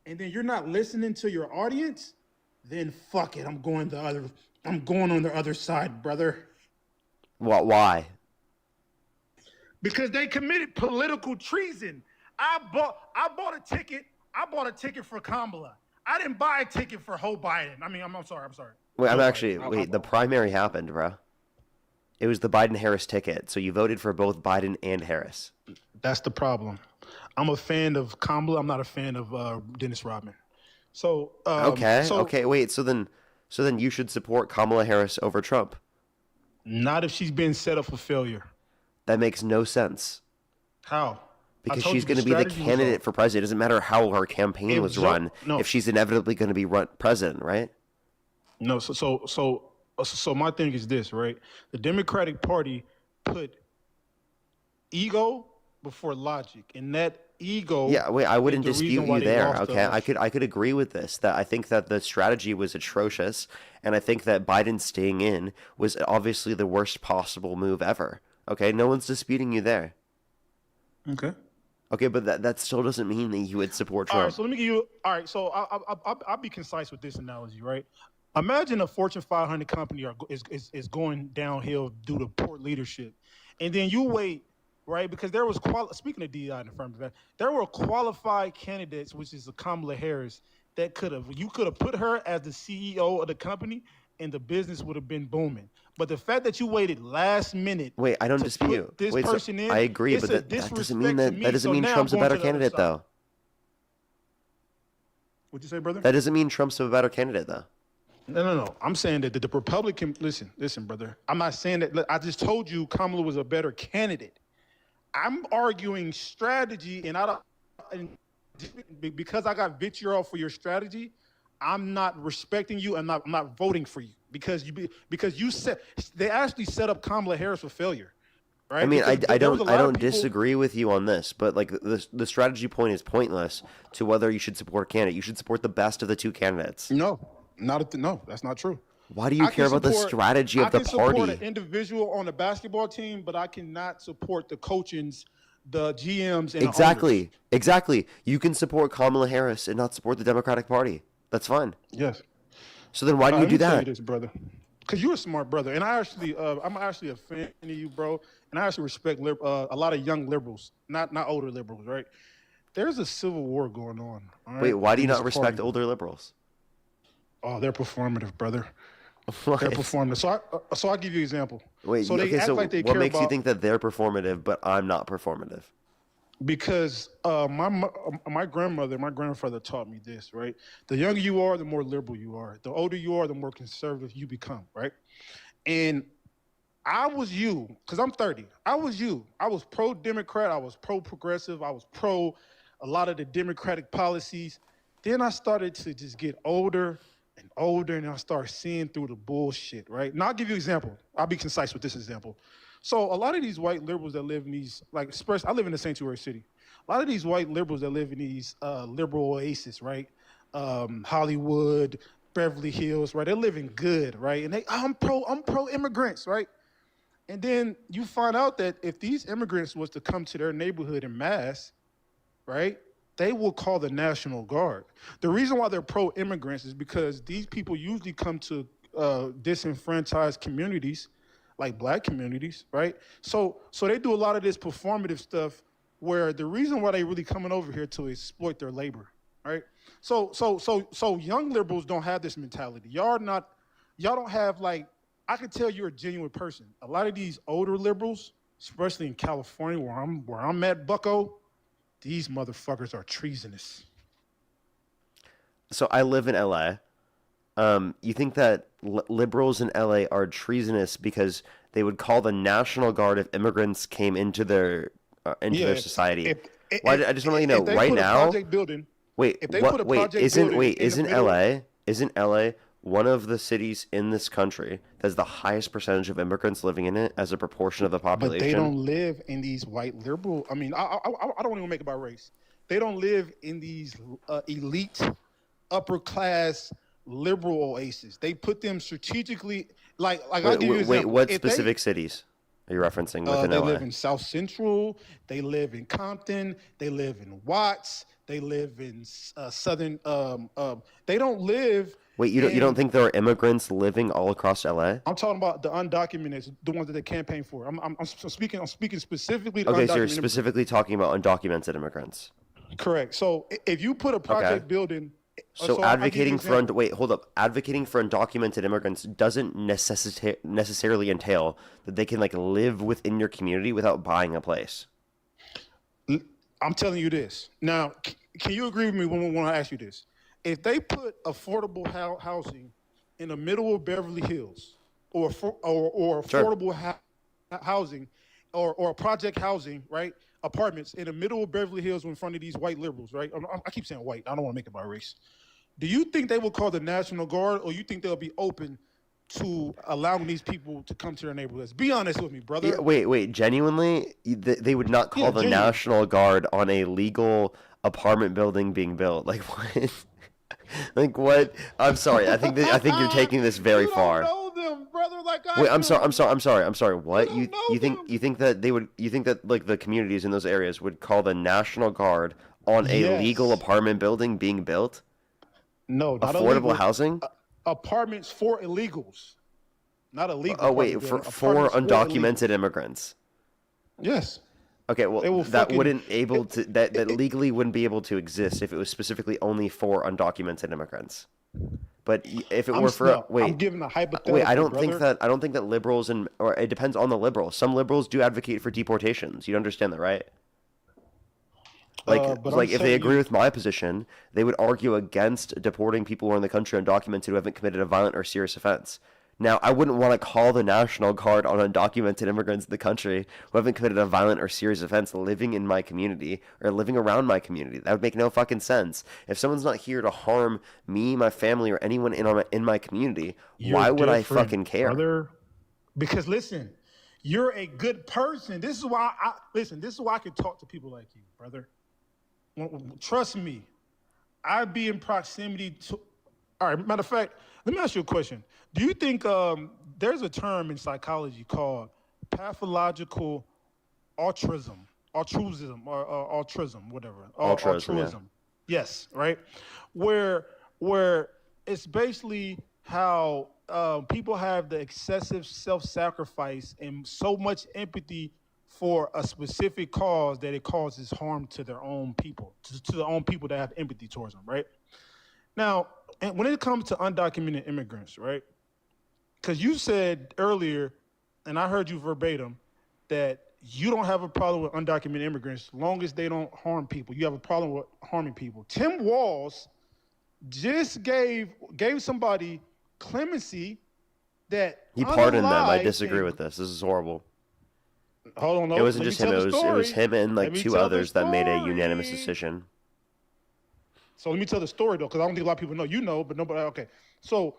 And then you're not listening to your audience, then fuck it. I'm going on the other side, brother. What? Why? Because they committed political treason. I bought a ticket I bought a ticket for Kamala. I didn't buy a ticket for Joe Biden. I mean, I'm sorry. Wait, Joe I'm Biden. actually wait. The primary happened, bro. It was the Biden-Harris ticket, so you voted for both Biden and Harris. That's the problem. I'm a fan of Kamala. I'm not a fan of Dennis Rodman. So okay. Wait. So then you should support Kamala Harris over Trump. Not if she's been set up for failure. That makes no sense. How? Because she's going to be the candidate for president. It doesn't matter how her campaign was run. If she's inevitably going to be president, right? No. So my thing is this, right? The Democratic Party put ego before logic, and that ego. Yeah, wait. I wouldn't dispute you there. Okay, I could agree with this. That I think that the strategy was atrocious, and I think that Biden staying in was obviously the worst possible move ever. Okay, no one's disputing you there. Okay. Okay, but that still doesn't mean that you would support Trump. All right, so let me give you. All right, so I'll be concise with this analogy, right? Imagine a Fortune 500 company is going downhill due to poor leadership, and then you wait, right? Because there was speaking of DEI and affirmative action, there were qualified candidates, which is Kamala Harris, that you could have put her as the CEO of the company, and the business would have been booming. But the fact that you waited last minute, wait, I don't dispute. This person in, I agree, but that doesn't mean Trump's a better candidate, though. What'd you say, brother? That doesn't mean Trump's a better candidate, though. No. I'm saying that the Republican. Listen, brother. I'm not saying that. I just told you Kamala was a better candidate. I'm arguing strategy, and because I got vitriol for your strategy, I'm not respecting you. I'm not voting for you because you said they actually set up Kamala Harris for failure. Right? I mean, I don't disagree with you on this, but like the strategy point is pointless to whether you should support a candidate. You should support the best of the two candidates. No, that's not true. Why do you care about the strategy of the party? I can support an individual on the basketball team, but I cannot support the coachings, the GMs, and Exactly. You can support Kamala Harris and not support the Democratic Party. That's fine. Yes. So then why do you do that? Tell you this, brother. Because you're a smart brother, and I'm actually a fan of you, bro. And I actually respect a lot of young liberals, not older liberals, right? There's a civil war going on. All right? Wait, why do you not respect older liberals? Oh, they're performative, brother. What? They're performative. So I'll give you an example. Wait, so they act like they what care makes about, you think that they're performative, but I'm not performative? Because my grandfather taught me this, right? The younger you are, the more liberal you are. The older you are, the more conservative you become, right? And I was you, because I'm 30. I was you. I was pro-Democrat. I was pro-progressive. I was pro a lot of the Democratic policies. Then I started to just get older and older, and I started seeing through the bullshit, right? Now, I'll give you an example. I'll be concise with this example. So a lot of these white liberals that live in these, I live in a sanctuary city. A lot of these white liberals that live in these liberal oases, right? Hollywood, Beverly Hills, right? They're living good, right? And I'm pro immigrants, right? And then you find out that if these immigrants was to come to their neighborhood in mass, right? They will call the National Guard. The reason why they're pro immigrants is because these people usually come to disenfranchised communities, like black communities, right? So they do a lot of this performative stuff where the reason why they really coming over here to exploit their labor, right? So young liberals don't have this mentality. Y'all don't have I can tell you're a genuine person. A lot of these older liberals, especially in California where I'm at, Bucko, these motherfuckers are treasonous. So I live in LA. You think that liberals in LA are treasonous because they would call the National Guard if immigrants came into their society? I just want to let you know right now. Isn't LA one of the cities in this country that has the highest percentage of immigrants living in it as a proportion of the population? But they don't live in these white liberal. I mean, I don't even make it about race. They don't live in these elite, upper class liberal oases. They put them strategically. What specific cities are you referencing within LA? LA? They live in South Central. They live in Compton. They live in Watts. They live in Southern. They don't live. Wait, you don't think there are immigrants living all across LA? I'm talking about the undocumented, the ones that they campaign for. I'm speaking specifically. To okay, so you're specifically talking about undocumented immigrants. Correct. So if you put a project building, So I'll give you advocating an for wait, hold up. Advocating for undocumented immigrants doesn't necessarily entail that they can like live within your community without buying a place. I'm telling you this. Now, can you agree with me when I ask you this? If they put affordable housing in the middle of Beverly Hills, or affordable housing, or project housing, right? Apartments in the middle of Beverly Hills in front of these white liberals, right? I keep saying white. I don't want to make it about race. Do you think they will call the National Guard, or you think they'll be open to allowing these people to come to their neighborhoods? Be honest with me, brother. Yeah, wait. Genuinely, they would not call the National Guard on a legal apartment building being built. Like what? Like what? I'm sorry. I think you're taking this very far. Know them, brother, like I Wait, I'm do. sorry. What? You think that they would? You think that like the communities in those areas would call the National Guard on a legal apartment building being built? No, not affordable illegal. Housing. Apartments for illegals, not illegal. Oh wait, for undocumented immigrants. Yes. Okay, well that wouldn't able to that legally wouldn't be able to exist if it was specifically only for undocumented immigrants. But if it were for I'm giving a hypothetical. Wait, I don't think that liberals or it depends on the liberals. Some liberals do advocate for deportations. You understand that, right? Like if they agree with my position, they would argue against deporting people who are in the country undocumented who haven't committed a violent or serious offense. Now, I wouldn't want to call the National Guard on undocumented immigrants in the country who haven't committed a violent or serious offense living in my community or living around my community. That would make no fucking sense. If someone's not here to harm me, my family, or anyone in my community, why would I fucking care? Brother, because listen, you're a good person. This is why This is why I can talk to people like you, brother. Trust me, I'd be in proximity to. All right, matter of fact, let me ask you a question. Do you think there's a term in psychology called pathological altruism, or whatever. Altruism. Yeah. Yes, right. Where it's basically how people have the excessive self-sacrifice and so much empathy for a specific cause that it causes harm to their own people, to their own people that have empathy towards them, right? Now, and when it comes to undocumented immigrants, right? Because you said earlier, and I heard you verbatim, that you don't have a problem with undocumented immigrants as long as they don't harm people. You have a problem with harming people. Tim Walz just gave somebody clemency that he pardoned them. I disagree with this. This is horrible. Hold on, no. It wasn't just him. It was him and like two others that made a unanimous decision. So let me tell the story though, because I don't think a lot of people know. You know, but nobody. Okay, so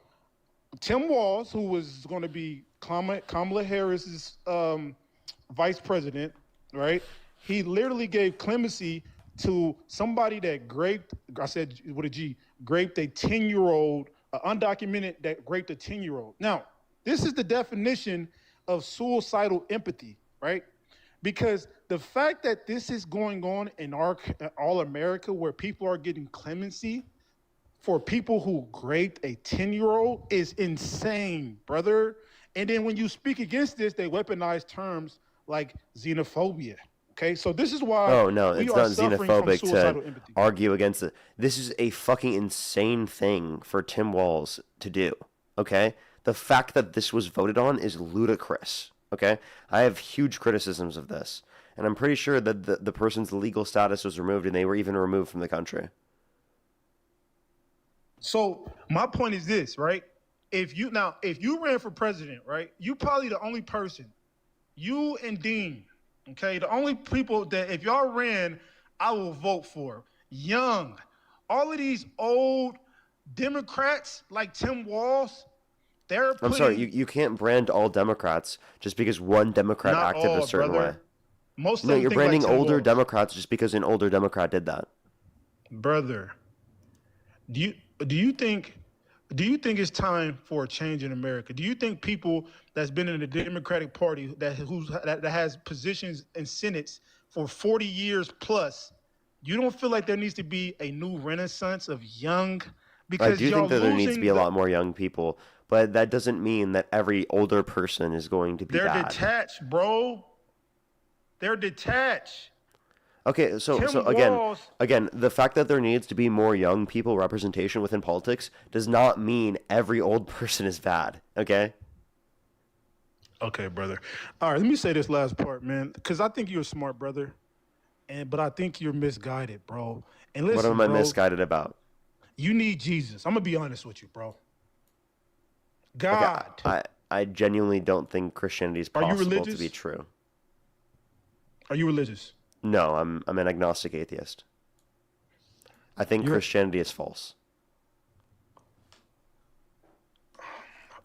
Tim Walz, who was going to be Kamala Harris's vice president, right? He literally gave clemency to somebody that raped. I said with a G, raped a 10-year-old, undocumented that raped a 10-year-old. Now, this is the definition of suicidal empathy, right? Because the fact that this is going on in all America, where people are getting clemency for people who raped a 10-year-old is insane, brother. And then when you speak against this, they weaponize terms like xenophobia. Okay, so this is why. Oh no, it's not xenophobic to argue against it. This is a fucking insane thing for Tim Walz to do. Okay, the fact that this was voted on is ludicrous. Okay, I have huge criticisms of this, and I'm pretty sure that the person's legal status was removed, and they were even removed from the country. So my point is this, right? If you ran for president, right, you probably the only person, you and Dean, okay, the only people that if y'all ran, I will vote for. Young, all of these old Democrats like Tim Walz, I'm sorry, you can't brand all Democrats just because one Democrat acted a certain way. Most of no, you're branding like older Democrats just because an older Democrat did that. Brother, do you think it's time for a change in America? Do you think people that's been in the Democratic Party that has positions in Senates for 40 years plus, you don't feel like there needs to be a new renaissance of young? Because I do think that there needs to be a lot more young people, but that doesn't mean that every older person is going to be bad. They're detached, bro. They're detached. Okay, so Tim so Walz. again, the fact that there needs to be more young people representation within politics does not mean every old person is bad. Okay. Okay, brother. All right, let me say this last part, man, because I think you're a smart brother, but I think you're misguided, bro. And What listen, am I bro, misguided about? you need Jesus. I'm gonna be honest with you, bro. Okay, God. I genuinely don't think Christianity is Are you possible to religious? be true. Are you religious? No, I'm an agnostic atheist. I think Christianity is false.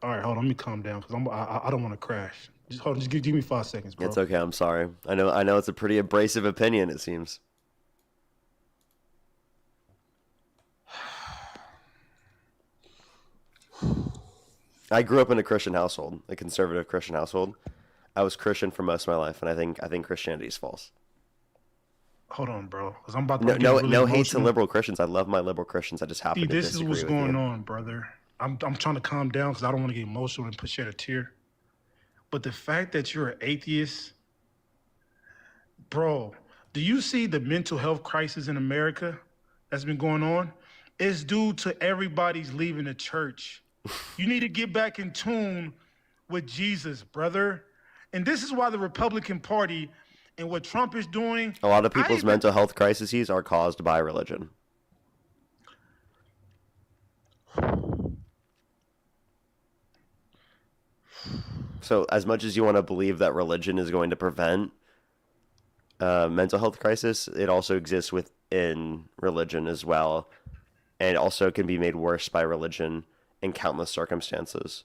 All right, hold on. Let me calm down because I don't want to crash. Just hold on. Just give me 5 seconds, bro. It's okay. I'm sorry. I know it's a pretty abrasive opinion. It seems. I grew up in a Christian household, a conservative Christian household. I was Christian for most of my life, and I think Christianity is false. Hold on, bro. Because I'm about to No, get really no hate to emotional. liberal Christians. I love my liberal Christians. I just happen See, to this is disagree what's with going you. on, brother. I'm trying to calm down because I don't want to get emotional and shed a tear. But the fact that you're an atheist, bro, do you see the mental health crisis in America that's been going on? It's due to everybody's leaving the church. You need to get back in tune with Jesus, brother. And this is why the Republican Party and what Trump is doing. A lot of people's mental health crises are caused by religion. So as much as you want to believe that religion is going to prevent mental health crisis, it also exists within religion as well, and also can be made worse by religion in countless circumstances.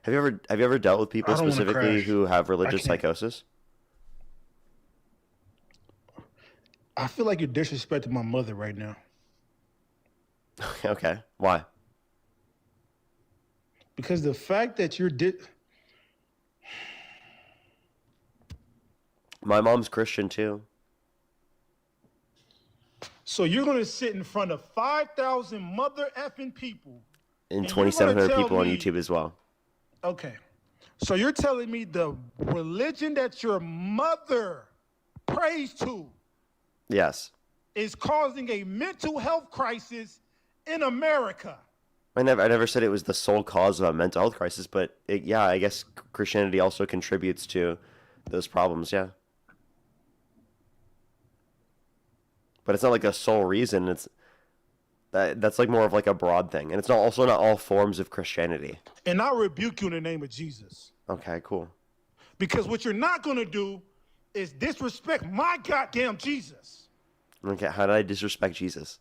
Have you ever dealt with people I don't wanna specifically crash. who have religious I can't. psychosis? I feel like you're disrespecting my mother right now. Okay, why? Because the fact that you're My mom's Christian too. so you're gonna sit in front of 5,000 mother effing people. And And you're gonna 2,700 tell people on me- YouTube as well. Okay. So you're telling me the religion that your mother prays to Yes. is causing a mental health crisis in America. I never said it was the sole cause of a mental health crisis, but I guess Christianity also contributes to those problems, yeah. But it's not like a sole reason. That's like more of like a broad thing, and it's not all forms of Christianity. And I rebuke you in the name of Jesus. Okay, cool. Because what you're not gonna do is disrespect my goddamn Jesus. Okay, how did I disrespect Jesus?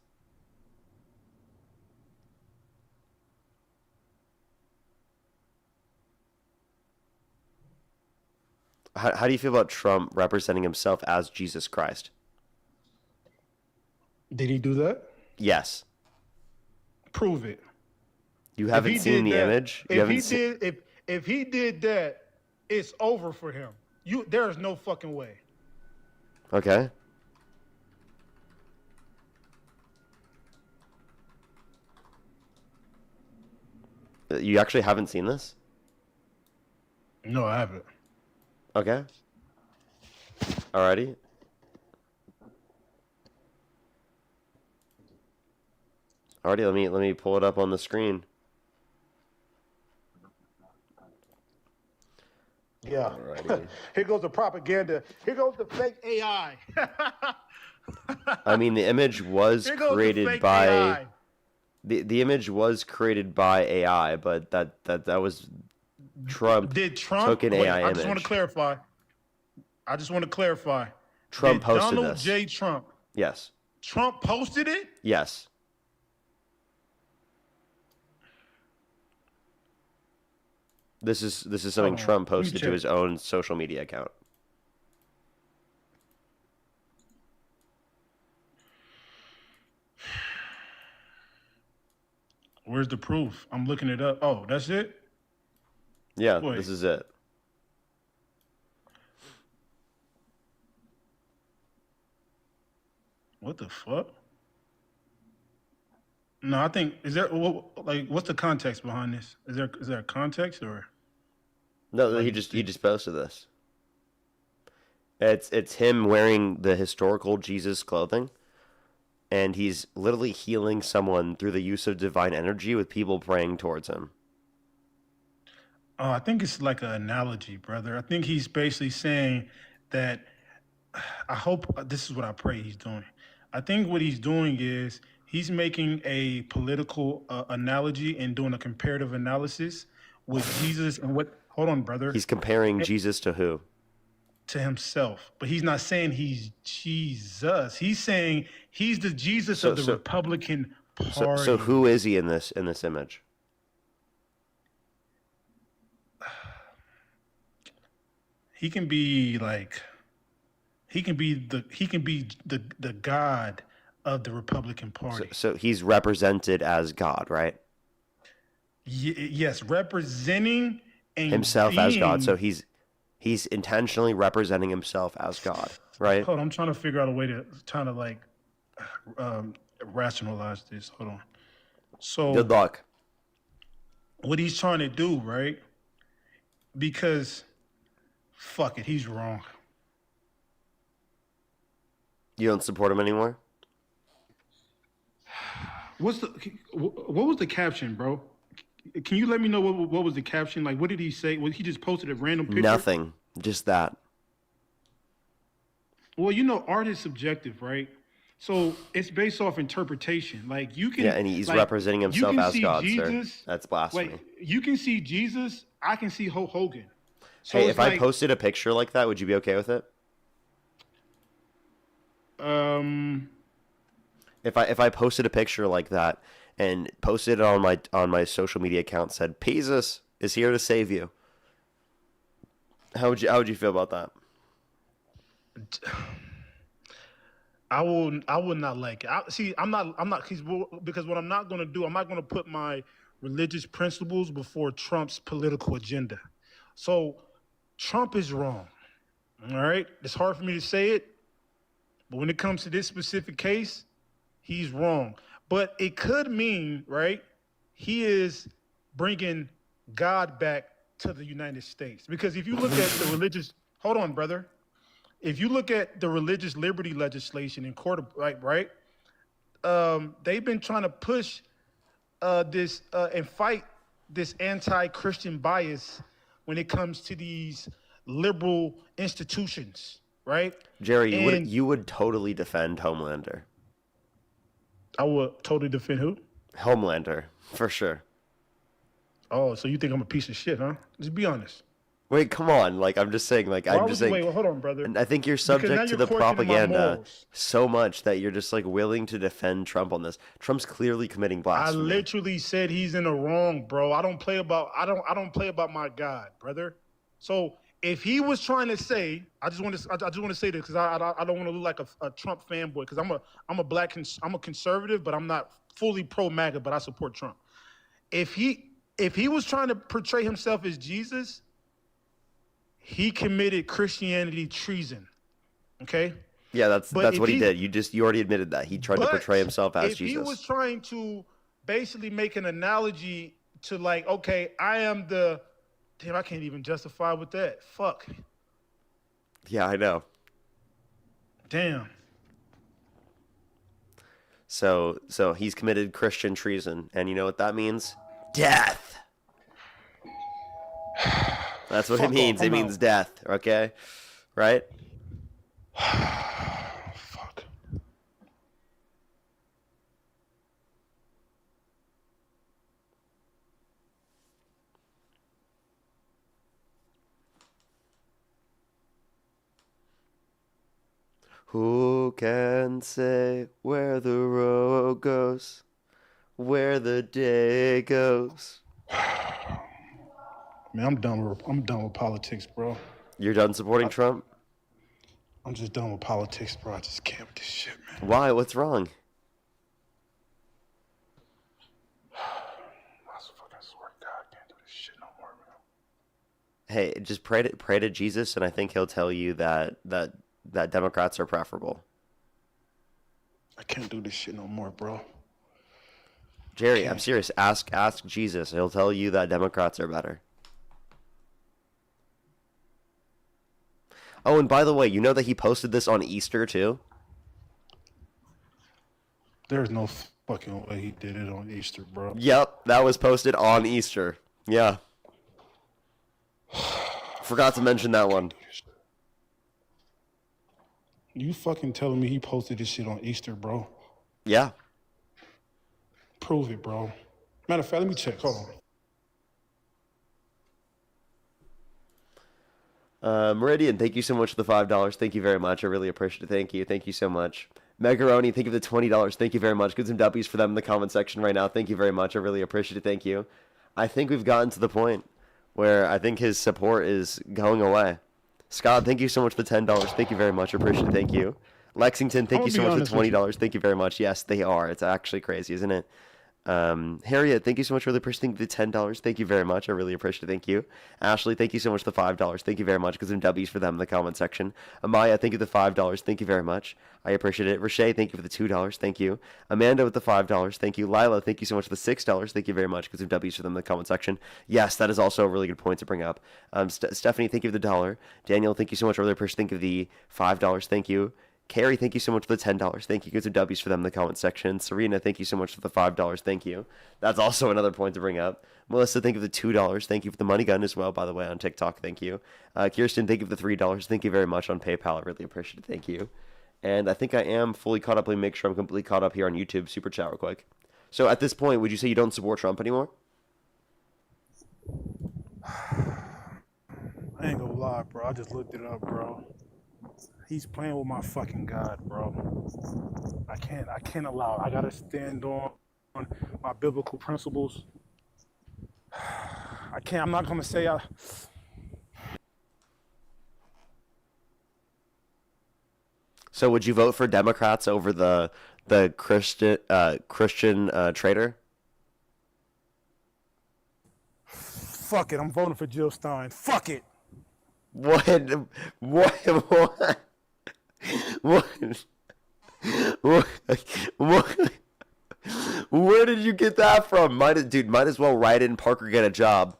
How do you feel about Trump representing himself as Jesus Christ? Did he do that? Yes. Prove it. You If haven't he seen did the that- image? You If haven't he seen... did, if he did that, it's over for him. There is no fucking way. Okay. You actually haven't seen this? No, I haven't. Okay. Alrighty. Alrighty, let me pull it up on the screen. Yeah. Alrighty. Here goes the propaganda. Here goes the fake AI. I mean, the image was Here goes the created fake by AI. the image was created by AI, but that was Trump. Did Trump took an wait, AI I image? just want to clarify. Trump Did posted Donald this. J. Trump. Yes. Trump posted it? Yes. This is something Hold on. Trump Let me posted to check. his own social media account. Where's the proof? I'm looking it up. Oh, that's it? Yeah, Wait. this is it. What the fuck? No, I think what's the context behind this? Is there a context or No, he just posted this. It's him wearing the historical Jesus clothing, and he's literally healing someone through the use of divine energy with people praying towards him. I think it's like an analogy, brother. I think he's basically saying that. I hope this is what I pray he's doing. I think what he's doing is he's making a political analogy and doing a comparative analysis with Jesus and what. Hold on, brother. He's comparing Jesus to who? To himself, but he's not saying he's Jesus. He's saying he's the Jesus of the Republican Party. So who is he in this image? He can be like, he can be the God of the Republican Party. So he's represented as God, right? Yes, representing and himself as God. being- So he's intentionally representing himself as God, right? Hold on, I'm trying to figure out a way to kind of like rationalize this. Hold on. So Good luck. What he's trying to do, right? Because fuck it, he's wrong. You don't support him anymore? What was the caption, bro? Can you let me know what was the caption? Like, what did he say? Well, he just posted a random picture. Nothing. Just that. Well, you know, art is subjective, right? So it's based off interpretation. Like you can. Yeah, and he's like, representing you himself can as see God, Jesus, sir. That's blasphemy. Like you can see Jesus, I can see Hulk Hogan. So Hey, it's if I like, posted a picture like that, would you be okay with it? If I posted a picture like that and posted it on my social media account, said Jesus is here to save you, how would you feel about that? I would not like it. I'm not because what I'm not going to do, I'm not going to put my religious principles before Trump's political agenda. So Trump is wrong. All right? It's hard for me to say it, but when it comes to this specific case, he's wrong. But it could mean, right, he is bringing God back to the United States. Because if you look at the religious, hold on, brother. If you look at the religious liberty legislation in court, right, they've been trying to push this and fight this anti-Christian bias when it comes to these liberal institutions, right? Jerry, And you would totally defend Homelander. I would totally defend who? Homelander, for sure. Oh, so you think I'm a piece of shit, huh? Just be honest. Wait, come on. Like, I'm just saying, like, Why I'm would just you- saying. wait, well, hold on, brother. And I think you're Because now subject to you're the questioning my propaganda morals. so much that you're just, like, willing to defend Trump on this. Trump's clearly committing I blasphemy. literally said he's in the wrong, bro. I don't play about my God, brother. So if he was trying to say, I just want to say this because I don't want to look like a Trump fanboy because I'm a conservative, but I'm not fully pro MAGA, but I support Trump. If he was trying to portray himself as Jesus, he committed Christianity treason. Okay? Yeah, that's But if what he he- did. You already admitted that. He tried to But portray himself as if he Jesus. was trying to basically make an analogy to like, okay, I am the damn, I can't even justify with that. Fuck. Yeah, I know. Damn. So he's committed Christian treason, and you know what that means? Death. That's what it Fuck means. off, It I'm means out. death. Okay, right? Fuck. Who can say where the road goes, where the day goes? Man, I'm done with politics, bro. You're done supporting Trump? I'm just done with politics, bro. I just can't with this shit, man. Why? What's wrong? I swear to God, I can't do this shit no more, man. Hey, just pray to Jesus, and I think he'll tell you that Democrats are preferable. I can't do this shit no more, bro. Jerry, I'm serious. Ask Jesus. He'll tell you that Democrats are better. Oh, and by the way, you know that he posted this on Easter too? There's no fucking way he did it on Easter, bro. Yep, that was posted on Easter. Yeah. Forgot to mention that one. You fucking telling me he posted this shit on Easter, bro? Yeah. Prove it, bro. Matter of fact, let me check. Hold on. Meridian, thank you so much for the $5. Thank you very much. I really appreciate it. Thank you. Thank you so much. Megaroni, thank you for the $20. Thank you very much. Get some W's for them in the comment section right now. Thank you very much. I really appreciate it. Thank you. I think we've gotten to the point where I think his support is going away. Scott, thank you so much for the $10. Thank you very much. I appreciate it. Thank you. Lexington, thank you so much for the $20. Thank you very much. Yes, they are. It's actually crazy, isn't it? Harriet, thank you so much for the $10. Thank you very much. I really appreciate it. Thank you. Ashley, thank you so much for the $5. Thank you very much. Get some W's for them in the comment section. Amaya, thank you for the $5. Thank you very much. I appreciate it. Rashay, thank you for the $2. Thank you. Amanda with the $5. Thank you. Lila, thank you so much for the $6. Thank you very much. Get some W's for them in the comment section. Yes, that is also a really good point to bring up. Stephanie, thank you for the $1. Daniel, thank you so much. I really appreciate it. Thank you for the $5. Thank you. Carrie, thank you so much for the $10. Thank you. Get some W's for them in the comment section. Serena, thank you so much for the $5. Thank you. That's also another point to bring up. Melissa, thank you for the $2. Thank you for the money gun as well, by the way, on TikTok. Thank you. Kirsten, thank you for the $3. Thank you very much on PayPal. I really appreciate it. Thank you. And I think I am fully caught up. Let me make sure I'm completely caught up here on YouTube. Super chat real quick. So at this point, would you say you don't support Trump anymore? I ain't gonna lie, bro. I just looked it up, bro. He's playing with my fucking God, bro. I can't allow it. I gotta stand on my biblical principles. I'm not gonna say So would you vote for Democrats over the Christian traitor? Fuck it, I'm voting for Jill Stein. Fuck it. What? Where did you get that from? Might as well write in Parker get a job.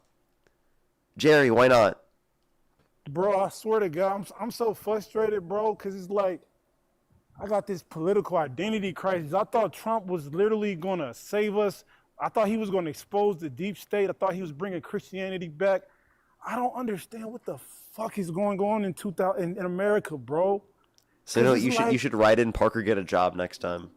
Jerry, why not? Bro, I swear to God, I'm so frustrated, bro, because it's like I got this political identity crisis. I thought Trump was literally going to save us. I thought he was going to expose the deep state. I thought he was bringing Christianity back. I don't understand what the fuck is going on in America, bro. So no, you should write in Parker get a job next time.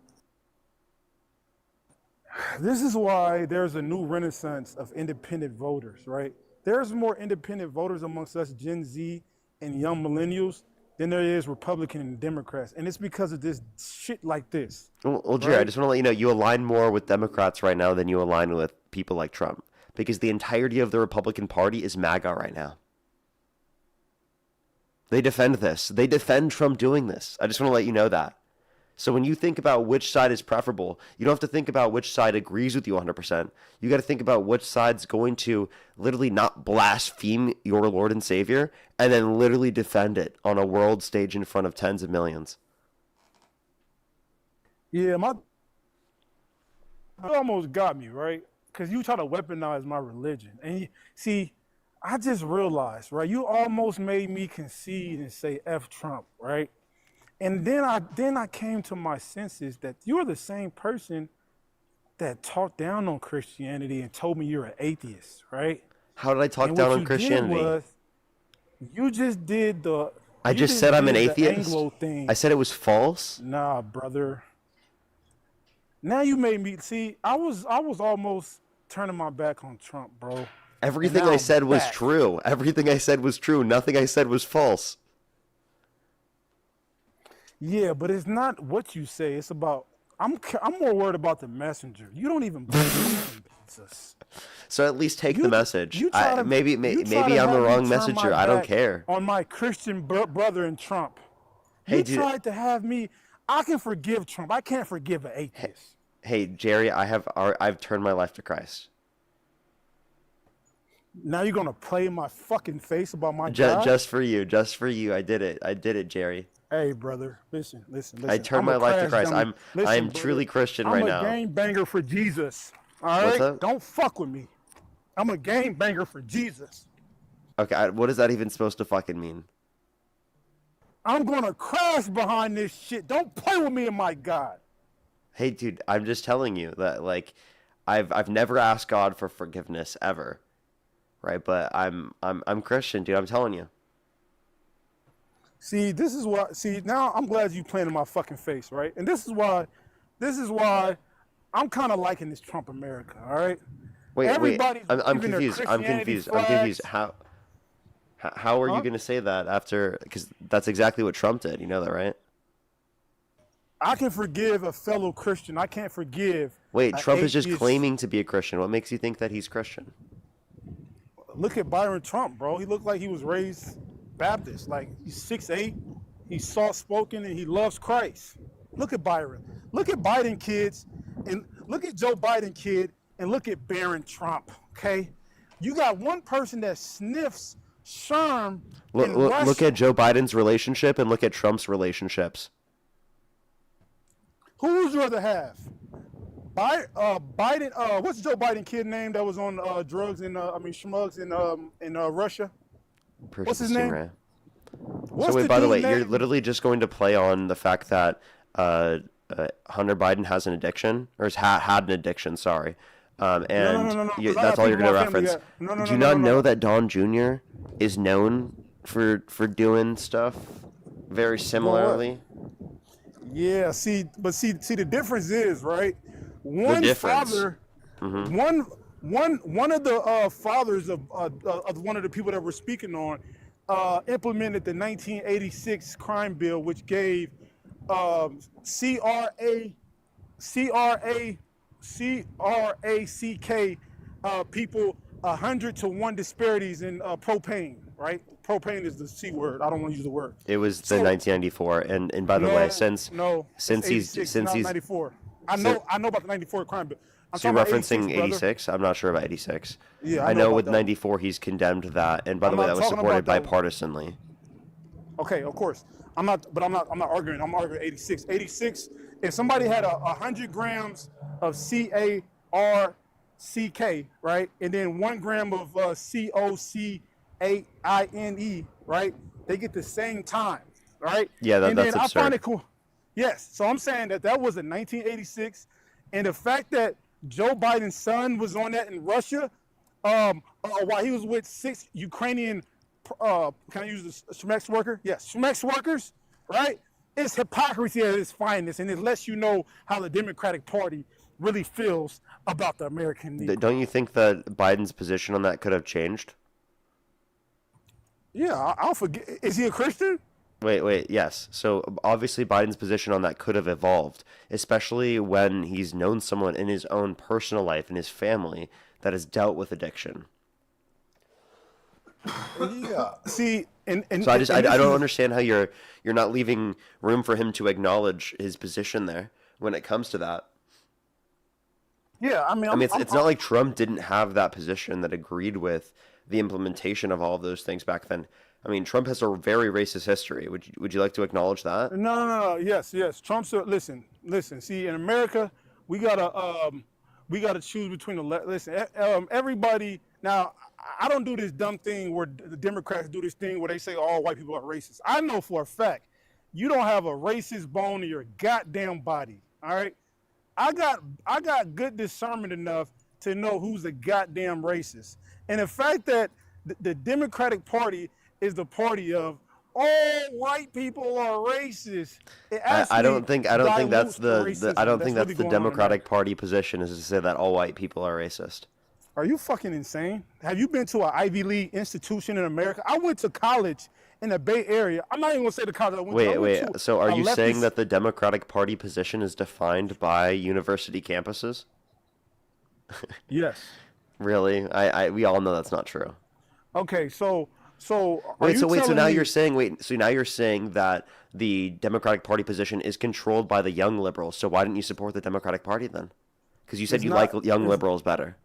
This is why there's a new renaissance of independent voters, right? There's more independent voters amongst us Gen Z and young millennials than there is Republican and Democrats. And it's because of this shit like this. Well, Jerry, right? I just want to let you know, you align more with Democrats right now than you align with people like Trump. Because the entirety of the Republican Party is MAGA right now. They defend this. They defend Trump doing this. I just want to let you know that. So when you think about which side is preferable, you don't have to think about which side agrees with you 100%. You got to think about which side's going to literally not blaspheme your Lord and Savior and then literally defend it on a world stage in front of tens of millions. Yeah, it almost got me, right? Because you try to weaponize my religion. And see, I just realized, right? You almost made me concede and say F Trump, right? And then I came to my senses that you're the same person that talked down on Christianity and told me you're an atheist, right? How did I talk down on Christianity? You just did the. I just said I'm an atheist. I said it was false. Nah, brother. Now you made me see. I was almost turning my back on Trump, bro. Everything I said was true. Everything I said was true. Nothing I said was false. Yeah, but it's not what you say. It's about I'm more worried about the messenger. You don't even believe in Jesus. So at least take the message. Maybe I'm the wrong messenger. I don't care. On my Christian brother in Trump. You tried to have me. I can forgive Trump. I can't forgive an atheist. Hey, Jerry, I've turned my life to Christ. Now you're gonna play in my fucking face about my God? Just for you. I did it, Jerry. Hey, brother, listen. I turned my life to Christ. I'm truly Christian right now. I'm a game banger for Jesus. All right, don't fuck with me. I'm a game banger for Jesus. Okay, what is that even supposed to fucking mean? I'm gonna crash behind this shit. Don't play with me and my God. Hey, dude, I'm just telling you that, like, I've never asked God for forgiveness ever, right? But I'm Christian, dude. I'm telling you. See, this is why. See, now I'm glad you playing in my fucking face, right? And this is why I'm kind of liking this Trump America. All right. Wait. Everybody's I'm waving their confused. I'm Christianity confused. I'm confused. flags. How are Huh? you gonna say that after? Because that's exactly what Trump did. You know that, right? I can forgive a fellow Christian. I can't forgive. Wait, a Trump is just atheist. claiming to be a Christian. What makes you think that he's Christian? Look at Byron Trump, bro. He looked like he was raised Baptist. Like he's 6'8", he's soft-spoken, and he loves Christ. Look at Byron. Look at Biden kids, and look at Joe Biden kid, and look at Barron Trump. Okay, you got one person that sniffs Sherm. Look at Joe Biden's relationship and look at Trump's relationships. Who would you rather have? Biden. What's Joe Biden kid name that was on drugs and schmugs in Russia? What's his name? Stingray. What's So wait, by the way, dude you're name? literally just going to play on the fact that Hunter Biden has an addiction, or has had an addiction, sorry. And No, 'cause I that's got all you're people going in to my family reference. that- Do you not know that Don Jr. is known for doing stuff very similarly? Yeah, see, the difference is, right? One difference. father, Mhm. one of the fathers of one of the people that we're speaking on implemented the 1986 crime bill, which gave CRACK people 100-to-1 disparities in propane, right? Propane is the C word. I don't want to use the word. It was the 1994, and by the way, since he's 94. I know about the 94 crime bill. I'm so you're talking about referencing 86, brother. 86. I'm not sure about 86. Yeah, I I know know about with that. 94 he's condemned that, and by the I'm way, not that was talking supported about that one. bipartisanly. Okay, of course. I'm not arguing. I'm arguing 86. 86. If somebody had 100 grams of CARCK, right, and then 1 gram of COCAINE, right, they get the same time, right? Yeah, and that's then absurd. I find it cool. Yes, so I'm saying that was in 1986, and the fact that Joe Biden's son was on that in Russia, while he was with 6 Ukrainian, can I use the Schmex worker? Yes, Schmex workers, right? It's hypocrisy at its finest, and it lets you know how the Democratic Party really feels about the American Negro. Don't you think that Biden's position on that could have changed? Yeah, I'll forget. Is he a Christian? Wait, yes. So obviously Biden's position on that could have evolved, especially when he's known someone in his own personal life, in his family, that has dealt with addiction. Yeah. See, and So I don't understand how you're not leaving room for him to acknowledge his position there when it comes to that. Yeah, I mean, it's not like Trump didn't have that position that agreed with the implementation of all of those things back then. I mean, Trump has a very racist history. Would you like to acknowledge that? No. Yes. Trump's listen. See, in America, we gotta choose between everybody. Now, I don't do this dumb thing where the Democrats do this thing where they say all white people are racist. I know for a fact you don't have a racist bone in your goddamn body. All right, I got good discernment enough to know who's a goddamn racist, and the fact that the Democratic Party is the party of all white people are racist. I don't think that's the Democratic Party. Party position is to say that all white people are racist. Are you fucking insane? Have you been to an Ivy League institution in America? I went to college in the Bay Area. I'm not even gonna say the college I went to. I went to So are a you saying leftist- that the Democratic Party position is defined by university campuses? Yes. Really? We all know that's not true. Okay, so So now you're saying that the Democratic Party position is controlled by the young liberals. So why didn't you support the Democratic Party then? Because you said you like young liberals better.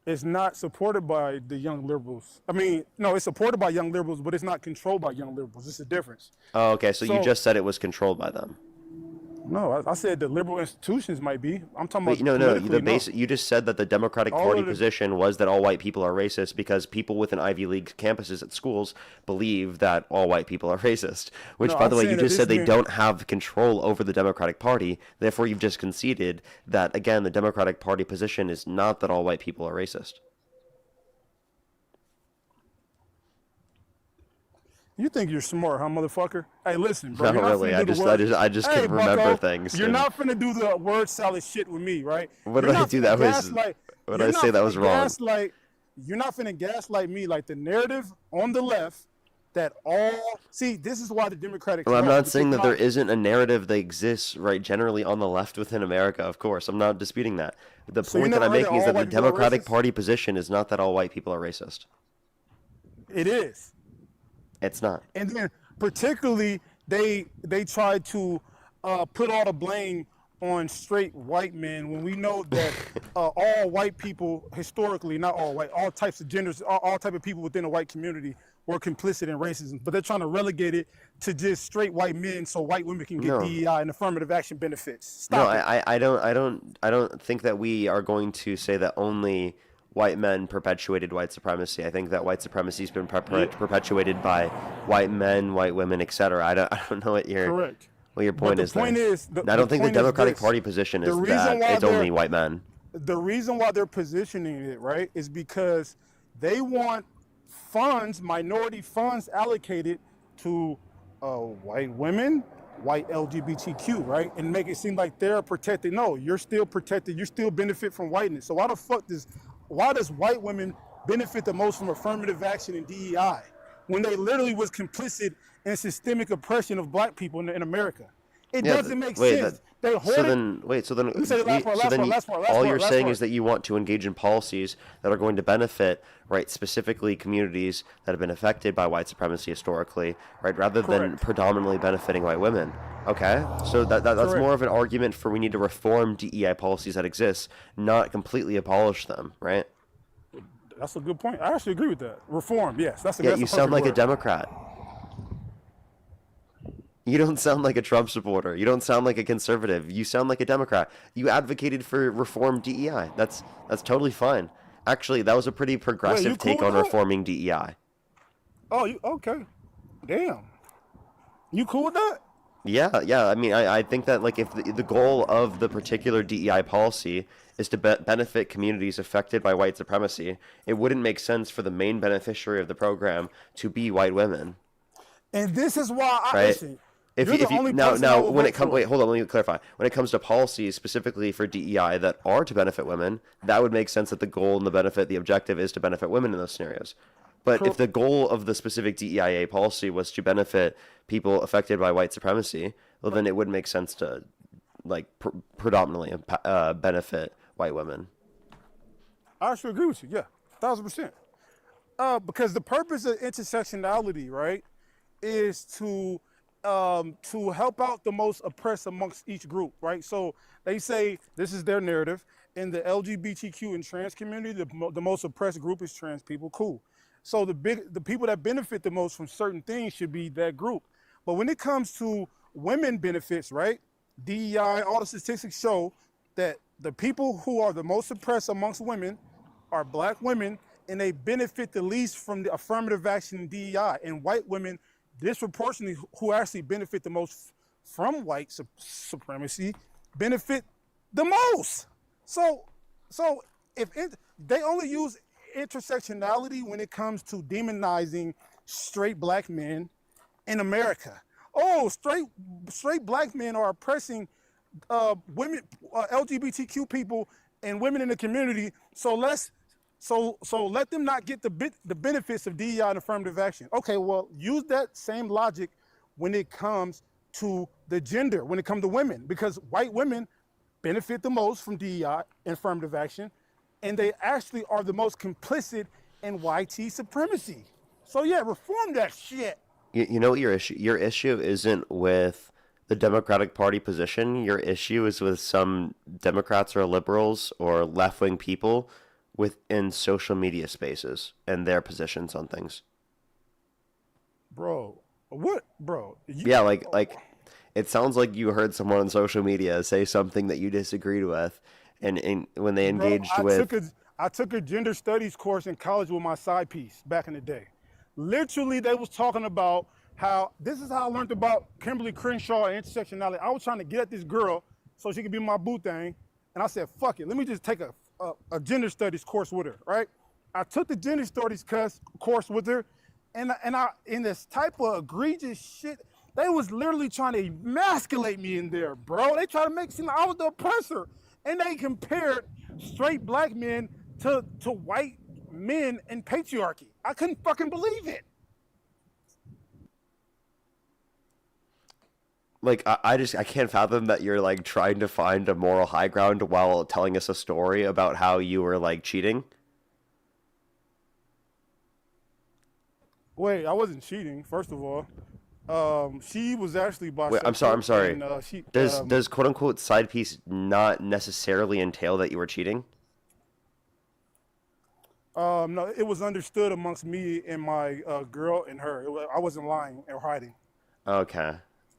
It's not supported by the young liberals. I mean, no, it's supported by young liberals, but it's not controlled by young liberals. It's a difference. Oh, okay. So you just said it was controlled by them. No, I said the liberal institutions might be. I'm talking Wait, about no, politically. the base. You just said that the Democratic All Party of the- position was that all white people are racist because people within Ivy League campuses at schools believe that all white people are racist. Which, No, by I'm the way, you saying that just said this they man- don't have control over the Democratic Party. Therefore, you've just conceded that again, the Democratic Party position is not that all white people are racist. You think you're smart, huh, motherfucker? Hey, listen, bro. Not You're not really. finna I do the just, word. I just Hey, can remember bucko, things. You're and not finna do the word salad shit with me, right? What You're did I not do? finna That was. gaslight. What You're did I say not that was finna wrong? gaslight. You're not finna gaslight me like the narrative on the left that all. See, this is why the Democratic. Well, I'm lost, not saying because that there isn't a narrative that exists, right, generally on the left within America, of course. I'm not disputing that. The So you point that never I'm heard that making is all that the white people are Democratic racist? Party position is not that all white people are racist. It is. It's not. And then particularly they try to put all the blame on straight white men when we know that all white people historically, not all white, all types of genders, all type of people within the white community were complicit in racism, but they're trying to relegate it to just straight white men so white women can get No. DEI and affirmative action benefits. No, Stop it. I don't think that we are going to say that only white men perpetuated white supremacy. I think that white supremacy has been perpetuated by white men, white women, etc. I don't know what your Correct. What your point But is. the point there. is, And I don't think the point is Democratic this. Party position The is reason that why it's they're- only white men. The reason why they're positioning it, right, is because they want funds, minority funds allocated to white women, white LGBTQ, right, and make it seem like they're protected. No, you're still protected. You still benefit from whiteness. So why does white women benefit the most from affirmative action and DEI when they literally was complicit in systemic oppression of black people in America? It doesn't make sense. They hoarded. So then, Let me say the last part, last part. all you're saying is that you want to engage in policies that are going to benefit, right, specifically communities that have been affected by white supremacy historically, right, rather than predominantly benefiting white women. Okay, so that's Correct. more of an argument for we need to reform DEI policies that exist, not completely abolish them, right? That's a good point. I actually agree with that. Reform, yes. That's a Yeah, that's you a sound perfect like a word. Democrat. You don't sound like a Trump supporter. You don't sound like a conservative. You sound like a Democrat. You advocated for reform DEI. That's totally fine. Actually, that was a pretty progressive you cool take with on that? reforming DEI. Oh, you okay? Damn. You cool with that? Yeah. I mean, I think that like if the goal of the particular DEI policy is to benefit communities affected by white supremacy, it wouldn't make sense for the main beneficiary of the program to be white women. And this is why I Right? listen. If You're you, the only now person I now will when vote it comes for. wait hold on, let me clarify. When it comes to policies specifically for DEI that are to benefit women, that would make sense that the goal and the benefit, the objective is to benefit women in those scenarios. But if the goal of the specific DEIA policy was to benefit people affected by white supremacy, well then it would make sense to like predominantly benefit white women. I actually agree with you. Yeah, 1,000%. Because the purpose of intersectionality, right, is to help out the most oppressed amongst each group, right? So they say this is their narrative. In the LGBTQ and trans community, the most oppressed group is trans people. Cool. So the people that benefit the most from certain things should be that group. But when it comes to women benefits, right? DEI, all the statistics show that the people who are the most oppressed amongst women are black women, and they benefit the least from the affirmative action in DEI. And white women disproportionately, who actually benefit the most from white supremacy, benefit the most. So if they only use intersectionality when it comes to demonizing straight black men in America. Oh, straight black men are oppressing women, LGBTQ people, and women in the community. So let them not get the benefits of DEI and affirmative action. Okay, well, use that same logic when it comes to the gender, when it comes to women, because white women benefit the most from DEI and affirmative action, and they actually are the most complicit in YT supremacy. So yeah, reform that shit. You know what your issue isn't with the Democratic Party position. Your issue is with some Democrats or liberals or left-wing people within social media spaces and their positions on things. Bro, what? Bro. Yeah, like It sounds like you heard someone on social media say something that you disagreed with, and when they engaged I took a gender studies course in college with my side piece back in the day. Literally, they was talking about how this is how I learned about Kimberly Crenshaw and intersectionality. I was trying to get at this girl so she could be my boo thing, and I said, "Fuck it, let me just take a gender studies course with her." Right? I took the gender studies course with her, and I in this type of egregious shit. They was literally trying to emasculate me in there, bro. They tried to make it seem like I was the oppressor, and they compared straight black men to white men in patriarchy. I couldn't fucking believe it. Like, I can't fathom that you're, like, trying to find a moral high ground while telling us a story about how you were, like, cheating. Wait, I wasn't cheating, first of all. She was actually bisexual. Wait, I'm sorry. And, Does quote unquote side piece not necessarily entail that you were cheating? No, it was understood amongst me and my girl and her. I wasn't lying or hiding. Okay.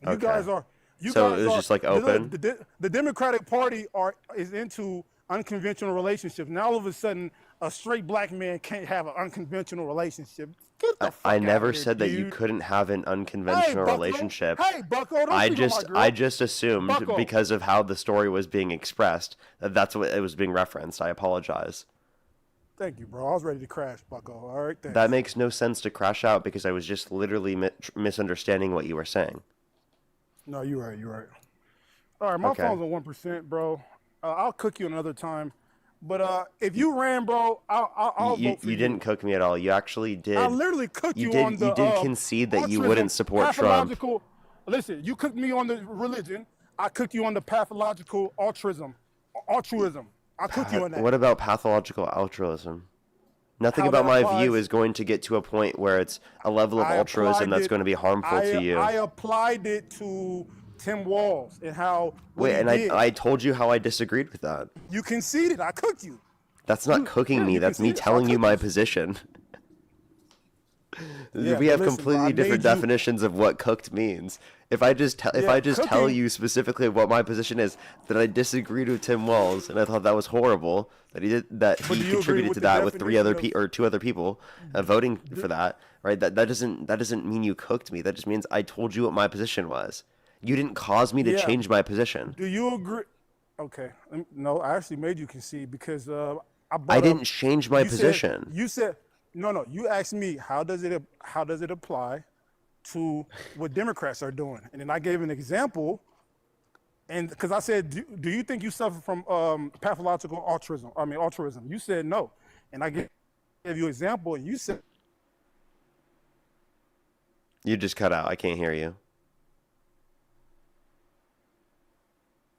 You guys are. So it was just like open. The Democratic Party is into unconventional relationships. Now all of a sudden, a straight black man can't have an unconventional relationship. Get the fuck I never out of here, said that dude. you couldn't have an unconventional relationship. Hey, Bucko, don't I sleep on just my girl. I just assumed Bucko. because of how the story was being expressed that's what it was being referenced. I apologize. Thank you, bro. I was ready to crash, Bucko. All right, thanks. That makes no sense to crash out because I was just literally misunderstanding what you were saying. No, you're right. You're right. All right, my phone's on 1%, bro. I'll cook you another time. But if you ran, bro, I'll vote for you. You didn't cook me at all. You actually did. I literally cooked you did, on the. You did concede that you wouldn't support Trump. Listen, you cooked me on the religion. I cooked you on the pathological altruism. I cooked you on that. What about pathological altruism? Nothing about my view is going to get to a point where it's a level of altruism that's going to be harmful to you. I applied it to Tim Walz and how. Wait, and I told you how I disagreed with that. You conceded. I cooked you. That's not cooking me. That's me telling you my position. We have completely different definitions of what cooked means. If I just tell you specifically what my position is, that I disagreed with Tim Walz and I thought that was horrible that he contributed to that with two other people voting for that, right? That doesn't mean you cooked me. That just means I told you what my position was. You didn't cause me to change my position. Do you agree? Okay, no, I actually made you concede because I didn't change my position. You said no. You asked me how does it apply to what Democrats are doing, and then I gave an example, and because I said, do you think you suffer from pathological altruism? You said no, and I gave you an example, and you said you just cut out. I can't hear you.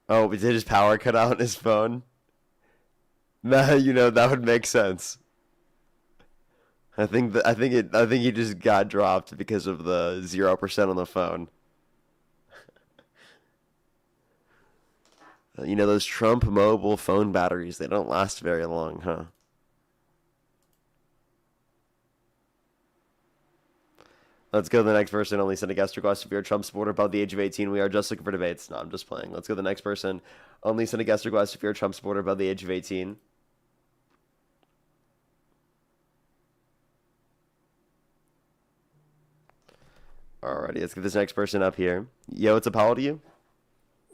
Oh, did his power cut out on his phone? Nah, that would make sense. I think he just got dropped because of the 0% on the phone. Those Trump mobile phone batteries, they don't last very long, huh? Let's go to the next person. Only send a guest request if you're a Trump supporter above the age of 18. We are just looking for debates. No, I'm just playing. Let's go to the next person. Only send a guest request if you're a Trump supporter above the age of 18. Alrighty, let's get this next person up here. Yo, what's up? How old are you?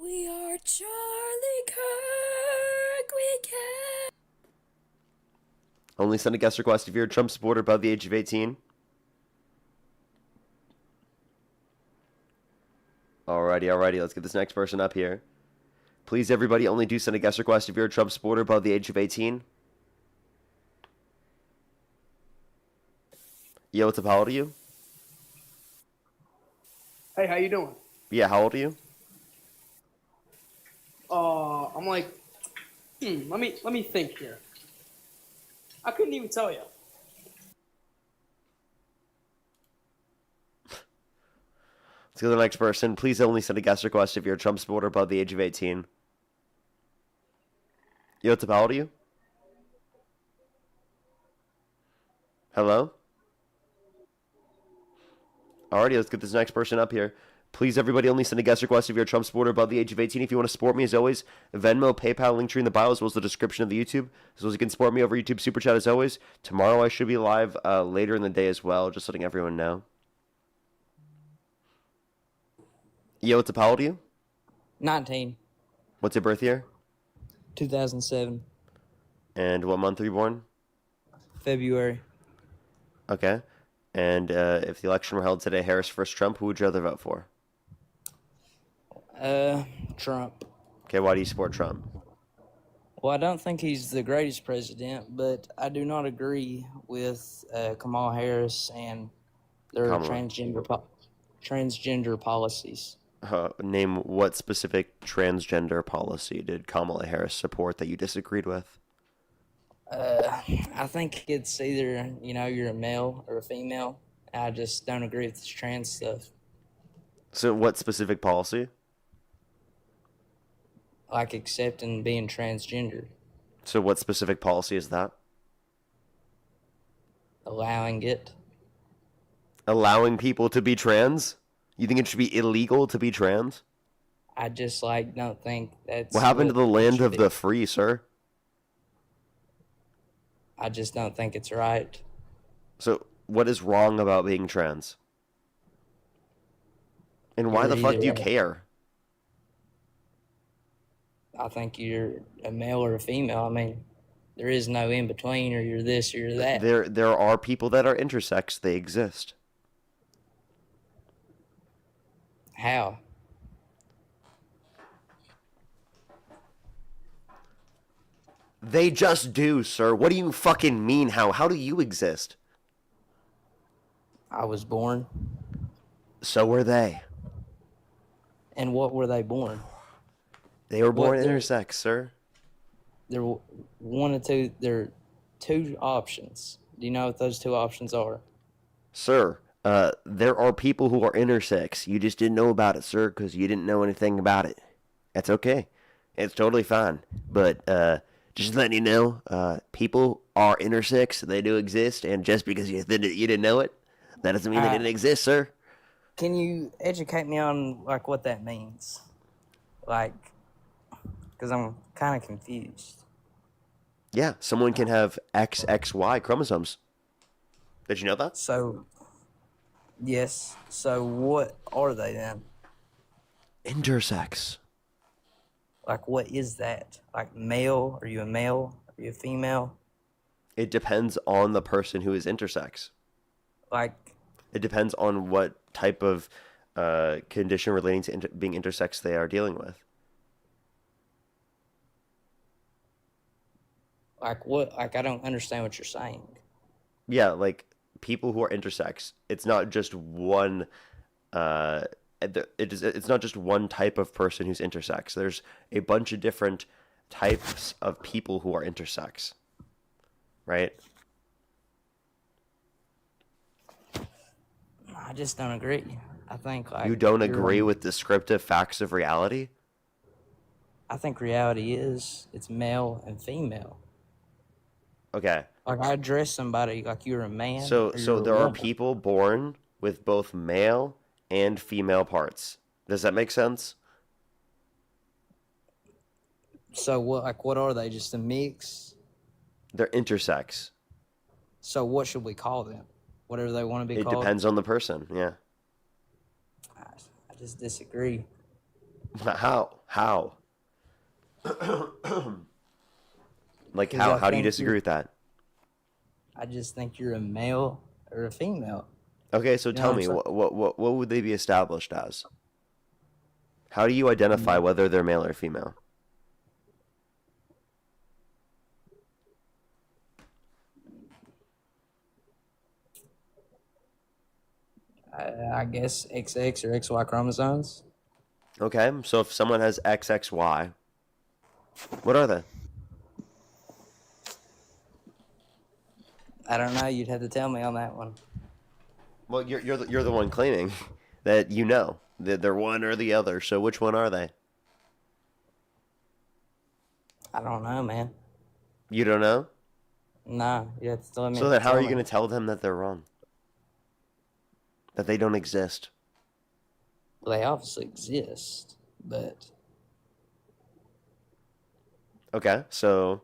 We are Charlie Kirk. We can. Only send a guest request if you're a Trump supporter above the age of 18. Alrighty, let's get this next person up here. Please, everybody, only do send a guest request if you're a Trump supporter above the age of 18. Yo, what's up? How old are you? Hey, how you doing? Yeah, how old are you? I'm like, let me think here. I couldn't even tell you. Let's go to the next person. Please only send a guest request if you're a Trump supporter above the age of 18. Yo, what's up? How old are you? Hello? Alrighty, let's get this next person up here. Please, everybody, only send a guest request if you're a Trump supporter above the age of 18. If you want to support me, as always, Venmo, PayPal, link tree in the bio, as well as the description of the YouTube. As well as you can support me over YouTube Super Chat, as always. Tomorrow I should be live later in the day as well, just letting everyone know. Yo, what's up? How old are you? 19. What's your birth year? 2007. And what month were you born? February. Okay. And if the election were held today, Harris versus Trump, who would you rather vote for? Trump. Okay, why do you support Trump? Well, I don't think he's the greatest president, but I do not agree with Kamala Harris and their transgender policies. Name what specific transgender policy did Kamala Harris support that you disagreed with? I think it's either, you're a male or a female. I just don't agree with this trans stuff. So what specific policy? Like accepting being transgender. So what specific policy is that? Allowing it. Allowing people to be trans? You think it should be illegal to be trans? I just don't think that's... What happened to the land of the free, sir? I just don't think it's right. So what is wrong about being trans? And why the fuck do you care? I think you're a male or a female. I mean, there is no in between, or you're this or you're that. There are people that are intersex. They exist. How? They just do, sir. What do you fucking mean, how? How do you exist? I was born. So were they. And what were they born? They were born intersex, sir. There are two options. Do you know what those two options are? Sir, there are people who are intersex. You just didn't know about it, sir, because you didn't know anything about it. That's okay. It's totally fine. But, just letting you know, people are intersex. They do exist, and just because you didn't know it, that doesn't mean they didn't exist, sir. Can you educate me on what that means? Because I'm kind of confused. Yeah, someone can have XXY chromosomes. Did you know that? So, yes. So what are they then? Intersex. What is that? Male? Are you a male? Are you a female? It depends on the person who is intersex. It depends on what type of condition relating to being intersex they are dealing with. What? I don't understand what you're saying. Yeah, people who are intersex. It's not just one. It's not just one type of person who's intersex. There's a bunch of different types of people who are intersex. Right? I just don't agree. I think you don't agree with descriptive facts of reality? I think reality is it's male and female. Okay. I address somebody like you're a man. So there are people born with both male and female parts. Does that make sense? So what are they? Just a mix? They're intersex. So what should we call them? Whatever they want to be called? It depends on the person, yeah. I just disagree. How? How do you disagree with that? I just think you're a male or a female. Okay, so tell me, what would they be established as? How do you identify whether they're male or female? I guess XX or XY chromosomes. Okay, so if someone has XXY, what are they? I don't know. You'd have to tell me on that one. Well, you're the one claiming that you know that they're one or the other. So which one are they? I don't know, man. You don't know? Nah, you have to tell me. So then, how are you going to tell them that they're wrong? That they don't exist? Well, they obviously exist, but Okay, so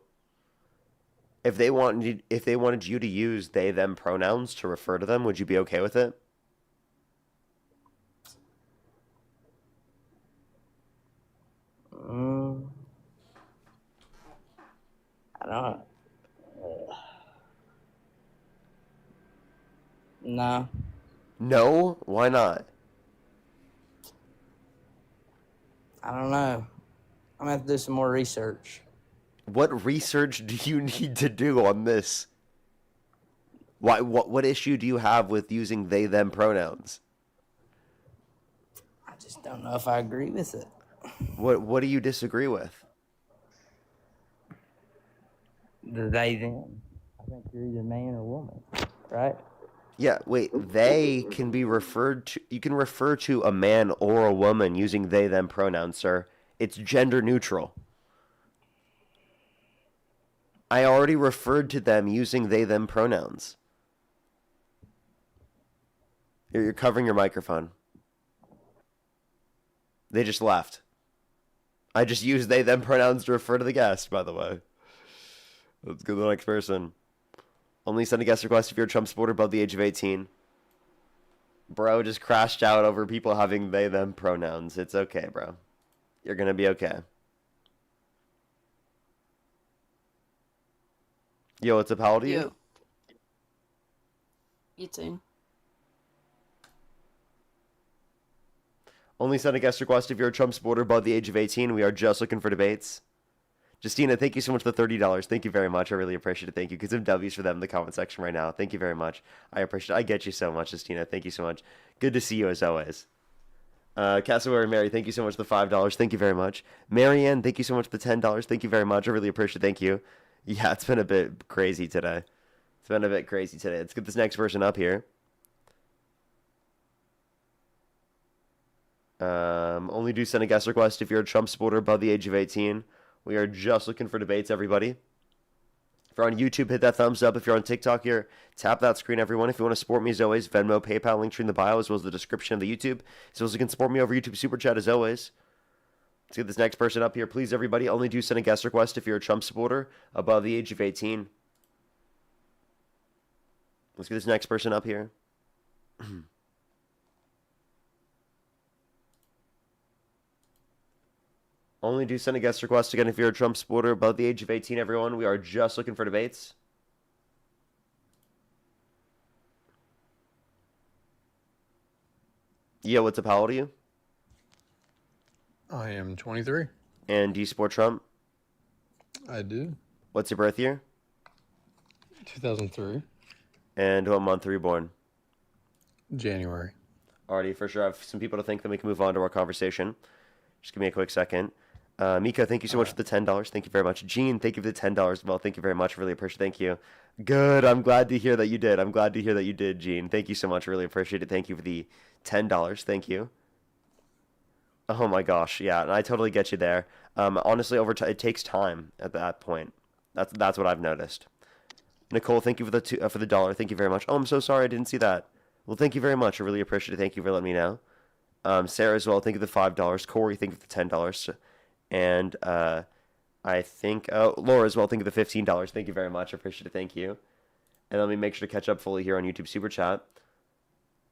if they wanted you to use they them pronouns to refer to them, would you be okay with it? I don't. No. No? Why not? I don't know. I'm gonna have to do some more research. What research do you need to do on this? Why? What issue do you have with using they them pronouns? I just don't know if I agree with it. What do you disagree with? The they them. I think you're either man or woman, right? Yeah, wait, they can be referred to, you can refer to a man or a woman using they them pronouns, sir. It's gender neutral. I already referred to them using they them pronouns. You're covering your microphone. They just left. I just used they them pronouns to refer to the guest, by the way. Let's go to the next person. Only send a guest request if you're a Trump supporter above the age of 18. Bro just crashed out over people having they them pronouns. It's okay, bro. You're gonna be okay. Yo, what's up? How old are you? 18. Only send a guest request if you're a Trump supporter above the age of 18. We are just looking for debates. Justina, thank you so much for the $30. Thank you very much. I really appreciate it. Thank you. Get some W's for them in the comment section right now. Thank you very much. I appreciate it. I get you so much, Justina. Thank you so much. Good to see you as always. Cassowary Mary, thank you so much for the $5. Thank you very much. Marianne, thank you so much for the $10. Thank you very much. I really appreciate it. Thank you. Yeah, it's been a bit crazy today. Let's get this next person up here. Only do send a guest request if you're a Trump supporter above the age of 18. We are just looking for debates, everybody. If you're on YouTube, hit that thumbs up. If you're on TikTok here, tap that screen, everyone. If you want to support me, as always, Venmo, PayPal, link tree in the bio, as well as the description of the YouTube. As well as you can support me over YouTube Super Chat, as always. Let's get this next person up here. Please, everybody, only do send a guest request if you're a Trump supporter above the age of 18. Let's get this next person up here. Only do send a guest request again if you're a Trump supporter above the age of 18, everyone. We are just looking for debates. Yo, what's up? How old are you? I am 23. And do you support Trump? I do. What's your birth year? 2003. And what month were you born? January. Alrighty, for sure. I have some people to thank, then we can move on to our conversation. Just give me a quick second. Mika, thank you so much for the $10. Thank you very much. Gene, thank you for the $10. Well, thank you very much. Really appreciate it. Thank you. Good. I'm glad to hear that you did. Gene. Thank you so much. Really appreciate it. Thank you for the $10. Thank you. Oh my gosh. Yeah, and I totally get you there. Honestly, over time, it takes time at that point. That's what I've noticed. Nicole, thank you for the dollar. Thank you very much. Oh, I'm so sorry. I didn't see that. Well, thank you very much. I really appreciate it. Thank you for letting me know. Sarah as well. Thank you for the $5. Corey, thank you for the $10. And I think Laura as well. Thank you for the $15. Thank you very much. I appreciate it. Thank you. And let me make sure to catch up fully here on YouTube Super Chat.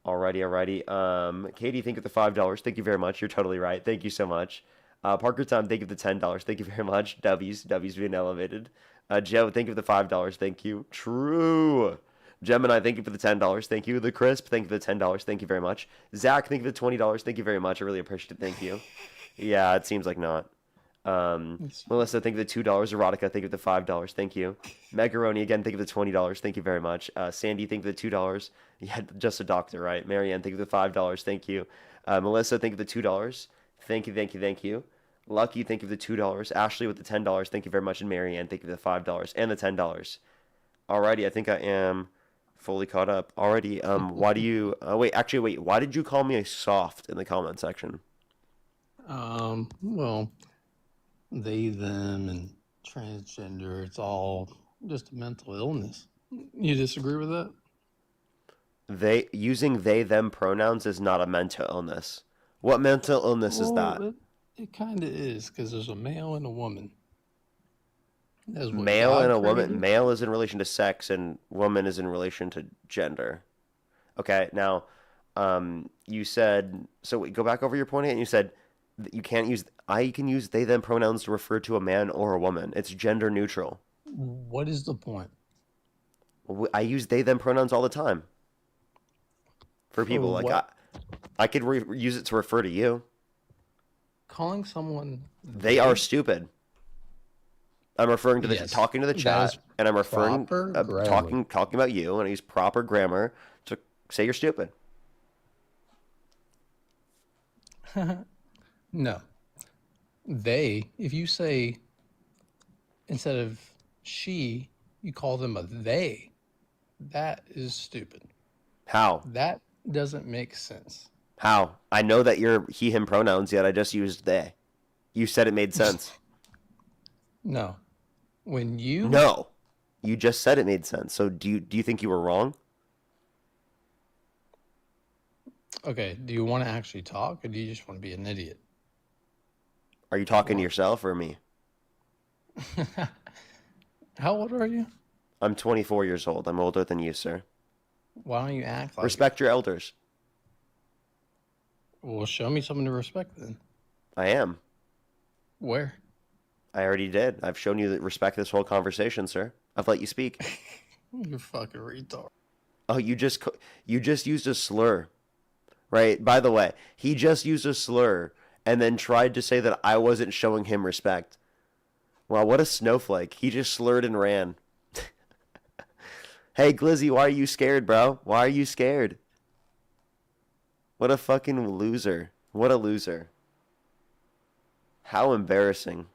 Alrighty. Katie, thank you for the $5. Thank you very much. You're totally right. Thank you so much. Parker Tom, thank you for the $10. Thank you very much. W's being elevated. Joe, thank you for the $5. Thank you. True. Gemini, thank you for the $10. Thank you. The Crisp, thank you for the $10. Thank you very much. Zach, thank you for the $20. Thank you very much. I really appreciate it. Thank you. Yeah, it seems like not. Melissa, thank you for the $2. Erotica, thank you for the $5. Thank you. Megaroni, again, thank you for the $20. Thank you very much. Sandy, thank you for the $2. Yeah, just a doctor, right? Marianne, thank you for the $5. Thank you. Melissa, thank you for the $2. Thank you. Lucky, thank you for the $2. Ashley with the $10. Thank you very much. And Marianne, thank you for the $5 and the $10. Alrighty, I think I am fully caught up. Alrighty, why do you... wait. Why did you call me a soft in the comment section? Well, they, them, and transgender, it's all just a mental illness. You disagree with that? Using they, them pronouns is not a mental illness. What mental illness is that? It kind of is, because there's a male and a woman. That's what Male God and a created. woman. Male is in relation to sex, and woman is in relation to gender. Okay, now, you said, so wait, go back over your point, and you said that you can't use, I can use they them pronouns to refer to a man or a woman. It's gender neutral. What is the point? I use they them pronouns all the time for people. Like what? I could use it to refer to you. Calling someone They are stupid. I'm referring to the Yes, talking to the that chat, is and I'm referring proper grammar. talking about you, and I use proper grammar to say you're stupid. No. They, if you say, instead of she, you call them a they, that is stupid. How? That doesn't make sense. How? I know that you're he him pronouns, yet I just used they. You said it made sense. No. When you No. You just said it made sense. So do you think you were wrong? Okay, do you want to actually talk, or do you just want to be an idiot? Are you talking to yourself or me? How old are you? I'm 24 years old. I'm older than you, sir. Why don't you act like Respect your elders. Well, show me something to respect then. I am. Where? I already did. I've shown you that respect this whole conversation, sir. I've let you speak. You fucking retard. Oh, you just used a slur. Right? By the way, he just used a slur and then tried to say that I wasn't showing him respect. Wow, what a snowflake. He just slurred and ran. Hey, Glizzy, why are you scared, bro? Why are you scared? What a fucking loser. What a loser. How embarrassing.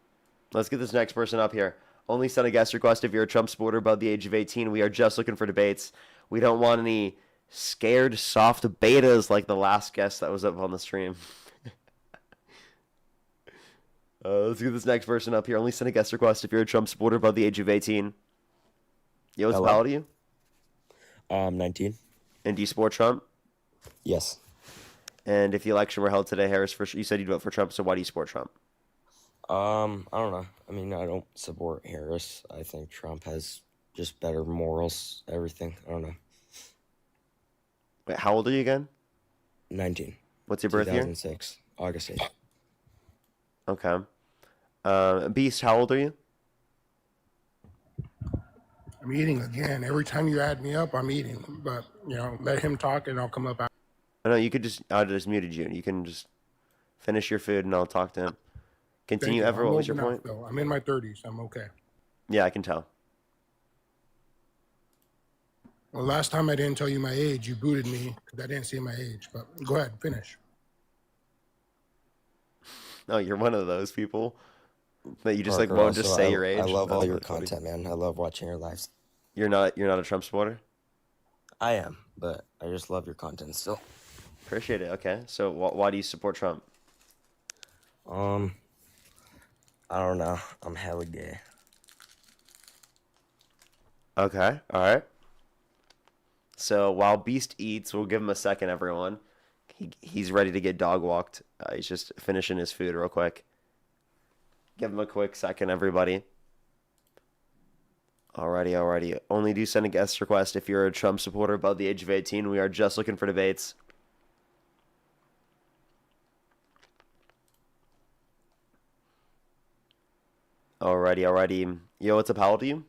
Let's get this next person up here. Only send a guest request if you're a Trump supporter above the age of 18. We are just looking for debates. We don't want any scared soft betas like the last guest that was up on the stream. Let's get this next person up here. Only send a guest request if you're a Trump supporter above the age of 18. Yo, what's Hello. how old are you? 19. And do you support Trump? Yes. And if the election were held today, Harris, you said you'd vote for Trump, so why do you support Trump? I don't know. I mean, I don't support Harris. I think Trump has just better morals, everything. I don't know. Wait, how old are you again? 19. What's your birth year? 2006. August 8th. Okay. Beast, how old are you? I'm eating again. Every time you add me up, I'm eating. But, let him talk and I'll come up. Oh, no, I just muted you. You can just finish your food and I'll talk to him. Continue, Ever. What was your point? Though. I'm in my 30s. I'm okay. Yeah, I can tell. Well, last time I didn't tell you my age, you booted me because I didn't say my age. But go ahead, finish. No, you're one of those people that you just Parker, won't just also, say your age. I love all That's your really funny. content, man. I love watching your lives. You're not a Trump supporter? I am, but I just love your content still. Appreciate it. Okay. So why do you support Trump? I don't know. I'm hella gay. Okay. All right. So while Beast eats, we'll give him a second, everyone. He's ready to get dog walked. He's just finishing his food real quick. Give him a quick second, everybody. Alrighty. Only do send a guest request if you're a Trump supporter above the age of 18. We are just looking for debates. Alrighty. Yo, what's up? How old are you?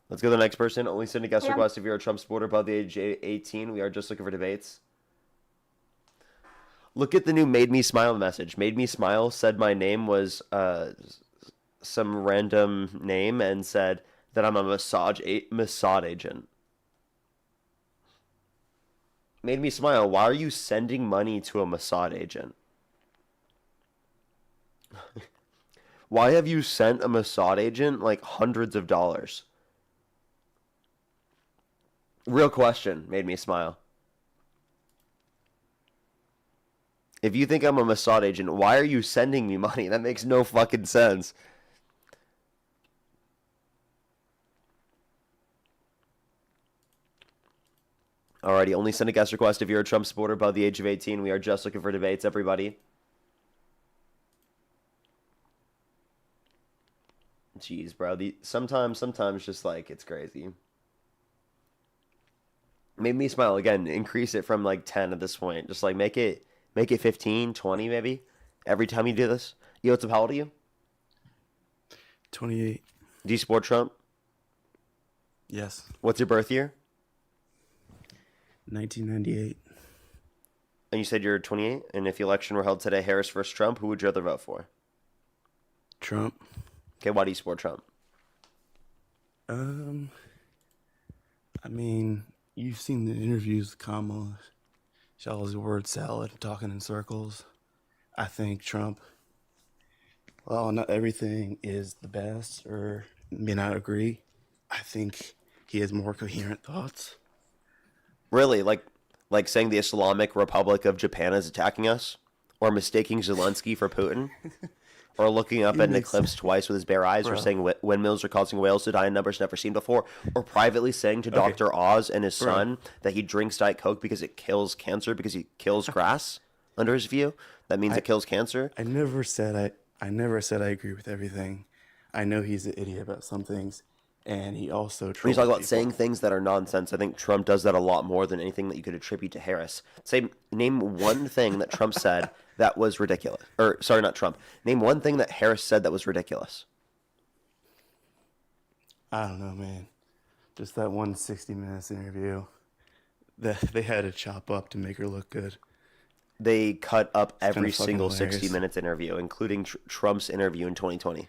Let's go to the next person. Only send a guest request if you're a Trump supporter above the age of 18. We are just looking for debates. Look at the new Made Me Smile message. Made Me Smile said my name was some random name and said that I'm a Mossad agent. Made Me Smile, why are you sending money to a Mossad agent? Why have you sent a Mossad agent like hundreds of dollars? Real question, Made Me Smile. If you think I'm a Mossad agent, why are you sending me money? That makes no fucking sense. Alrighty, only send a guest request if you're a Trump supporter above the age of 18. We are just looking for debates, everybody. Jeez, bro. Sometimes just like it's crazy. Made me smile again. Increase it from like 10 at this point. Just like make it 15, 20 maybe every time you do this. Yo, what's up? How old are you? 28. Do you support Trump? Yes. What's your birth year? 1998. And you said you're 28. And if the election were held today, Harris versus Trump, who would you rather vote for? Trump. Okay, why do you support Trump? I mean, you've seen the interviews with Kamala. She always word salad, talking in circles. I think Trump, well, not everything is the best, or may not agree. I think he has more coherent thoughts. Really? Like saying the Islamic Republic of Japan is attacking us? Or mistaking Zelensky for Putin? Or looking up at an eclipse twice with his bare eyes? Or saying windmills are causing whales to die in numbers never seen before? Or privately saying to Dr. Oz and his son that he drinks Diet Coke because it kills cancer, because he kills grass? Under his view? That means it kills cancer? I never said I agree with everything. I know he's an idiot about some things, and he also When you trolls talk about people. saying things that are nonsense, I think Trump does that a lot more than anything that you could attribute to Harris. Name one thing that Trump said that was ridiculous. Or, sorry, not Trump. Name one thing that Harris said that was ridiculous. I don't know, man. Just that one 60 Minutes interview that they had to chop up to make her look good. They cut up every fucking single hilarious. 60 Minutes interview, including Trump's interview in 2020.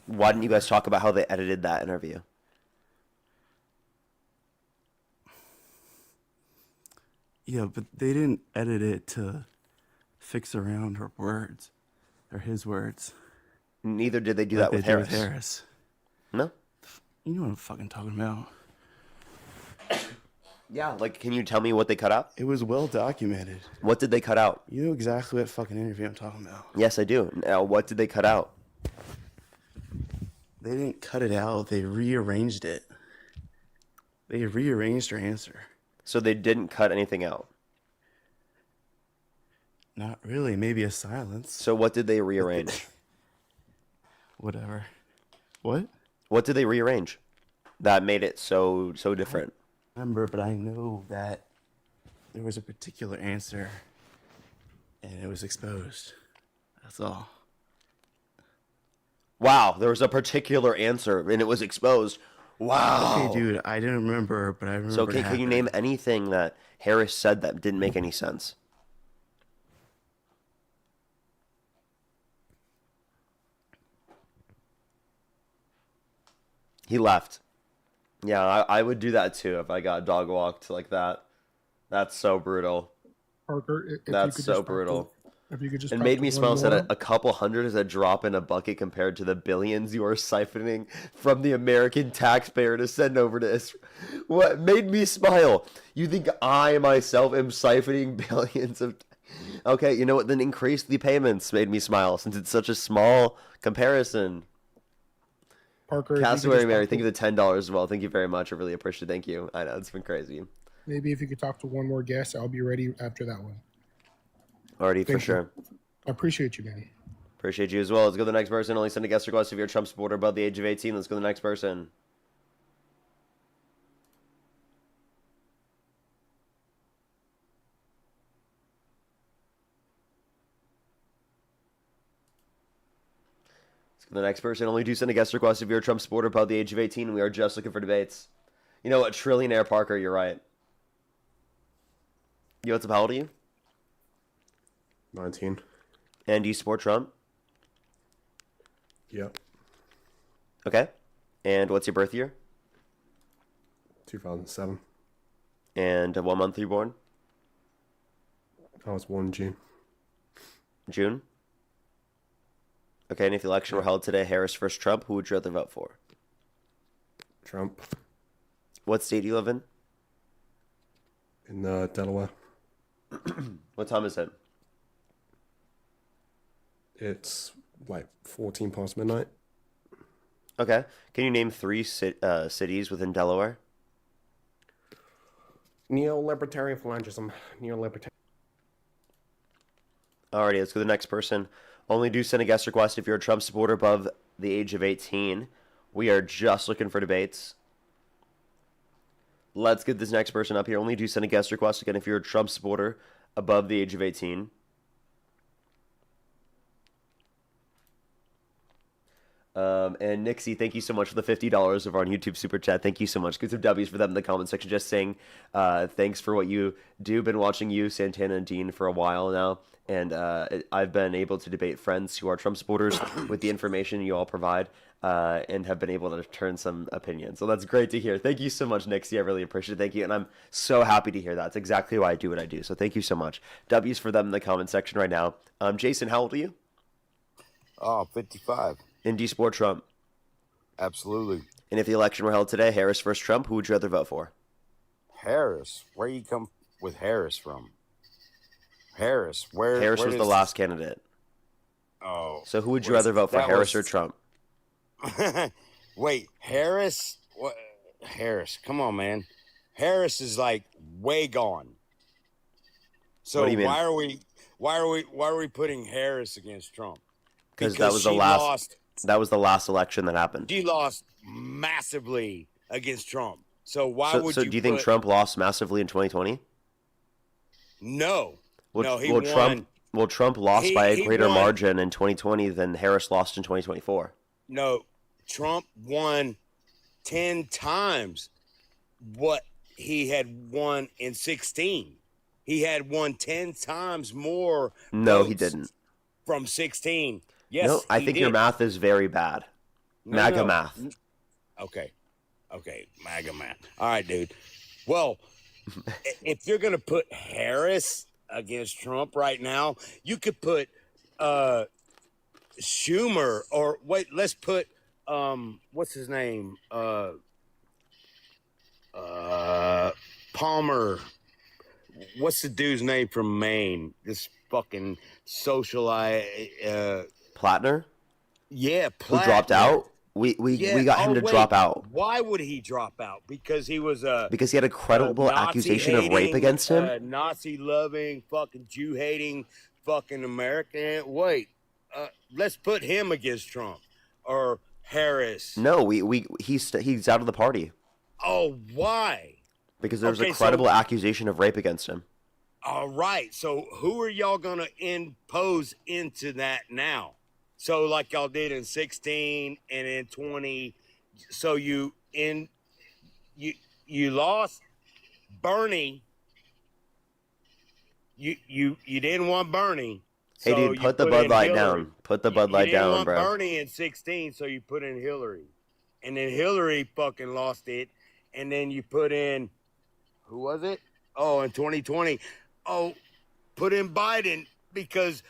Why didn't you guys talk about how they edited that interview? Yeah, but they didn't edit it to fix around her words, or his words. Neither did they do Like that with they did Harris. Harris. No? You know what I'm fucking talking about. Yeah, like, can you tell me what they cut out? It was well documented. What did they cut out? You know exactly what fucking interview I'm talking about. Yes, I do. Now, what did they cut out? They didn't cut it out. They rearranged it. They rearranged her answer. So they didn't cut anything out? Not really. Maybe a silence. So what did they rearrange? Whatever. What? What did they rearrange that made it so different? Remember, but I know that there was a particular answer and it was exposed. That's all. Wow, there was a particular answer and it was exposed. Wow. Okay, dude, I didn't remember, but I remember. So, okay, can you name anything that Harris said that didn't make any sense? He left. Yeah, I would do that too if I got dog walked like that. That's so brutal. Parker, if you That's could so just brutal. If you could just It talk made to me one smile. Said more. a couple hundred is a drop in a bucket compared to the billions you are siphoning from the American taxpayer to send over to Israel. What made me smile? You think I myself am siphoning billions of? Okay, you know what? Then increase the payments. Made me smile since it's such a small comparison. Parker, if you could Cassowary just Mary, talk thank to- you for the $10 as well. Thank you very much. I really appreciate it. Thank you. I know it's been crazy. Maybe if you could talk to one more guest, I'll be ready after that one. Already for Thank you. sure. I appreciate you, Manny. Appreciate you as well. Let's go to the next person. Only send a guest request if you're a Trump supporter above the age of 18. Let's go to the next person. Let's go to the next person. Only do send a guest request if you're a Trump supporter above the age of 18. We are just looking for debates. You know what? Trillionaire Parker, you're right. Yo, what's up? How old are you? 19. And do you support Trump? Yep. Okay. And what's your birth year? 2007. And what month were you born? I was born in June. June? Okay, and if the election were held today, Harris versus Trump, who would you rather vote for? Trump. What state do you live in? In Delaware. What time is it? It's like 14 past midnight. Okay. Can you name three cities within Delaware? Neo-libertarian phalangism. Neo-libertarian. Alrighty, let's go to the next person. Only do send a guest request if you're a Trump supporter above the age of 18. We are just looking for debates. Let's get this next person up here. Only do send a guest request again if you're a Trump supporter above the age of 18. And Nixie, thank you so much for the $50 over on YouTube Super Chat. Thank you so much. Get some W's for them in the comment section. Just saying thanks for what you do. Been watching you, Santana, and Dean for a while now. And I've been able to debate friends who are Trump supporters with the information you all provide and have been able to turn some opinions. So that's great to hear. Thank you so much, Nixie. I really appreciate it. Thank you. And I'm so happy to hear that. It's exactly why I do what I do. So thank you so much. W's for them in the comment section right now. Jason, how old are you? Oh, 55. And do you support Trump? Absolutely. And if the election were held today, Harris versus Trump, who would you rather vote for? Harris. Where you come with Harris from? Harris. Harris was the last candidate. Oh. So who would you rather vote for, Harris or Trump? Wait, Harris? What? Harris. Come on, man. Harris is like way gone. So What do you mean? why are we putting Harris against Trump? Because that was the last. That was the last election that happened. She lost massively against Trump. So why would So you do you think Trump lost massively in 2020? No. Well, No, he won. Trump lost by a He greater won. margin in 2020 than Harris lost in 2024. No, Trump won 10 times what he had won in 16. He had won 10 times more No, he votes didn't. from 16. Yes, No, I he think did. your math is very bad. No, MAGA no. math. Okay, MAGA math. All right, dude. Well, if you're going to put Harris against Trump right now, you could put Schumer, or wait, let's put what's his name? Palmer. What's the dude's name from Maine? This fucking socialite. Plattner, Yeah, who dropped Plattner. out. We got him to drop out Why would he drop out? Because he was because he had a credible accusation of rape against him. Nazi loving, fucking Jew hating, fucking American. Wait, let's put him against Trump or Harris. No, he's out of the party Oh, why? because there was Okay, a so- credible accusation of rape against him. All right. So who are y'all gonna impose into that now? So like y'all did in 16 and in 20. So you lost Bernie. You didn't want Bernie. Hey, so dude, you put the put Bud in Light Hillary. down. Put the Bud Light You didn't down, want bro. Bernie in 16, so you put in Hillary. And then Hillary fucking lost it. And then you put in, who was it? Oh, in 2020. Oh, put in Biden because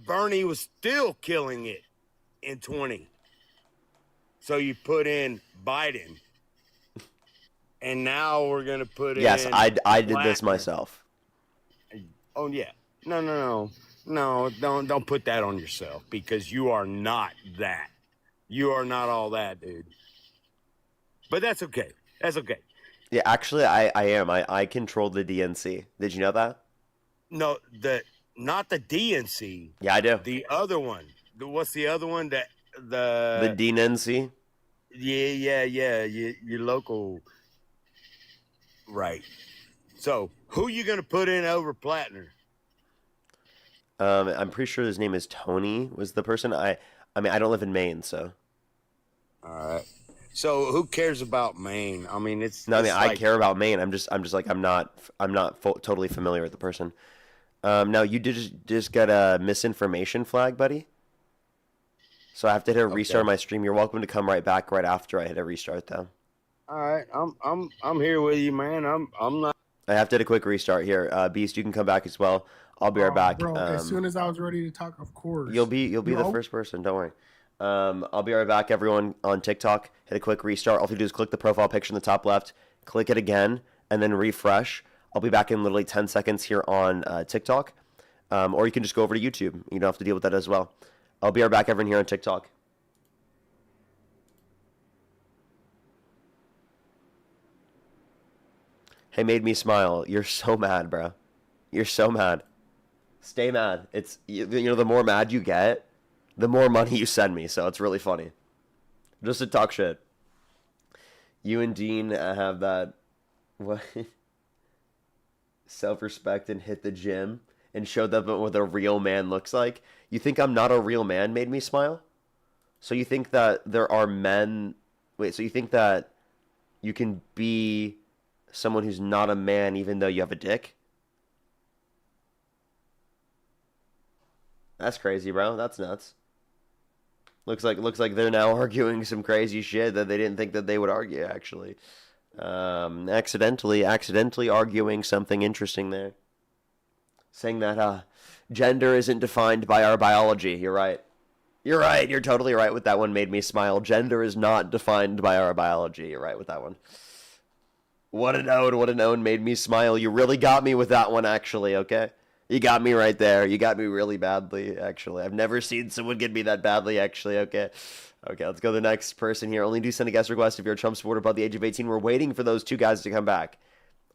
Bernie was still killing it in 20. So you put in Biden. And now we're going to put Yes, in. I did this Blackman. myself. Oh, yeah. No. No, don't put that on yourself because you are not that. You are not all that, dude. But that's okay. That's okay. Yeah, actually, I am. I control the DNC. Did you know that? No, not the DNC. Yeah, I do. The other one. What's the other one? The DNC. Yeah. Your local. Right. So who you gonna put in over Plattner? I'm pretty sure his name is Tony. Was the person I mean, I don't live in Maine, so. All right. So who cares about Maine? I mean, it's. No, I mean, it's I like- care about Maine. I'm just like I'm not totally familiar with the person. Now you did just get a misinformation flag, buddy. So I have to hit a restart my stream. You're welcome to come right back right after I hit a restart, though. All right, I'm here with you, man. I'm not. I have to hit a quick restart here. Beast, you can come back as well. I'll be right back. Bro, as soon as I was ready to talk, of course. You'll be the first person. Don't worry. I'll be right back, everyone, on TikTok. Hit a quick restart. All you have to do is click the profile picture in the top left, click it again, and then refresh. I'll be back in literally 10 seconds here on TikTok. Or you can just go over to YouTube. You don't have to deal with that as well. I'll be right back, everyone, here on TikTok. Hey, made me smile. You're so mad, bro. You're so mad. Stay mad. It's the more mad you get, the more money you send me. So it's really funny. Just to talk shit. You and Dean have that what self-respect and hit the gym and showed them what a real man looks like. You think I'm not a real man made me smile? So you think that there are men... Wait, so you think that you can be someone who's not a man even though you have a dick? That's crazy, bro. That's nuts. Looks like they're now arguing some crazy shit that they didn't think that they would argue, actually. Accidentally arguing something interesting there. Saying that gender isn't defined by our biology. You're right. You're right. You're totally right with that one. Made me smile. Gender is not defined by our biology. You're right with that one. What an ode made me smile. You really got me with that one, actually, okay? You got me right there. You got me really badly, actually. I've never seen someone get me that badly, actually, okay? Okay, let's go to the next person here. Only do send a guest request if you're a Trump supporter above the age of 18. We're waiting for those two guys to come back.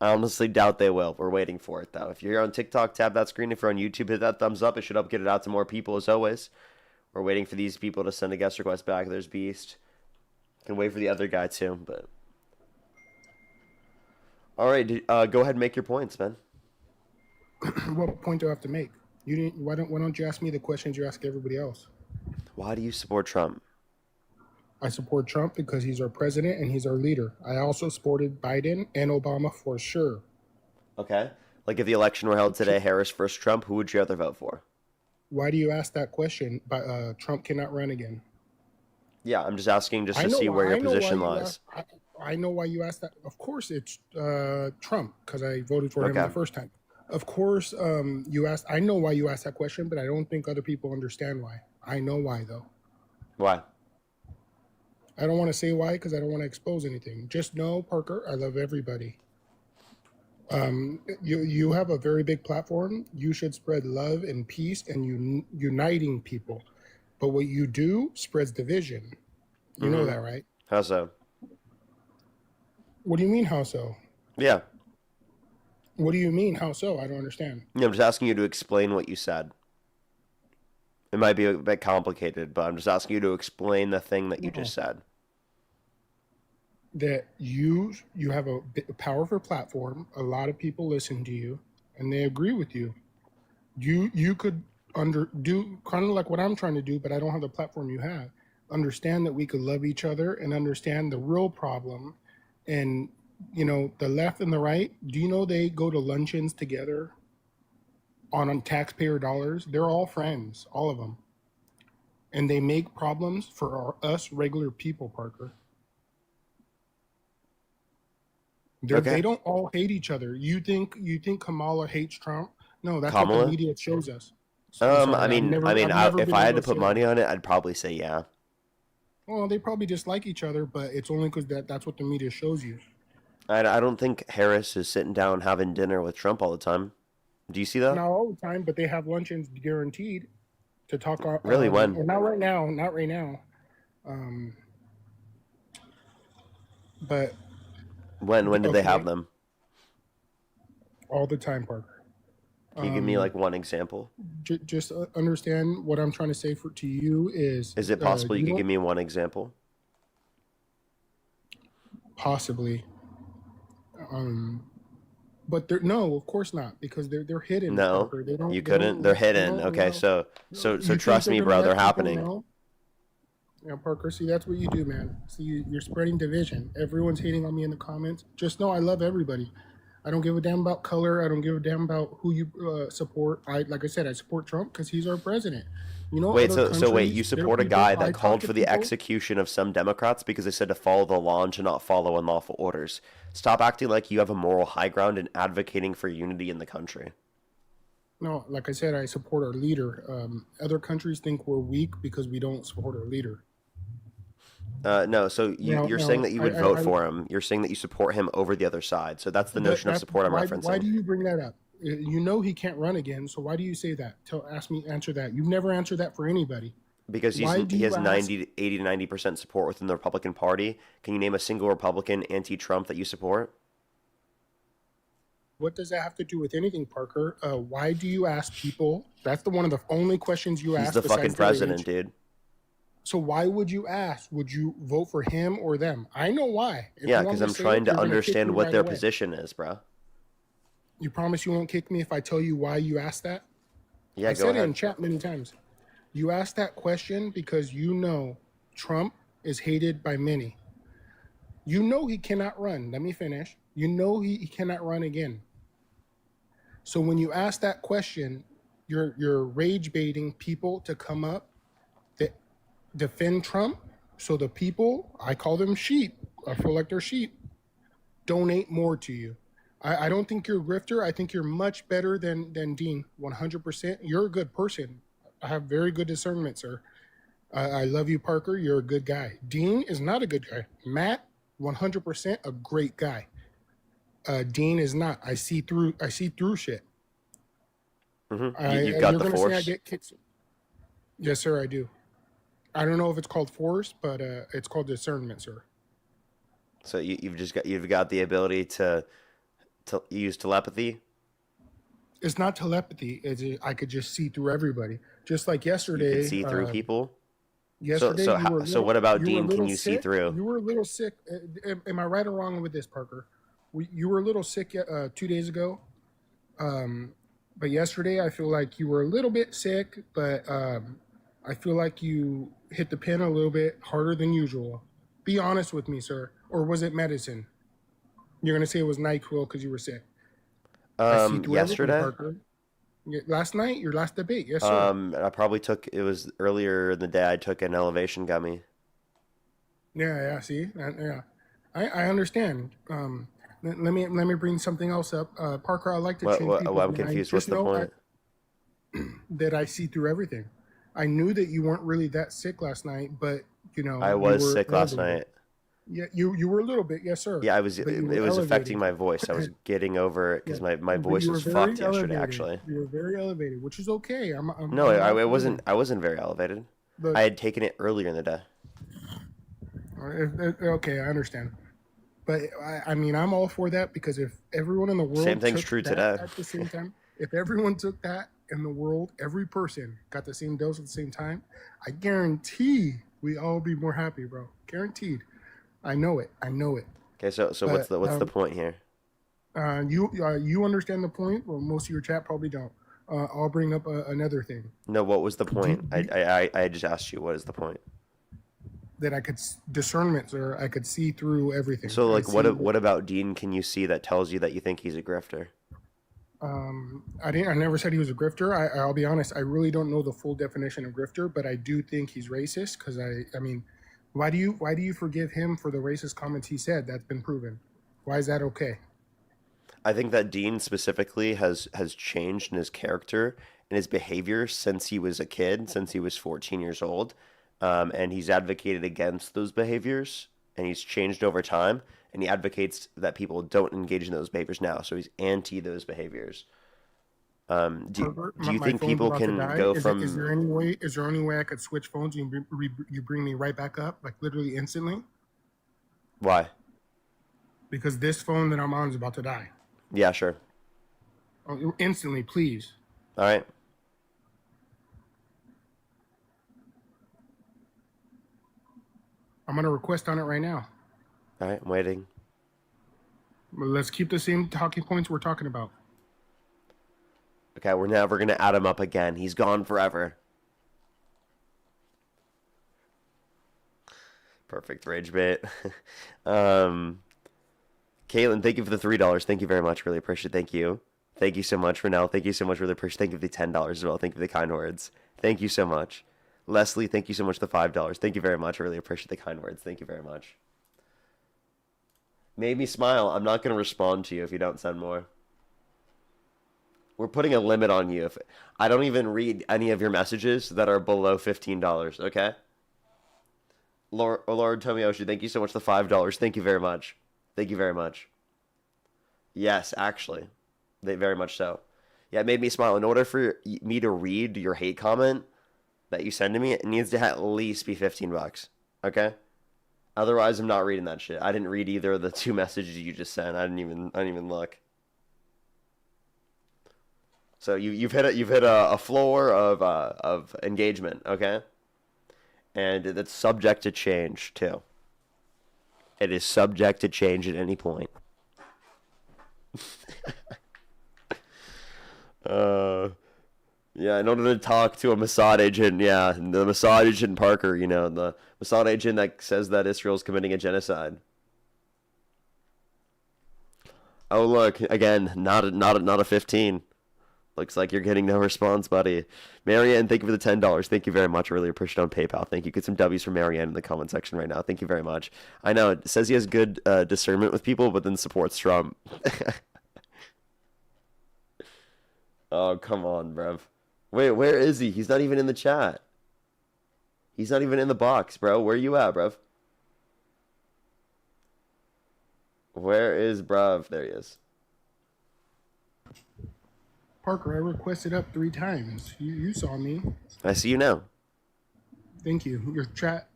I honestly doubt they will. We're waiting for it, though. If you're here on TikTok, tap that screen. If you're on YouTube, hit that thumbs up. It should help get it out to more people, as always. We're waiting for these people to send a guest request back. There's Beast. Can wait for the other guy, too, but... All right, go ahead and make your points, man. What point do I have to make? You didn't. Why don't you ask me the questions you ask everybody else? Why do you support Trump? I support Trump because he's our president and he's our leader. I also supported Biden and Obama for sure. Okay. Like if the election were held today, Harris versus Trump, who would you rather vote for? Why do you ask that question? Trump cannot run again. Yeah, I'm just asking just to see where your position lies. I know why you asked that. Of course, it's Trump because I voted for him the first time. Of course, you asked. I know why you asked that question, but I don't think other people understand why. I know why, though. Why? I don't want to say why because I don't want to expose anything. Just know, Parker, I love everybody. You have a very big platform. You should spread love and peace and uniting people. But what you do spreads division. You know that, right? How so? What do you mean, how so? Yeah. What do you mean, how so? I don't understand. Yeah, I'm just asking you to explain what you said. It might be a bit complicated, but I'm just asking you to explain the thing that you just said. That you have a powerful platform. A lot of people listen to you, and they agree with you. You could do kind of like what I'm trying to do, but I don't have the platform you have. Understand that we could love each other and understand the real problem. And, the left and the right, do you know they go to luncheons together on taxpayer dollars? They're all friends, all of them. And they make problems for us regular people, Parker. They don't all hate each other. You think Kamala hates Trump? No, that's what the media shows us. If I had to put money on it, I'd probably say yeah. Well, they probably dislike each other, but it's only because that's what the media shows you. I don't think Harris is sitting down having dinner with Trump all the time. Do you see that? Not all the time, but they have luncheons guaranteed to talk. Really, when? Well, not right now. Not right now. But when did they have them? All the time, Parker. Can you give me one example? Just understand what I'm trying to say to you is. Is it possible you could give me one example? Possibly. But no, of course not, because they're hidden. No, you couldn't. They're hidden. Okay, so trust me, bro. They're happening. Yeah, Parker. See, that's what you do, man. See, you're spreading division. Everyone's hating on me in the comments. Just know I love everybody. I don't give a damn about color. I don't give a damn about who you support. Like I said, I support Trump because he's our president. Wait, you support a guy that called for the execution of some Democrats because they said to follow the law and to not follow unlawful orders. Stop acting like you have a moral high ground and advocating for unity in the country. No, like I said, I support our leader. Other countries think we're weak because we don't support our leader. No, so you're saying that you would vote for him. You're saying that you support him over the other side. So that's the notion of support I'm referencing. Why do you bring that up? You know he can't run again, so why do you say that? Answer that. You've never answered that for anybody. Because he has 80 to 90% support within the Republican Party. Can you name a single Republican anti-Trump that you support? What does that have to do with anything, Parker? Why do you ask people? That's one of the only questions you ask. He's the fucking besides their president, age. dude. So why would you ask? Would you vote for him or them? I know why. If Yeah, you want because me I'm say trying it, to you're gonna kick understand me what right their away. position is, bro. You promise you won't kick me if I tell you why you asked that? Yeah, I go said it ahead. in chat many times. You asked that question because you know Trump is hated by many. You know he cannot run. Let me finish. You know he cannot run again. So when you ask that question, you're rage baiting people to come up that defend Trump. So the people, I call them sheep. I feel like they're sheep. Donate more to you. I don't think you're a grifter. I think you're much better than Dean. 100%. You're a good person. I have very good discernment, sir. I love you, Parker. You're a good guy. Dean is not a good guy. Matt, 100% a great guy. Dean is not. I see through shit. Mm-hmm. You've got you're the gonna force. say I get kicked. Yes, sir, I do. I don't know if it's called force, but it's called discernment, sir. So you've got the ability to use telepathy. It's not telepathy. I could just see through everybody. Just like yesterday. You can see through people. Yesterday, So what about Dean? Can you see sick. through? You were a little sick. Am I right or wrong with this, Parker? You were a little sick 2 days ago. But yesterday, I feel like you were a little bit sick, but I feel like you hit the pin a little bit harder than usual. Be honest with me, sir. Or was it medicine? You're going to say it was NyQuil because you were sick. Yesterday? Parker. Last night, your last debate. Yes, sir. I probably it was earlier in the day. I took an elevation gummy. Yeah. See, yeah, I understand. Let me bring something else up. Parker, I like to change people. I'm confused. What's the point? That I see through everything. I knew that you weren't really that sick last night, but I was sick last night. Yeah, you were a little bit, yes, sir. Yeah, it was affecting my voice. I was getting over it because my voice was fucked yesterday. Actually, you were very elevated, which is okay. No, I wasn't. I wasn't very elevated. But, I had taken it earlier in the day. Okay, I understand. But I mean, I'm all for that because if everyone in the world same thing's true today. At the same time, if everyone took that in the world, every person got the same dose at the same time, I guarantee we all be more happy, bro. Guaranteed. I know it. Okay, so what's the point here? You understand the point. Well, most of your chat probably don't. I'll bring up another thing. No, what was the point? I just asked you what is the point. That I could discernment, or I could see through everything. So like, what about Dean? Can you see that tells you that you think he's a grifter? I never said he was a grifter. I'll be honest. I really don't know the full definition of grifter, but I do think he's racist. Because I mean, why do you forgive him for the racist comments he said? That's been proven. Why is that okay? I think that Dean specifically has changed in his character and his behavior since he was a kid, since he was 14 years old. And he's advocated against those behaviors, and he's changed over time, and he advocates that people don't engage in those behaviors now, so he's anti those behaviors. Do you think people can go from... Is there any way I could switch phones and you bring me right back up, like literally instantly? Why? Because this phone that I'm on is about to die. Yeah, sure. Oh, instantly, please. All right. I'm going to request on it right now. All right, I'm waiting. Well, let's keep the same talking points we're talking about. Okay, we're never going to add him up again. He's gone forever. Perfect rage bait. Caitlin, thank you for the $3. Thank you very much. Really appreciate it. Thank you. Thank you so much, Renell. Thank you so much. Really appreciate it. Thank you for the $10 as well. Thank you for the kind words. Thank you so much. Leslie, thank you so much for the $5. Thank you very much. I really appreciate the kind words. Thank you very much. Made me smile. I'm not going to respond to you if you don't send more. We're putting a limit on you. If I don't even read any of your messages that are below $15, okay? Lord Tomioshi, thank you so much for the $5. Thank you very much. Thank you very much. Yes, actually. Very much so. Yeah, it made me smile. In order for me to read your hate comment that you send to me, it needs to at least be $15, okay? Otherwise, I'm not reading that shit. I didn't read either of the two messages you just sent. I didn't even look. So you've hit a floor of engagement, okay? And that's subject to change too. It is subject to change at any point. Yeah, in order to talk to a Mossad agent, yeah, the Mossad agent Parker, you know, the Mossad agent that says that Israel's committing a genocide. Oh look, again, not a 15. Looks like you're getting no response, buddy. Marianne, thank you for the $10. Thank you very much. I really appreciate it on PayPal. Thank you. Get some W's from Marianne in the comment section right now. Thank you very much. I know it says he has good discernment with people, but then supports Trump. Oh, come on, bruv. Wait, where is he? He's not even in the chat. He's not even in the box, bro. Where you at, bruv? Where is bruv? There he is. Parker, I requested up 3 times. You saw me. I see you now. Thank you. Your chat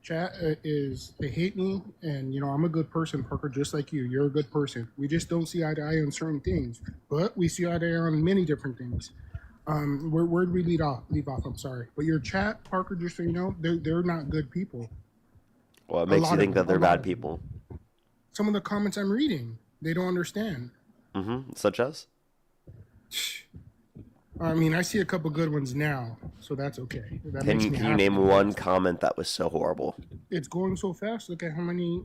is, they hate me, and you know I'm a good person, Parker, just like you. You're a good person. We just don't see eye to eye on certain things, but we see eye to eye on many different things. Where did we leave off? I'm sorry, but your chat, Parker, just so you know, they're not good people. Well, it makes you think that they're bad people. Some of the comments I'm reading, they don't understand. Such as? I mean, I see a couple good ones now, so that's okay. Can you name one comment that was so horrible? It's going so fast. Look at how many.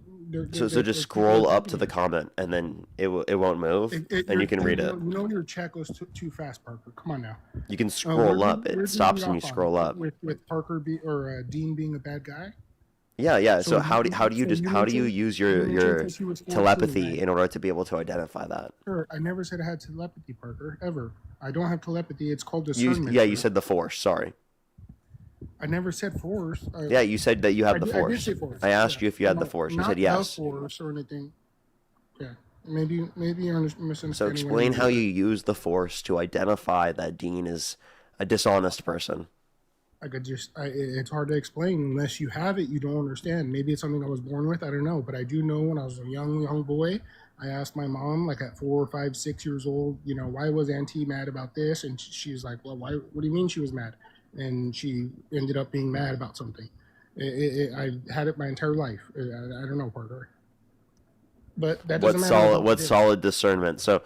So just scroll up to the comment, and then it won't move, and you can read it. You know your chat goes too fast, Parker. Come on now. You can scroll up. It stops when you scroll up. With Parker Dean being a bad guy. Yeah. So how do you use your telepathy in order to be able to identify that? Sure, I never said I had telepathy, Parker, ever. I don't have telepathy. It's called discernment. You said the Force. Sorry. I never said Force. Yeah, you said that you had the Force. I did say Force. I asked you if you had the Force. You said yes. Not the Force or anything. Yeah, maybe you're misunderstanding. So explain how you use the Force to identify that Dean is a dishonest person. It's hard to explain unless you have it. You don't understand. Maybe it's something I was born with. I don't know. But I do know when I was a young boy, I asked my mom, like at 4 or 5, 6 years old, you know, why was Auntie mad about this? And she's like, well, why? What do you mean she was mad? And she ended up being mad about something. I had it my entire life. I don't know, Parker. But that doesn't matter. What's solid discernment? So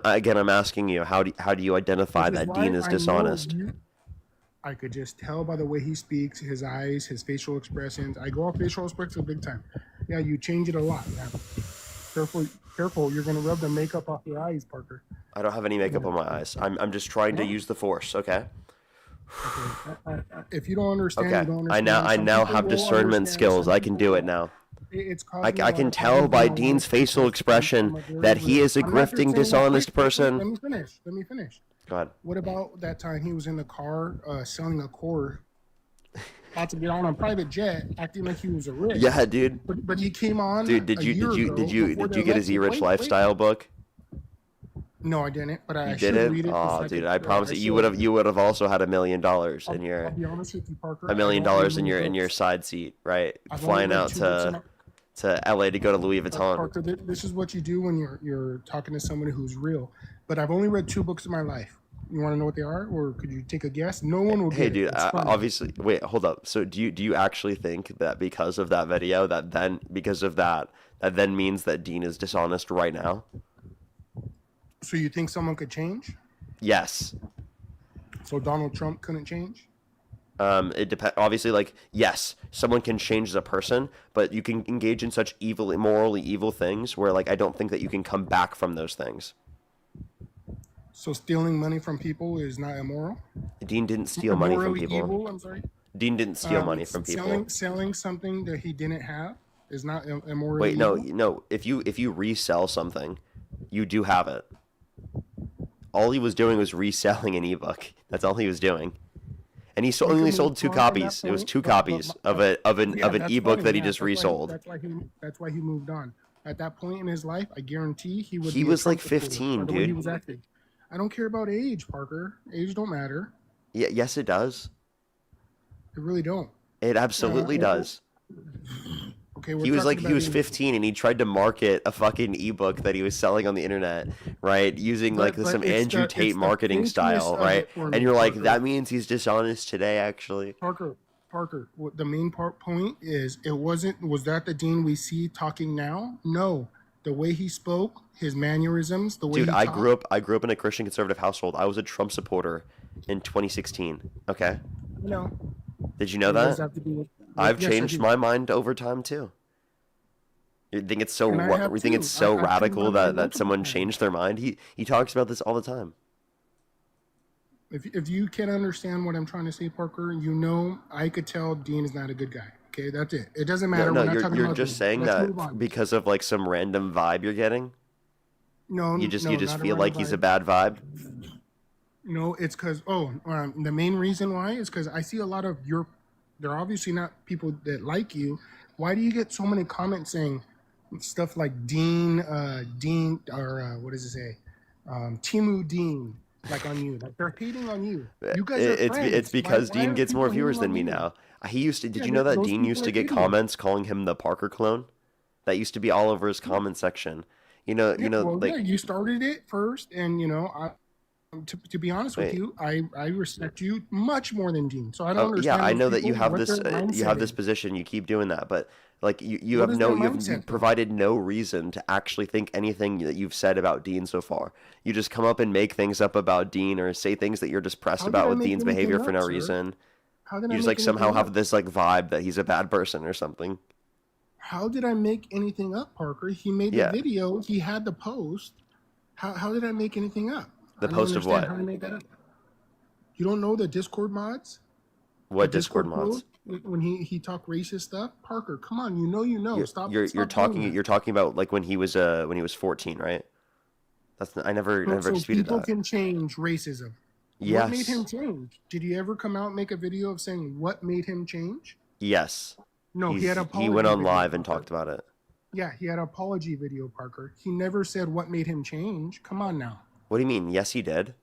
again, I'm asking you, how do you identify that Dean is dishonest? I could just tell by the way he speaks, his eyes, his facial expressions. I go off facial expressions big time. Yeah, you change it a lot. Yeah. Careful, you're gonna rub the makeup off your eyes, Parker. I don't have any makeup on my eyes. I'm just trying to use the Force, okay? If you don't understand, okay. You don't understand. I now have discernment skills. I can do it now. I can tell by Dean's facial expression that he is a grifting, dishonest person. Let me finish. Go ahead. What about that time he was in the car selling a core, about to get on a private jet, acting like he was a rich? Yeah, dude. But he came on. Dude, did you get his E-Rich lifestyle book? No, I didn't. But I should read it. Oh, dude, I promise you would have also had $1 million in your. I'll be honest with you, Parker. $1 million in your side seat, right? Flying out to LA to go to Louis Vuitton. Parker, this is what you do when you're talking to somebody who's real. But I've only read 2 books in my life. You want to know what they are, or could you take a guess? No one will. Hey, dude. Obviously, wait. Hold up. So, do you actually think that because of that video, that then means that Dean is dishonest right now? So you think someone could change? Yes. So Donald Trump couldn't change? It depends. Obviously, like, yes, someone can change as a person, but you can engage in such morally evil things where, like, I don't think that you can come back from those things. So stealing money from people is not immoral? Dean didn't steal money from people. Evil, I'm sorry. Dean didn't steal money from people. Selling something that he didn't have is not immoral. Wait, no. If you resell something, you do have it. All he was doing was reselling an ebook. That's all he was doing. And he only sold 2 copies. It was 2 copies of an ebook that he just resold. That's why he moved on. At that point in his life, I guarantee he would. He was like 15, dude. He was acting. I don't care about age, Parker. Age don't matter. Yeah, yes, it does. It really don't. It absolutely does. Okay, we're He was talking he about was Dean. 15 and he tried to market a fucking ebook that he was selling on the internet, right? Using But some it's Andrew the Tate marketing fakeness style, of right? it for And me, you're like, Parker. that means he's dishonest today, actually. Parker. What the main point is, it wasn't. Was that the Dean we see talking now? No, the way he spoke, his mannerisms, the way Dude, he I talked. grew up in a Christian conservative household. I was a Trump supporter in 2016. Okay, No. did you know What does that? that have to do with? I've Yes, I changed do. my mind over time too. You think it's so And I have we think too. it's so I've changed my radical mind that multiple someone times. changed their mind? He talks about this all the time. If you can understand what I'm trying to say, Parker, you know I could tell Dean is not a good guy. Okay, that's it. It doesn't matter. No, We're not talking you're about just Dean. saying Let's that move on. because of some random vibe you're getting. No, You just no, not a feel like random he's a vibe. bad vibe. No, it's because the main reason why is because I see a lot of they're obviously not people that like you. Why do you get so many comments saying stuff like Dean, or what does it say, Timu Dean, like on you, like they're hating on you. You guys are friends. It's because Why Dean are gets more people hating viewers than on me you? now. He used to. Did Yeah, you know that those Dean people used are to get idiots. comments calling him the Parker clone? That used to be all over his comment section. Yeah, you started it first, and to be honest with Wait. you, I respect you much more than Dean. So I don't Oh, yeah, understand. I those know that you people, have what this their you have mindset this is. position. You keep doing that, but you What have is their you mindset, though? provided no reason to actually think anything that you've said about Dean so far. You just come up and make things up about Dean or say things that you're just pressed How did about I with make Dean's anything behavior for up, no sir? reason. How did I You just make somehow anything have up? this vibe that he's a bad person or something. How did I make anything up, Parker? He made the Yeah. video. He had the post. How did I make anything up? The I don't post of understand what? how I made that up. You don't know the Discord mods? What The Discord mods? post when he talked racist stuff? Parker, come on, you know. Stop. You're Stop doing talking that. you're talking about when he was 14, right? I never So disputed people that. can change racism. What made Yes. him change? Did he ever come out and make a video of saying what made him change? Yes. No, he had an he went apology on video, live and Parker. talked about it. Yeah, he had an apology video, Parker. He never said what made him change. Come on now. What do you mean? Yes, he did.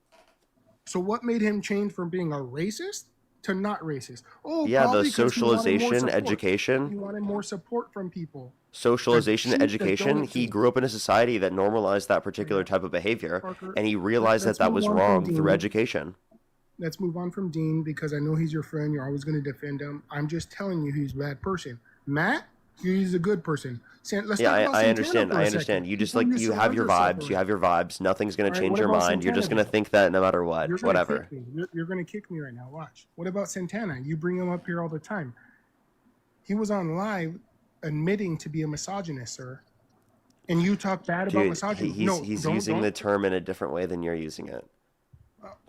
So what made him change from being a racist to not racist? Oh, Yeah, the probably 'cause he wanted more socialization, support. education. He wanted more support from people. Socialization, sheep that education. don't He do. grew up in a society that normalized that particular type of behavior, Parker, and he realized let's that move was on from wrong through Dean. education. Let's move on from Dean because I know he's your friend. You're always going to defend him. I'm just telling you he's a bad person. Matt, he's a good person. Let's Yeah, talk about I Santana understand. for I a understand. second. You just People you have surround your yourself vibes. with. You have your vibes. Nothing's gonna All right, change what your about mind. You're just Santana, gonna think that no matter what, You're gonna whatever. kick me. You're going to kick me right now. Watch. What about Santana? You bring him up here all the time. He was on live admitting to be a misogynist, sir. And you talk bad about Dude, misogyny. he's using the term in a different way than you're using it.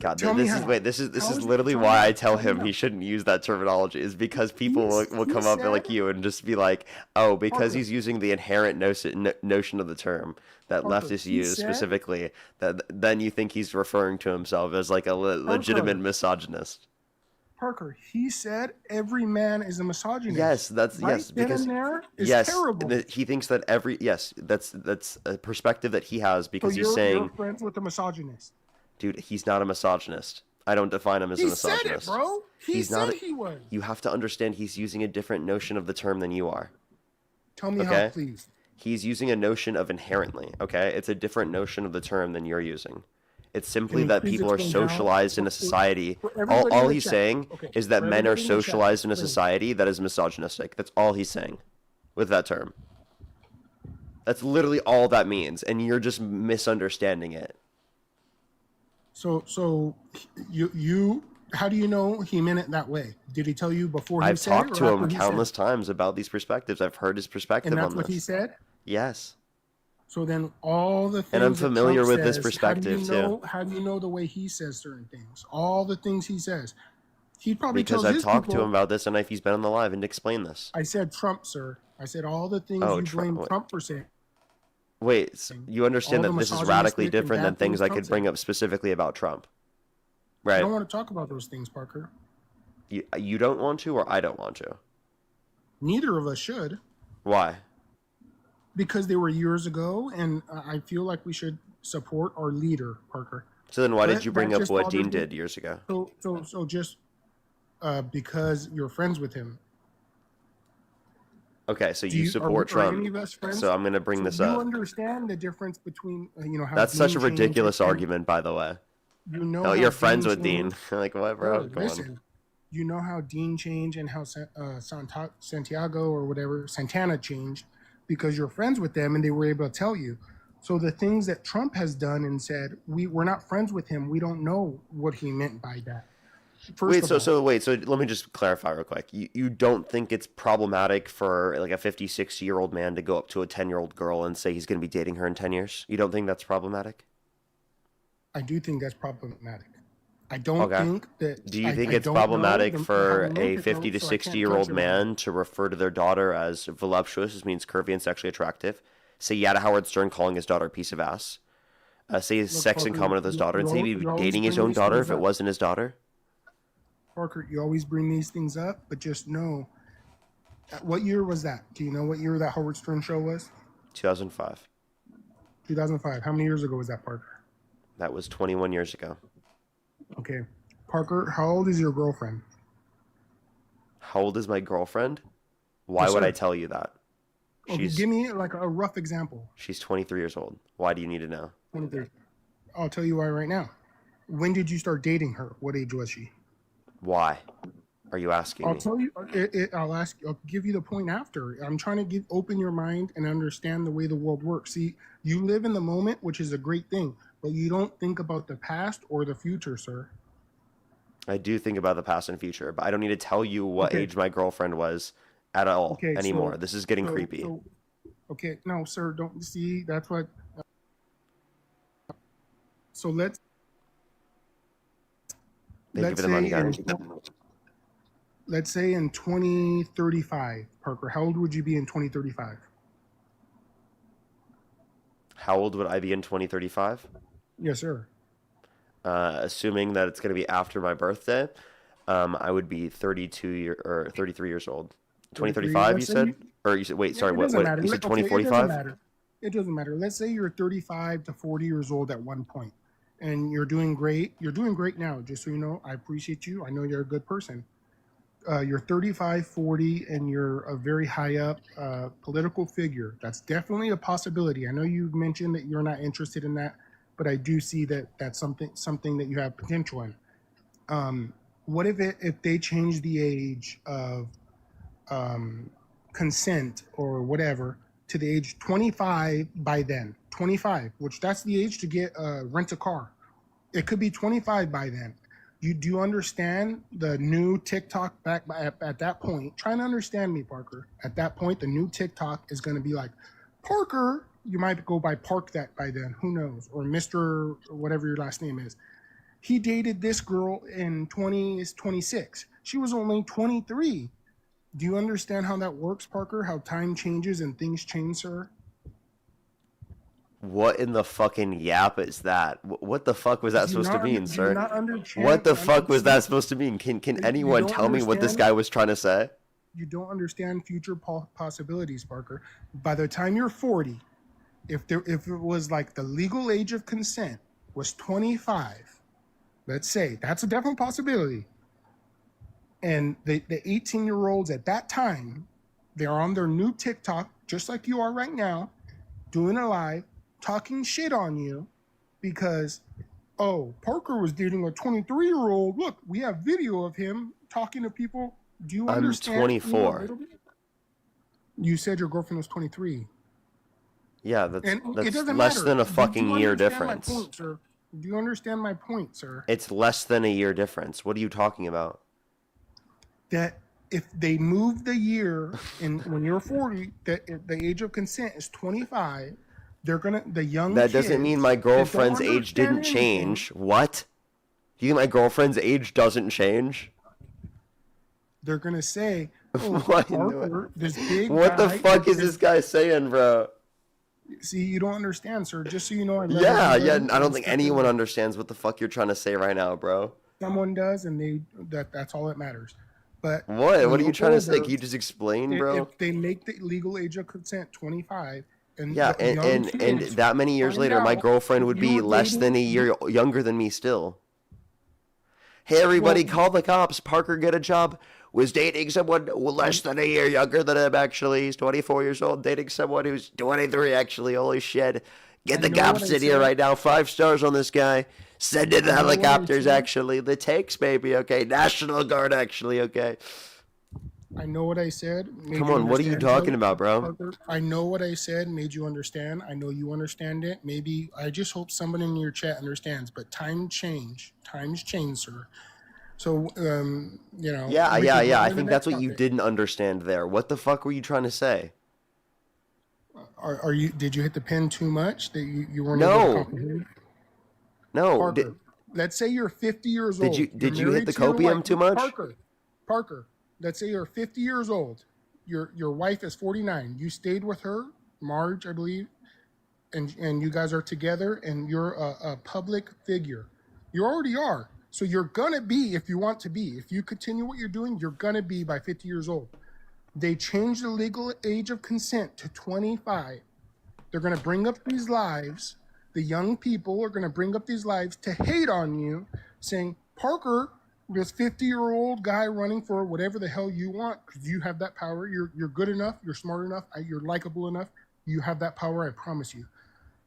God, tell me this how. is How is- literally tell me why how. I tell Tell me him how. he shouldn't use that terminology. Is because people will He come up like said- you and just be like, oh, because Parker. he's using the inherent notion of the term that Parker, leftists he use said- specifically, that then you think he's referring to himself as like a legitimate misogynist. Parker, he said every man is a misogynist. Yes, that's right yes then because and there is yes, terrible. he thinks that that's a perspective that he has because So he's you're saying, friends with a misogynist. dude, he's not a misogynist. I don't define him as a He said misogynist. it, bro. He He's said not. he was. You have to understand he's using a different notion of the term than you are. Tell me Okay? how, please. He's using a notion of inherently, okay? It's a different notion of the term than you're using. It's simply you that please people are explain how? socialized in a society. For everybody in All the he's chat. saying Okay, is that for men are everybody in the chat, socialized in a explain. society that is misogynistic. That's all he's saying with that term. That's literally all that means, and you're just misunderstanding it. So you how do you know he meant it that way? Did he tell you before he I've said talked it, to or him after he countless said times about these perspectives. I've heard his it? perspective And on that's what this. he said? Yes. So then all the things And I'm that familiar Trump with this says, perspective, too. How do you know the way he says certain things? All the things he says. He probably Because tells I've his talked people, to him about this, and if he's been on the live and explained this. I said Trump, sir. I said all the things Oh, you Trump- blame Trump for saying. Wait, you understand All that the this is radically misogynistic and different than bad things things I Trump could bring said. up specifically about Trump, I right? don't want to talk about those things, Parker. You don't want to, or I don't want to? Neither of us should, Why? because they were years ago, and I feel like we should support our leader, Parker. So then why did That- you bring that up just what Dean bothers me. did years ago? So just because you're friends with him. Okay, so Do you you support are any Trump. of us friends? So I'm gonna bring So this you up. understand the difference between how That's such Dean a changed ridiculous and argument, by the way. you know Oh, how you're friends Dean with Dean. changed. Like, what, bro? Sir, Come on. listen. You know how Dean changed and how Santiago or whatever Santana changed because you're friends with them and they were able to tell you. So the things that Trump has done and said, we're not friends with him. We don't know what he meant by that. Wait, so let me just clarify real quick. You don't think it's problematic for like a 50-60-year-old man to go up to a 10-year-old girl and say he's going to be dating her in 10 years? You don't think that's problematic? I do think that's problematic. I don't think that. Do you think I it's don't know problematic how for to a make it, 50 though, to so I can't 60-year-old touch it on man to refer to their daughter as voluptuous, which means curvy and sexually attractive? Say yeah to Howard Stern calling his daughter a piece of ass. Say his Look, sex in Parker, common with his daughter, and say he'd be you always dating his bring own these daughter things if it up. wasn't his daughter? Parker, you always bring these things up, but just know. What year was that? Do you know what year that Howard Stern show was? 2005. 2005. How many years ago was that, Parker? That was 21 years ago. Okay. Parker, how old is your girlfriend? How old is my girlfriend? Why Yes, would sir. I tell you that? Okay, give me like a rough example. She's 23 years old. Why do you need to know? 23. I'll tell you why right now. When did you start dating her? What age was she? Why are you asking I'll me? tell you. I'll give you the point after. I'm trying to open your mind and understand the way the world works. See, you live in the moment, which is a great thing, but you don't think about the past or the future, sir. I do think about the past and future, but I don't need to tell you what Okay. age my girlfriend was at all Okay, anymore. so- This is getting so- creepy. so- okay, no, sir, don't see. That's what. So let's. Thank you for the money, guys. Let's say in 2035, Parker, how old would you be in 2035? How old would I be in 2035? Yes, sir. Assuming that it's going to be after my birthday, I would be 33 years old. 2035, you Let's say said? you- Or you said, wait, sorry, It what? doesn't matter. You said Okay, it doesn't 2045? matter. It doesn't matter. Let's say you're 35 to 40 years old at one point, and you're doing great. You're doing great now, just so you know. I appreciate you. I know you're a good person. You're 35, 40, and you're a very high up political figure. That's definitely a possibility. I know you mentioned that you're not interested in that, but I do see that that's something that you have potential in. What if they change the age of consent or whatever to the age 25 by then? 25, which that's the age to get rent a car. It could be 25 by then. You do understand the new TikTok at that point? Trying to understand me, Parker. At that point, the new TikTok is going to be like, Parker. You might go by Park that by then. Who knows? Or Mr. whatever your last name is. He dated this girl in 26. She was only 23. Do you understand how that works, Parker? How time changes and things change, sir? What in the fucking yap is that? What the fuck was that Do you supposed to not mean, under- do you sir? not understand- What the fuck was that supposed to mean? Can You anyone don't tell me what this understand? guy was trying to say? You don't understand future possibilities, Parker. By the time you're 40, if it was like the legal age of consent was 25, let's say that's a definite possibility. And the 18-year-olds at that time, they're on their new TikTok, just like you are right now, doing a live, talking shit on you because, oh, Parker was dating a 23-year-old. Look, we have video of him talking to people. Do you I'm understand? 24. You said your girlfriend was 23. Yeah, And that's it doesn't less matter. than a Do fucking you year understand my difference. point, sir? Do you understand my point, sir? It's less than a year difference. What are you talking about? That if they move the year and when you're 40, that if the age of consent is 25, they're gonna That doesn't mean my kids that don't girlfriend's age didn't understand anything- change. What? Do you think my girlfriend's age doesn't change? They're gonna say, "Oh, What in the- Parker, this big What the guy fuck with is this guy saying, bro? See, you don't understand, sir. Just so you know, I love Yeah, everybody I don't and think stuff anyone like that. understands what the fuck you're trying to say right now, bro. Someone does, and that's all that matters. But What? when What are you you're trying to say? older, Can you just explain, if- bro? If they make the legal age of consent 25, and Yeah, the young and kids that many years find later, my out girlfriend would you be were less than a dating- year younger than me still. Hey, everybody, Well- call the cops. Parker, get a job. was dating someone less than a year younger than him, actually. He's 24 years old, dating someone who's 23, actually. Holy shit. Get the cops in here right now. 5 stars on this guy. Send in the helicopters, actually. The tanks, baby, okay? National Guard, actually, okay? I know what I said. Come on, what are you talking about, bro? Parker, I know what I said, made you understand. I know you understand it. Maybe, I just hope someone in your chat understands, but times change, sir. So, you know. Yeah. I think that's what you didn't understand there. What the fuck were you trying to say? Are you? Did you hit the pen too much that you weren't able to comprehend? No. Parker, let's say you're 50 years old. Did you hit the copium too much? Parker, let's say you're 50 years old. Your wife is 49. You stayed with her, Marge, I believe, and you guys are together, and you're a public figure. You already are. So you're gonna be, if you want to be, if you continue what you're doing, you're gonna be by 50 years old. They changed the legal age of consent to 25. They're gonna bring up these lives. The young people are gonna bring up these lives to hate on you, saying, Parker, this 50-year-old guy running for whatever the hell you want, because you have that power. You're good enough, you're smart enough, you're likable enough. You have that power, I promise you.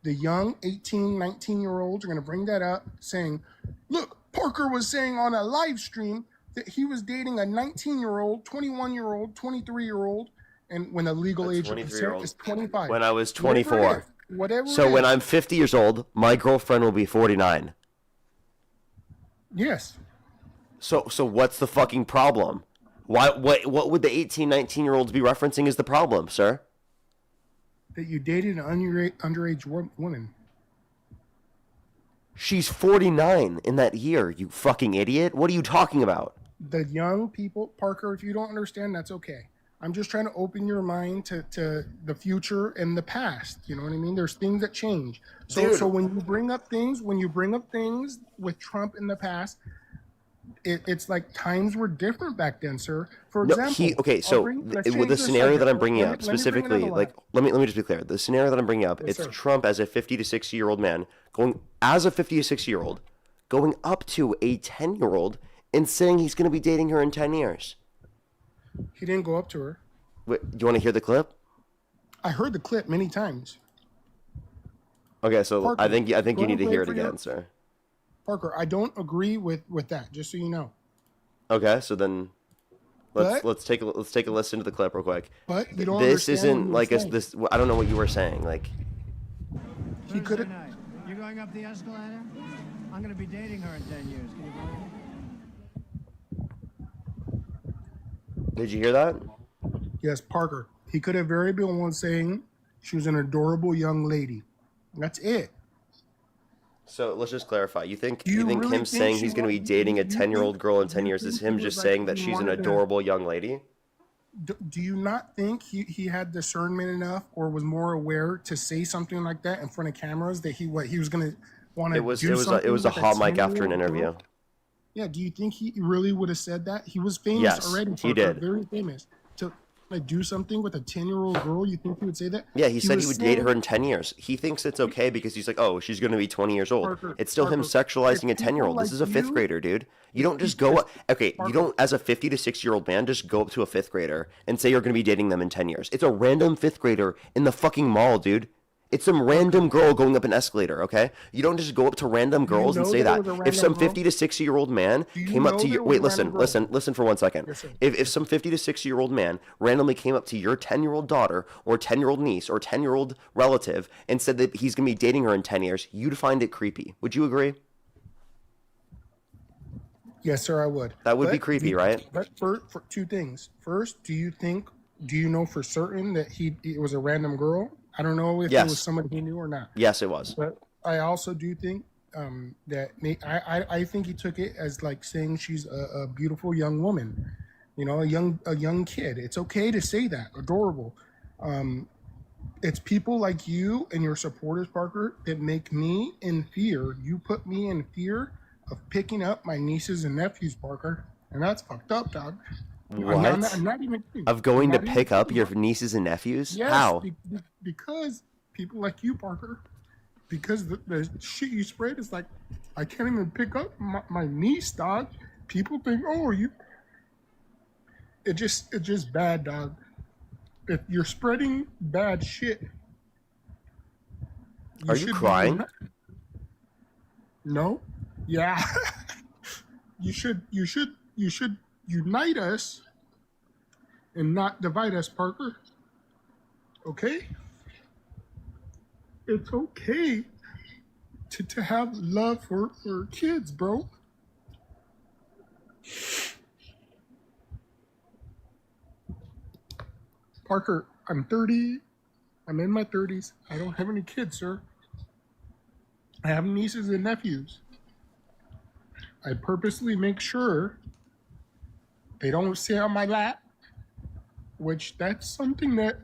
The young 18, 19-year-olds are gonna bring that up, saying, look, Parker was saying on a live stream that he was dating a 19-year-old, 21-year-old, 23-year-old, and when the legal age of consent is 25. When I was 24. Whatever so when I'm 50 years old, my girlfriend will be 49. Yes. So what's the fucking problem? What would the 18, 19-year-olds be referencing as the problem, sir? That you dated an underage woman. She's 49 in that year, you fucking idiot. What are you talking about? The young people, Parker, if you don't understand, that's okay. I'm just trying to open your mind to the future and the past. You know what I mean? There's things that change. So when you bring up things with Trump in the past, it's like times were different back then, sir. For example, with the scenario that I'm bringing up specifically, like let me just be clear. The scenario that I'm bringing up, it's Trump as a 50 to 60-year-old man going as a 50 to 60-year-old going up to a 10-year-old and saying he's going to be dating her in 10 years. He didn't go up to her. Wait, do you want to hear the clip? I heard the clip many times. Okay, so Parker, I think you need to hear it again, your... sir. Parker, I don't agree with that. Just so you know. Okay, so then let's take a listen to the clip real quick. But you don't. This isn't like this. I don't know what you were saying. Like he could have. You're going up the escalator. I'm going to be dating her in 10 years. Can you believe it? Did you hear that? Yes, Parker. He could have very been one saying she was an adorable young lady. That's it. So let's just clarify. You think him saying he's going to be dating a 10-year-old girl in 10 years is him just saying that she's an adorable young lady? Do you not think he had discernment enough or was more aware to say something like that in front of cameras that he was going to want to do something? It was a hot mic after an interview. Yeah, do you think he really would have said that? He was famous already. Parker, he did. Very famous. To do something with a 10-year-old girl, you think he would say that? Yeah, he said he would date her in 10 years. He thinks it's okay because he's like, oh, she's going to be 20 years old. It's still him sexualizing a 10-year-old. This is a 5th grader, dude. You don't just go up. Okay, you don't, as a 50 to 60-year-old man, just go up to a 5th grader and say you're going to be dating them in 10 years. It's a random 5th grader in the fucking mall, dude. It's some random girl going up an escalator, okay? You don't just go up to random girls and say that. If some 50 to 60-year-old man came up to you, wait, listen for 1 second. If some 50 to 60-year-old man randomly came up to your 10-year-old daughter or 10-year-old niece or 10-year-old relative and said that he's going to be dating her in 10 years, you'd find it creepy. Would you agree? Yes, sir, I would. That would be creepy, right? But for 2 things. First, do you know for certain that it was a random girl? I don't know if it was somebody he knew or not. Yes, it was. But I also do think that I think he took it as like saying she's a beautiful young woman, you know, a young kid. It's okay to say that, adorable. It's people like you and your supporters, Parker, that make me in fear. You put me in fear of picking up my nieces and nephews, Parker, and that's fucked up, dog. What? I'm not even kidding. Of going to pick up your nieces and nephews? Yes, how? Because people like you, Parker, because the shit you spread is like, I can't even pick up my niece, dog. People think, oh, it's just bad, dog. If you're spreading bad shit, Are you crying? No. Yeah. you should unite us and not divide us, Parker. Okay? It's okay to have love for kids, bro. Parker, I'm 30. I'm in my 30s. I don't have any kids, sir. I have nieces and nephews. I purposely make sure they don't sit on my lap, which that's something that...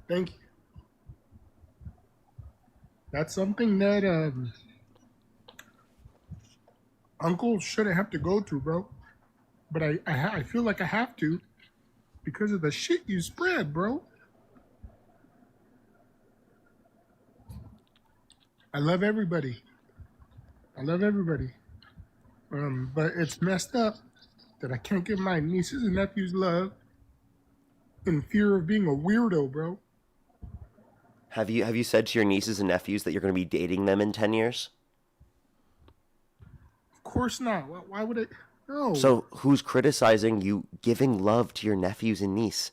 Thank you. That's something that Uncle shouldn't have to go through, bro. But I feel like I have to because of the shit you spread, bro. I love everybody. But it's messed up that I can't give my nieces and nephews love in fear of being a weirdo, bro. Have you said to your nieces and nephews that you're going to be dating them in 10 years? Of course not. Why would I? No. So who's criticizing you giving love to your nephews and niece?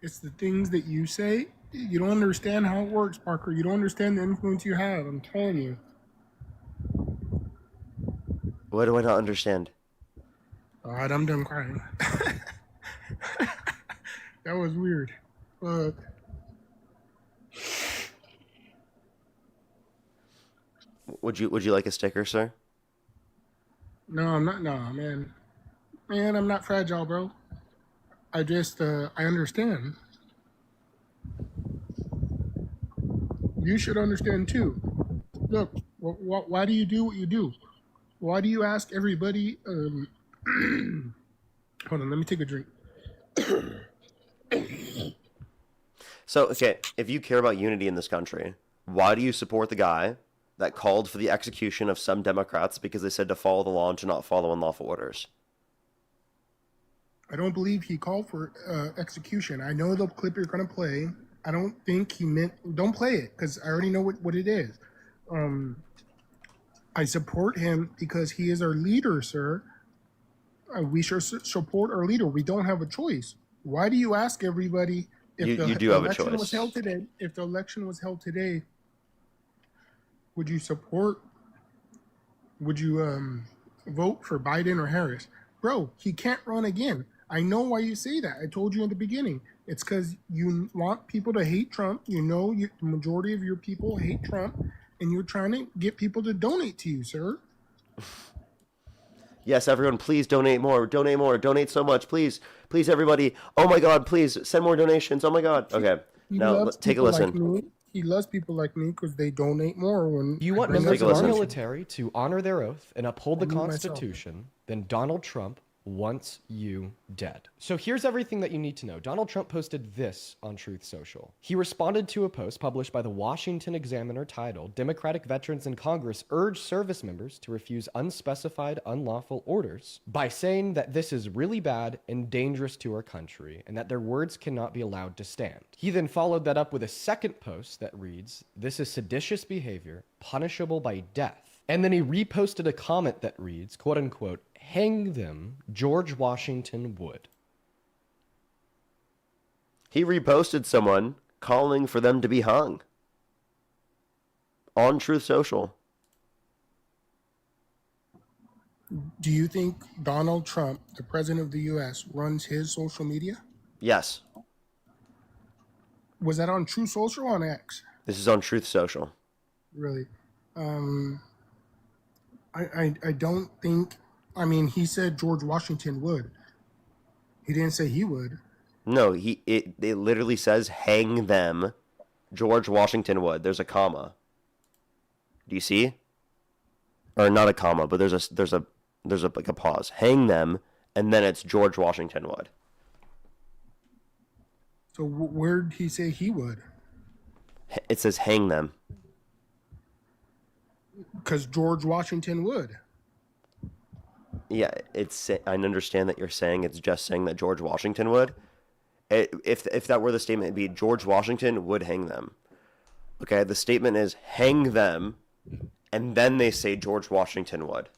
It's the things that you say. You don't understand how it works, Parker. You don't understand the influence you have. I'm telling you. What do I not understand? All right, I'm done crying. That was weird. Would you like a sticker, sir? No, I'm not. No, man. Man, I'm not fragile, bro. I just, I understand. You should understand too. Look, why do you do what you do? Why do you ask everybody? Hold on, let me take a drink. So, okay, if you care about unity in this country, why do you support the guy that called for the execution of some Democrats because they said to follow the law and to not follow unlawful orders? I don't believe he called for execution. I know the clip you're going to play. I don't think he meant... Don't play it, because I already know what it is. I support him because he is our leader, sir. We should support our leader. We don't have a choice. Why do you ask everybody... You do have a choice. If the election was held today, would you support... Would you vote for Biden or Harris? Bro, he can't run again. I know why you say that. I told you in the beginning. It's because you want people to hate Trump. You know the majority of your people hate Trump, and you're trying to get people to donate to you, sir. Yes, everyone, please donate more. Donate more. Donate so much. Please, please, everybody. Oh, my God, please send more donations. Oh, my God. Okay, now take a listen. He loves people like me because they donate more. When you want members of our military to honor their oath and uphold the Constitution, then Donald Trump wants you dead. So here's everything that you need to know. Donald Trump posted this on Truth Social. He responded to a post published by the Washington Examiner titled, "Democratic Veterans in Congress Urge Service Members to Refuse Unspecified Unlawful Orders," by saying that this is really bad and dangerous to our country and that their words cannot be allowed to stand. He then followed that up with a second post that reads, "This is seditious behavior, punishable by death." And then he reposted a comment that reads, quote unquote, "Hang them, George Washington would." He reposted someone calling for them to be hung on Truth Social. Do you think Donald Trump, the president of the U.S., runs his social media? Yes. Was that on Truth Social or on X? This is on Truth Social. Really? I don't think... I mean, he said George Washington would. He didn't say he would. No, it literally says hang them, George Washington would. There's a comma. Do you see? Or not a comma, but there's a like a pause. Hang them, and then it's George Washington would. So where did he say he would? It says hang them. Because George Washington would. Yeah, I understand that you're saying it's just saying that George Washington would. If that were the statement, it'd be George Washington would hang them. Okay, the statement is hang them, and then they say George Washington would.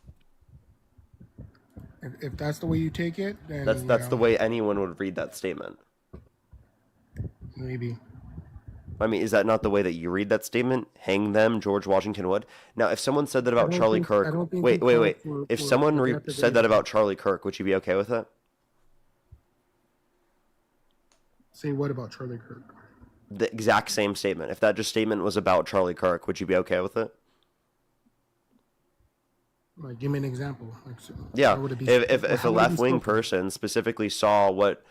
If that's the way you take it, then That's the way anyone would read that statement. Maybe. I mean, is that not the way that you read that statement? Hang them, George Washington would. Now, if someone said that about Charlie Kirk, wait. If someone said that about Charlie Kirk, would you be okay with it? Say what about Charlie Kirk? The exact same statement. If that just statement was about Charlie Kirk, would you be okay with it? Like, give me an example. Yeah. If a left-wing person specifically saw what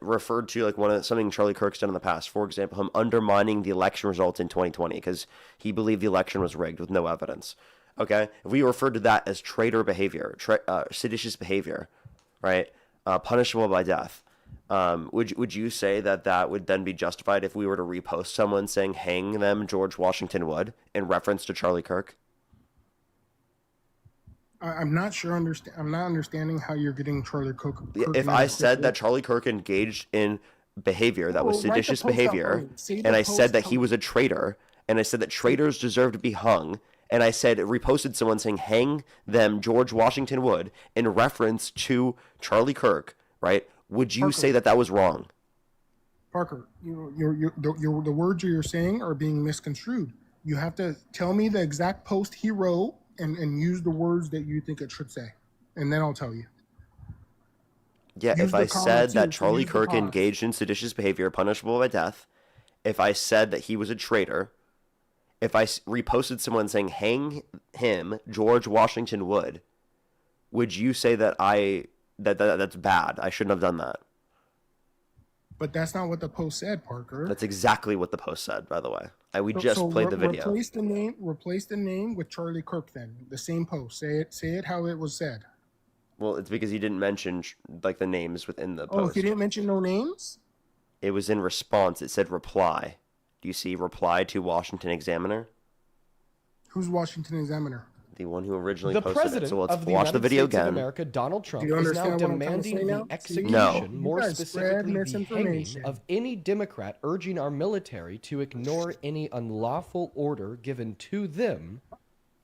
referred to like something Charlie Kirk's done in the past, for example, him undermining the election results in 2020 because he believed the election was rigged with no evidence. Okay, if we referred to that as traitor behavior, seditious behavior, right, punishable by death, would you say that would then be justified if we were to repost someone saying hang them George Washington would in reference to Charlie Kirk? I'm not sure. I'm not understanding how you're getting Charlie Kirk. If I said that Charlie Kirk engaged in behavior that was seditious behavior, and I said that he was a traitor, and I said that traitors deserve to be hung, and I said reposted someone saying hang them George Washington would in reference to Charlie Kirk, right? Would you say that was wrong? Parker, the words you're saying are being misconstrued. You have to tell me the exact post he wrote and use the words that you think it should say, and then I'll tell you. Yeah, if I said that Charlie Kirk engaged in seditious behavior punishable by death, if I said that he was a traitor, if I reposted someone saying hang him George Washington would you say that that's bad? I shouldn't have done that. But that's not what the post said, Parker. That's exactly what the post said, by the way. We just played the video. Replace the name with Charlie Kirk then. The same post. Say it how it was said. Well, it's because you didn't mention like the names within the post. Oh, he didn't mention no names? It was in response. It said reply. Do you see reply to Washington Examiner? Who's Washington Examiner? The one who originally the posted president it. So let's of the watch United the video States again. Of America, Donald Trump, Do you is now understand what I'm trying to demanding say now? the execution, No. more You guys specifically spread the hanging misinformation. of any Democrat urging our military to ignore any unlawful order given to them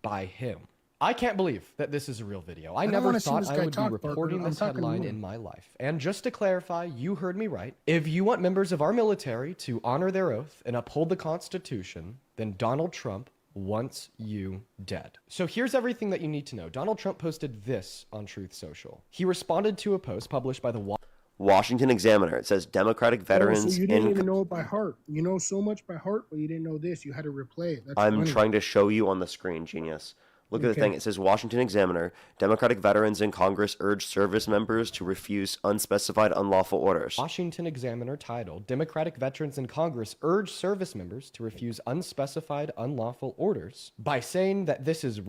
by him. I can't believe that this is a real video. I don't never wanna see thought this I guy would talk, be Parker. reporting I'm this talking to headline you. in my life. And just to clarify, you heard me right. If you want members of our military to honor their oath and uphold the Constitution, then Donald Trump wants you dead. So here's everything that you need to know. Donald Trump posted this on Truth Social. He responded to a post published by the Washington Examiner. It says Democratic veterans So you didn't even know it by heart. You know so much by heart, but you didn't know this. You had to replay it. That's I'm funny. trying to show you on the screen, genius. Look at the Okay. thing. It says Washington Examiner. Democratic veterans in Congress urge service members to refuse unspecified unlawful orders. Washington Examiner titled, Democratic Veterans in Congress Urge Service Members to Refuse Unspecified Unlawful Orders, by saying that this is...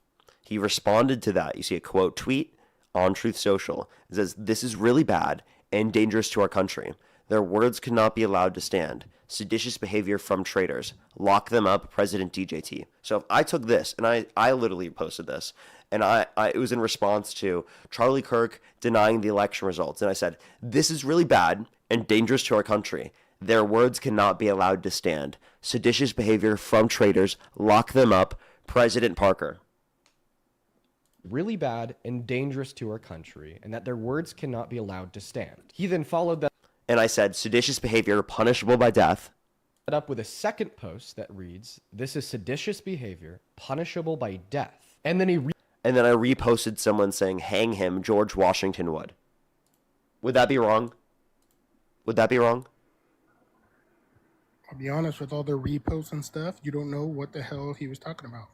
He responded to that. You see a quote tweet on Truth Social. It says, this is really bad and dangerous to our country. Their words cannot be allowed to stand. Seditious behavior from traitors. Lock them up, President DJT. So if I took this, and I literally posted this, and it was in response to Charlie Kirk denying the election results, and I said, this is really bad and dangerous to our country. Their words cannot be allowed to stand. Seditious behavior from traitors. Lock them up, President Parker. really bad and dangerous to our country, and that their words cannot be allowed to stand. He then followed that And I said, seditious behavior punishable by death. up with a second post that reads, this is seditious behavior punishable by death. And then And then I reposted someone saying, hang him, George Washington would. Would that be wrong? Would that be wrong? I'll be honest, with all the reposts and stuff, you don't know what the hell he was talking about.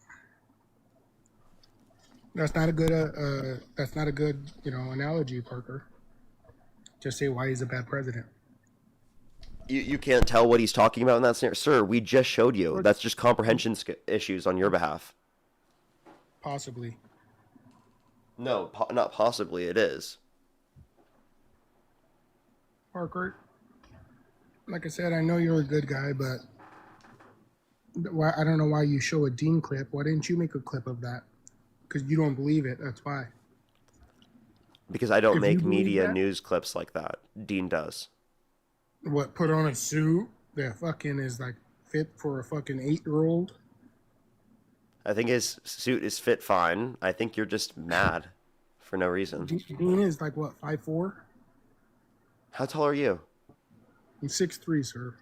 That's not a good, analogy, Parker. Just say why he's a bad president. You can't tell what he's talking about in that scenario. Sir, we just showed you. That's just comprehension issues on your behalf. Possibly. No, not possibly. It is. Parker, like I said, I know you're a good guy, but I don't know why you show a Dean clip. Why didn't you make a clip of that? Because you don't believe it. That's why. Because I don't If you make believe media that, news clips like that. Dean does. what, put on a suit that fucking is like fit for a fucking 8-year-old? I think his suit is fit fine. I think you're just mad for no reason. Dean is like what, 5'4"? How tall are you? I'm 6'3", sir.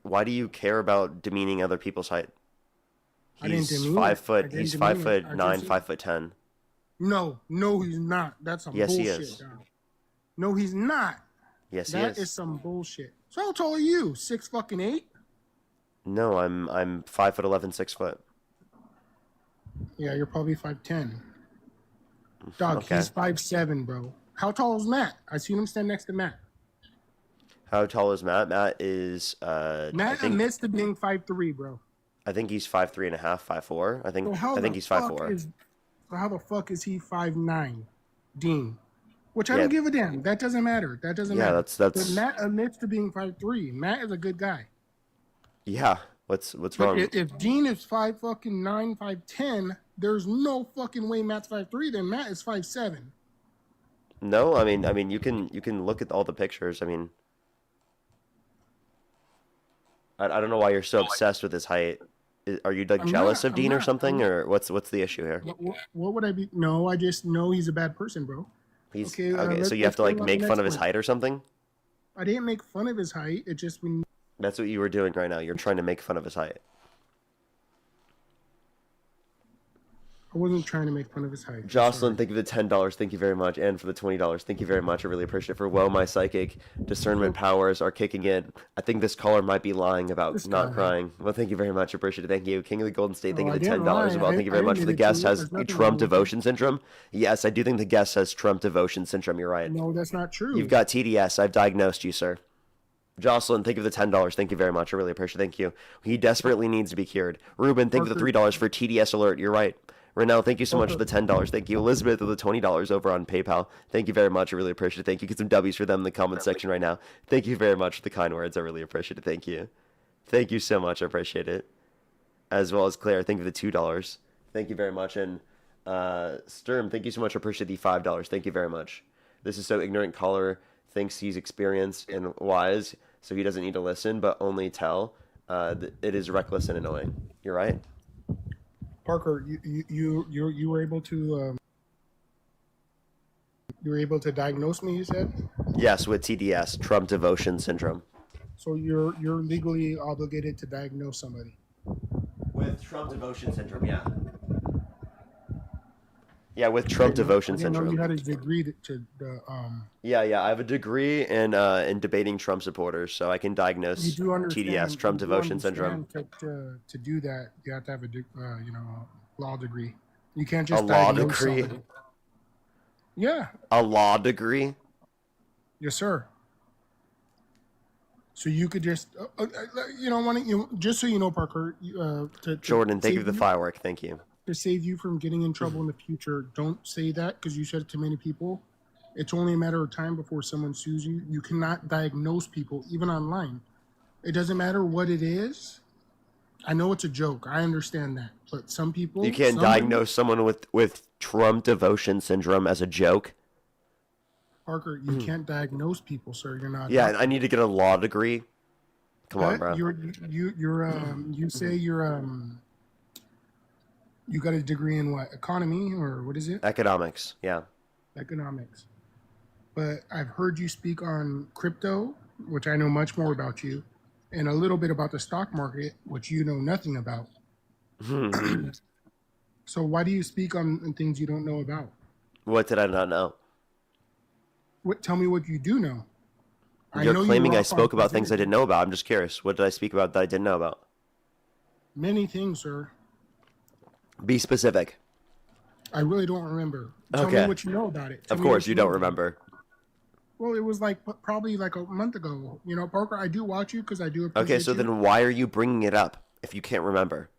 Why do you care about demeaning other people's height? I didn't He's demean 5 it. I foot. didn't He's demean 5 it. foot I 9, just- 5'10". No, he's not. That's some Yes, he bullshit. is. dog. No, he's not. Yes, he That is. is some bullshit. So how tall are you? 6'8"? No, I'm 5'11", 6 foot. Yeah, you're probably 5'10". Dog, Okay. he's 5'7", bro. How tall is Matt? I seen him stand next to Matt. How tall is Matt? Matt is Matt admits to being 5'3", bro. I think he's 5'3" and a half, 5'4". I think So how I think the he's fuck 5'4". So how the fuck is he 5'9", Dean? Which I Yeah. don't give a damn. That doesn't matter. That doesn't Yeah, matter. that's- But Matt admits to being 5'3". Matt is a good guy. Yeah. What's But wrong? if Dean is 5'9", 5'10", there's no fucking way Matt's 5'3". Then Matt is 5'7". No, I mean you can look at all the pictures. I mean, I don't know why you're so obsessed with his height. Are you like I'm jealous not- of I'm Dean or not- something, or what's the issue here? What would I be? No, I just know he's a bad person, bro. He's Okay, okay. let's- So you have let's to like bring on make the fun of next his one. height or something. I didn't make fun of his height. It just when That's what you were doing right now. You're trying to make fun of his height. I wasn't trying to make fun of his height. Jocelyn, thank you for the $10. Thank you very much, and for the $20. Thank you very much. I really appreciate it. For well, my psychic discernment powers are kicking in. I think this caller might be lying about This not guy. crying. Well, thank you very much. I appreciate it. Thank you, King of the Golden State. Thank Oh, you I for the didn't $10 as lie. well. Thank you very I much. didn't The give it to guest you. has There's nothing Trump wrong with it. devotion syndrome. Yes, I do think the guest has Trump devotion syndrome. You're right. No, that's not true. You've got TDS. I've diagnosed you, sir. Jocelyn, thank you for the $10. Thank you very much. I really appreciate it. Thank you. He desperately needs to be cured. Ruben, thank you for the $3 for TDS alert. You're right. Renell, thank you so much for the $10. Thank you. Elizabeth with the $20 over on PayPal. Thank you very much. I really appreciate it. Thank you. Get some W's for them in the comment section right now. Thank you very much for the kind words. I really appreciate it. Thank you. Thank you so much. I appreciate it. As well as Claire, thank you for the $2. Thank you very much. And Sturm, thank you so much. I appreciate the $5. Thank you very much. This is so ignorant. Caller thinks he's experienced and wise, so he doesn't need to listen, but only tell. It is reckless and annoying. You're right. Parker, you were able to diagnose me. You said Yes, with TDS, Trump devotion syndrome. so. You're legally obligated to diagnose somebody. With Trump devotion syndrome, yeah. Yeah, with Trump devotion I didn't know syndrome. you had a degree to Yeah, I have a degree in debating Trump supporters, so I can diagnose You do understand TDS, Trump you do devotion syndrome. understand To do that, you have to have a law degree. You can't A just law diagnose degree? somebody. Yeah. A law degree? Yes, sir. So you could just, just so you know, Parker, Jordan, thank you save for the firework. Thank you. to save you from getting in trouble in the future, don't say that because you said it to many people. It's only a matter of time before someone sues you. You cannot diagnose people, even online. It doesn't matter what it is. I know it's a joke. I understand that. But some people... You can't somebody- diagnose someone with Trump devotion syndrome as a joke? Parker, you can't diagnose people, sir. You're not... Yeah, I need to get a law degree. Come on, What? bro. You say you got a degree in what? Economy or what is it? Economics, yeah. Economics. But I've heard you speak on crypto, which I know much more about you, and a little bit about the stock market, which you know nothing about. So why do you speak on things you don't know about? What did I not know? Tell me what you do know. You're know you claiming I rock on spoke about things I Twitter. didn't know about. I'm just curious. What did I speak about that I didn't know about? Many things, sir. Be specific. I really don't remember. Tell me Okay. what you know about it. Tell Of me course, what you know don't about it. remember. Well, it was probably like a month ago. You know, Parker, I do watch you because I do appreciate Okay, so you. then why are you bringing it up if you can't remember?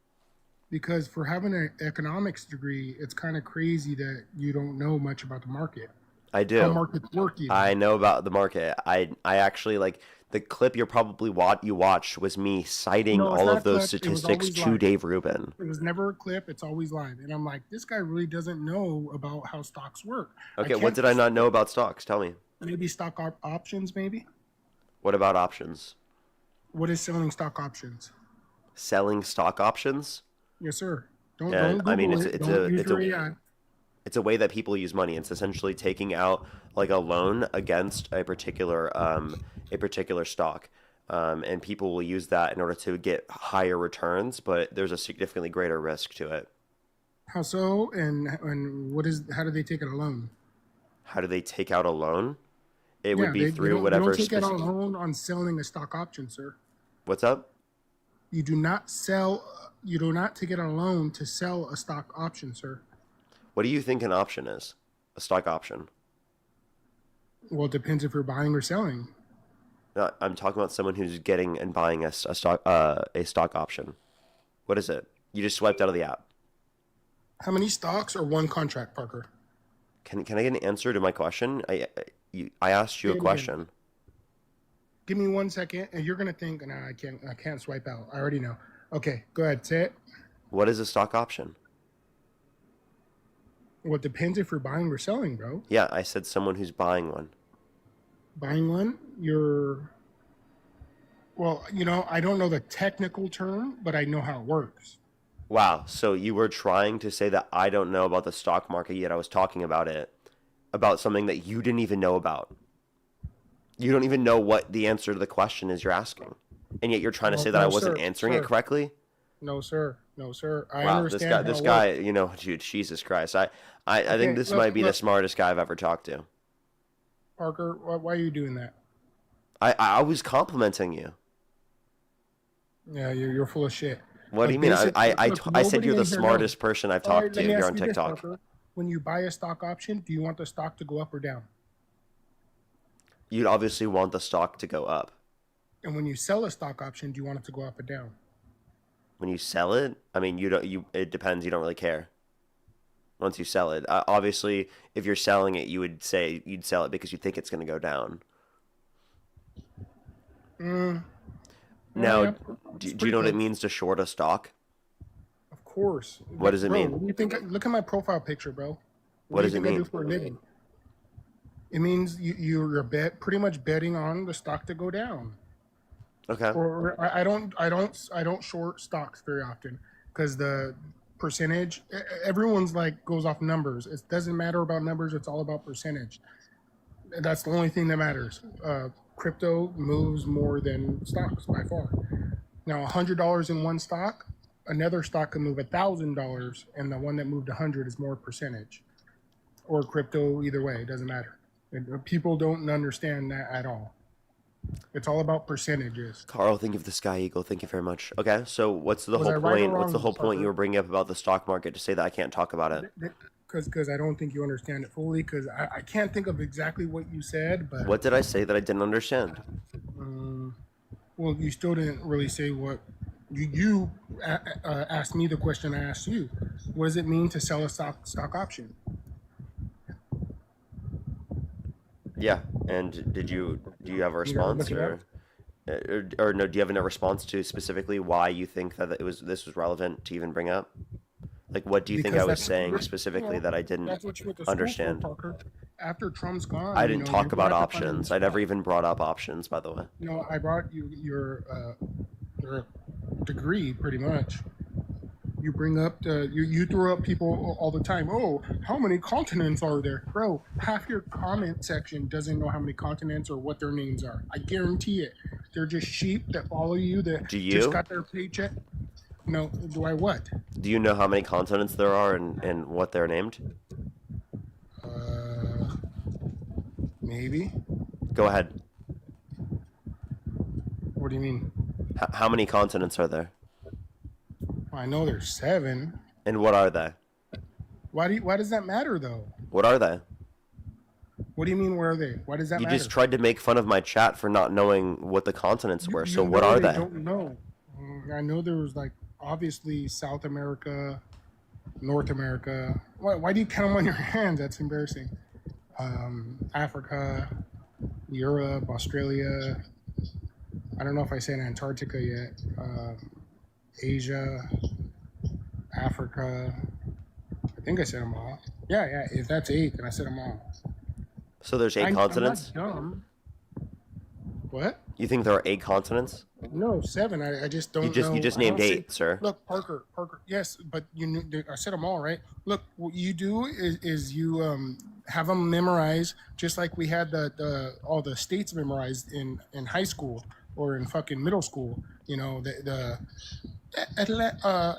Because for having an economics degree, it's kind of crazy that you don't know much about the market. I how do. markets work even. I know about the market. I actually like the clip you're probably you watched was me citing No, it's all not of a those clip. It was statistics always to live. Dave Rubin. It was never a clip. It's always live. And I'm like, this guy really doesn't know about how stocks work. Okay, what did I not know about stocks? Tell me. Maybe stock options, maybe? What about options? What is selling stock options? Selling stock options? Yes, sir. Yeah, Don't Google I mean it. Don't use your AI. it's a way that people use money. It's essentially taking out like a loan against a particular stock. And people will use that in order to get higher returns, but there's a significantly greater risk to it. How so? And what is? How do they take out a loan? How do they take out a loan? It Yeah, would be through you whatever. don't take out a loan on selling a stock option, sir. What's up? You do not sell. You do not take out a loan to sell a stock option, sir. What do you think an option is? A stock option? Well, it depends if you're buying or selling. No, I'm talking about someone who's getting and buying a stock option. What is it? You just swiped out of the app. How many stocks or one contract, Parker? Can I get an answer to my question? I asked you a question. Give me 1 second, and you're gonna think, "Nah, I can't swipe out." I already know. Okay, go ahead. Say it. What is a stock option? Well, it depends if you're buying or selling, bro. Yeah, I said someone who's buying one. Buying one, well, I don't know the technical term, but I know how it works. Wow, so you were trying to say that I don't know about the stock market, yet I was talking about it, about something that you didn't even know about. You don't even know what the answer to the question is you're asking, and yet you're trying to say that I wasn't answering it correctly? No, sir. No, sir. I Wow, understand this how it guy, works. dude, Jesus Christ. I think this might be the smartest guy I've ever talked to. Parker, why are you doing that? I was complimenting you. Yeah, you're full of shit. What do you mean? I said you're the smartest person I've talked to here on TikTok. Parker. When you buy a stock option, do you want the stock to go up or down? You'd obviously want the stock to go up. And when you sell a stock option, do you want it to go up or down? When you sell it, I mean, it depends. You don't really care. Once you sell it, obviously, if you're selling it, you'd sell it because you think it's going to go down. Now, yeah, do you know what it means to short a stock? Of course. What does it mean? What do you think? Look at my profile picture, bro. What does do it you think I mean? do for a living? It means you're pretty much betting on the stock to go down. Okay. Or I don't short stocks very often because the percentage, everyone's like goes off numbers. It doesn't matter about numbers. It's all about percentage. That's the only thing that matters. Crypto moves more than stocks by far. Now, $100 in one stock, another stock can move $1,000, and the one that moved 100 is more percentage. Or crypto, either way, it doesn't matter. People don't understand that at all. It's all about percentages. Carl, thank you for the Sky Eagle. Thank you very much. Okay, so what's the Was I whole right or point? What's the wrong, whole point you Parker? were bringing up about the stock market to say that I can't talk about it? Because I don't think you understand it fully. Because I can't think of exactly what you said, but What did I say that I didn't understand? well, you still didn't really say what you asked me the question I asked you. What does it mean to sell a stock option? Yeah, and do you have a You gotta response look it or no? Do you have a response to specifically why you think that this was relevant to even bring up? Like, what do you think Because I was that's- saying specifically that I didn't That's what you went to school understand? for, Parker. After Trump's gone, I didn't talk you're about gonna have to find a options. new I never spot. even brought up options, by the way. No, I brought you your degree, pretty much. You bring up you throw up people all the time. Oh, how many continents are there, bro? Half your comment section doesn't know how many continents or what their names are. I guarantee it. They're just sheep that follow you that Do you? just got their paycheck. No, do I what? Do you know how many continents there are and what they're named? Maybe. Go ahead. What do you mean? How many continents are there? I know there's 7. And what are they? Why does that matter though? What are they? What do you mean? Where are they? Why does that You matter? just tried to make fun of my chat for not knowing what the continents were. So You what know are they they? Don't know. I know there was like obviously South America, North America. Why do you count them on your hands? That's embarrassing. Africa, Europe, Australia. I don't know if I said Antarctica yet. Asia, Africa. I think I said them all. Yeah. If that's 8, then I said them all. So there's 8 continents? I'm not dumb. What? You think there are 8 continents? No, 7. I just don't know. You just named 8, sir. Look, Parker. Yes, but you knew, I said them all, right? Look, what you do is you have them memorize, just like we had all the states memorized in high school or in fucking middle school. You know,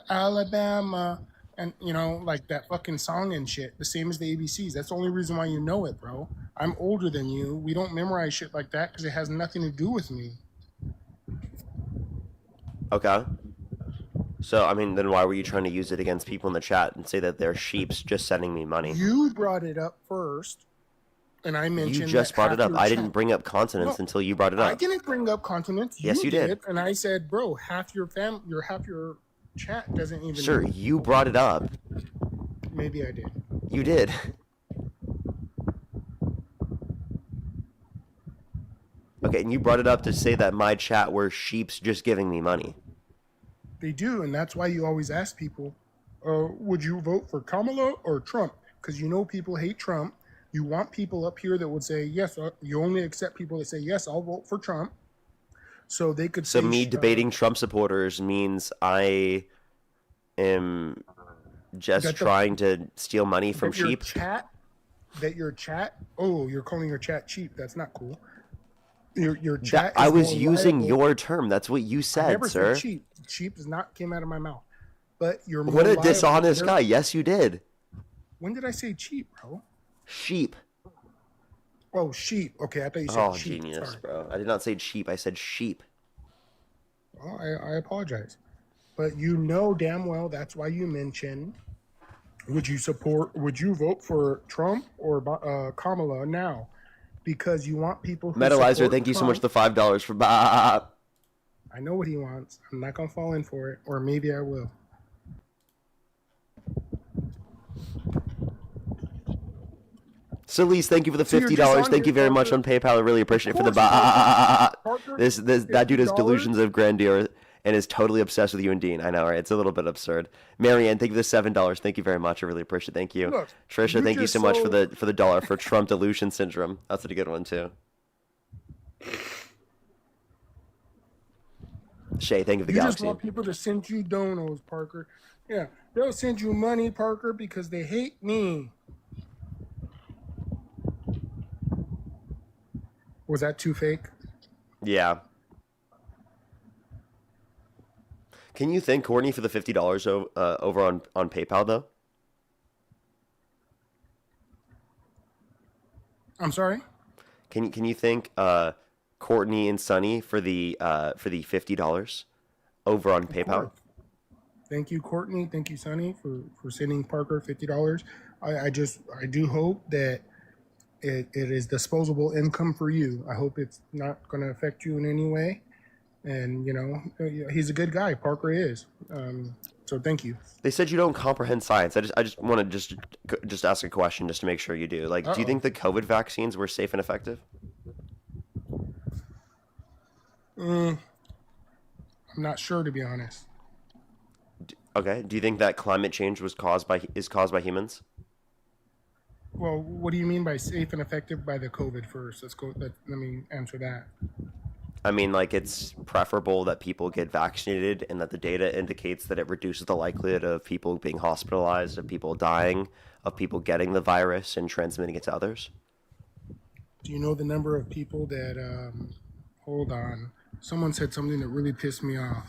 Alabama, and you know, like that fucking song and shit. The same as the ABCs. That's the only reason why you know it, bro. I'm older than you. We don't memorize shit like that because it has nothing to do with me. Okay. So, I mean, then why were you trying to use it against people in the chat and say that they're sheeps just sending me money? You brought it up first, and I mentioned you just brought it up. I didn't bring up continents No, until you brought it up. I didn't bring up continents. Yes, you did. And I said, bro, half your chat doesn't even Sir, know. you brought it up. Maybe I did. You did. Okay, and you brought it up to say that my chat were sheeps just giving me money. They do, and that's why you always ask people, would you vote for Kamala or Trump? Because you know people hate Trump. You want people up here that would say, yes, you only accept people that say, yes, I'll vote for Trump. So they could So say... me debating Trump supporters means I am just trying to steal money from sheep? Your chat... Oh, you're calling your chat cheap. That's not cool. Your chat I is was more using liable. your term. That's what you I said, never sir. said cheap. Cheap does not came out of my mouth. But you're more What a liable. dishonest guy. Yes, you did. When did I say cheap, bro? Sheep. Oh, sheep. Okay, I thought you said Oh, sheep. genius, Sorry. bro. I did not say cheap. I said sheep. Well, I apologize. But you know damn well that's why you mentioned, would you vote for Trump or Kamala now? Because you want people who Metalizer, support thank you so much Trump. for the $5 for... Bah. I know what he wants. I'm not going to fall in for it. Or maybe I will. Celise, thank you for the So you're $50. just on Thank you here, very much Parker. on PayPal. I really appreciate it for the... Of course, Bah. Parker. That dude has $50? delusions of grandeur and is totally obsessed with you and Dean. I know, right? It's a little bit absurd. Marianne, thank you for the $7. Thank you very much. I really appreciate it. Thank you. Look, Trisha, you thank you just so much for sold- the dollar for Trump delusion syndrome. That's a good one, too. Shay, thank you for the You just galaxy. want people to send you donos, Parker. Yeah, they'll send you money, Parker, because they hate me. Was that too fake? Yeah. Can you thank Courtney for the $50 over on PayPal, though? I'm sorry? Can you thank Courtney and Sunny for the $50 over on PayPal? course. Thank you, Courtney. Thank you, Sonny, for sending Parker $50. I do hope that it is disposable income for you. I hope it's not going to affect you in any way. And, you know, he's a good guy. Parker is. So thank you. They said you don't comprehend science. I just want to just ask a question just to make sure you do. Like, do you Uh-oh. think the COVID vaccines were safe and effective? I'm not sure, to be honest. Okay. Do you think that climate change is caused by humans? Well, what do you mean by safe and effective by the COVID first? Let me answer that. I mean, like, it's preferable that people get vaccinated and that the data indicates that it reduces the likelihood of people being hospitalized, of people dying, of people getting the virus and transmitting it to others. Do you know the number of people that, hold on. Someone said something that really pissed me off.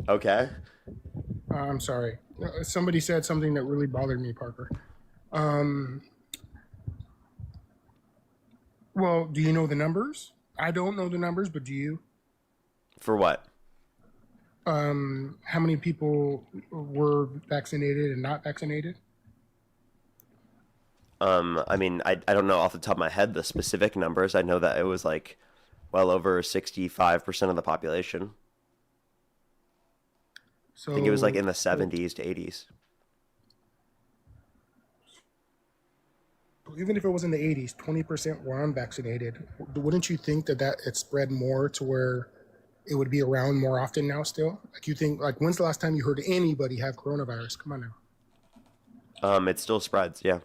Okay. I'm sorry. Somebody said something that really bothered me, Parker. Well, do you know the numbers? I don't know the numbers, but do you? For what? How many people were vaccinated and not vaccinated? I mean, I don't know off the top of my head the specific numbers. I know that it was like well over 65% of the population. I think it was like So in the 70s to 80s. even if it was in the 80s, 20% were unvaccinated. Wouldn't you think that it spread more to where it would be around more often now still? Like you think, like when's the last time you heard anybody have coronavirus? Come on now. It still spreads, yeah.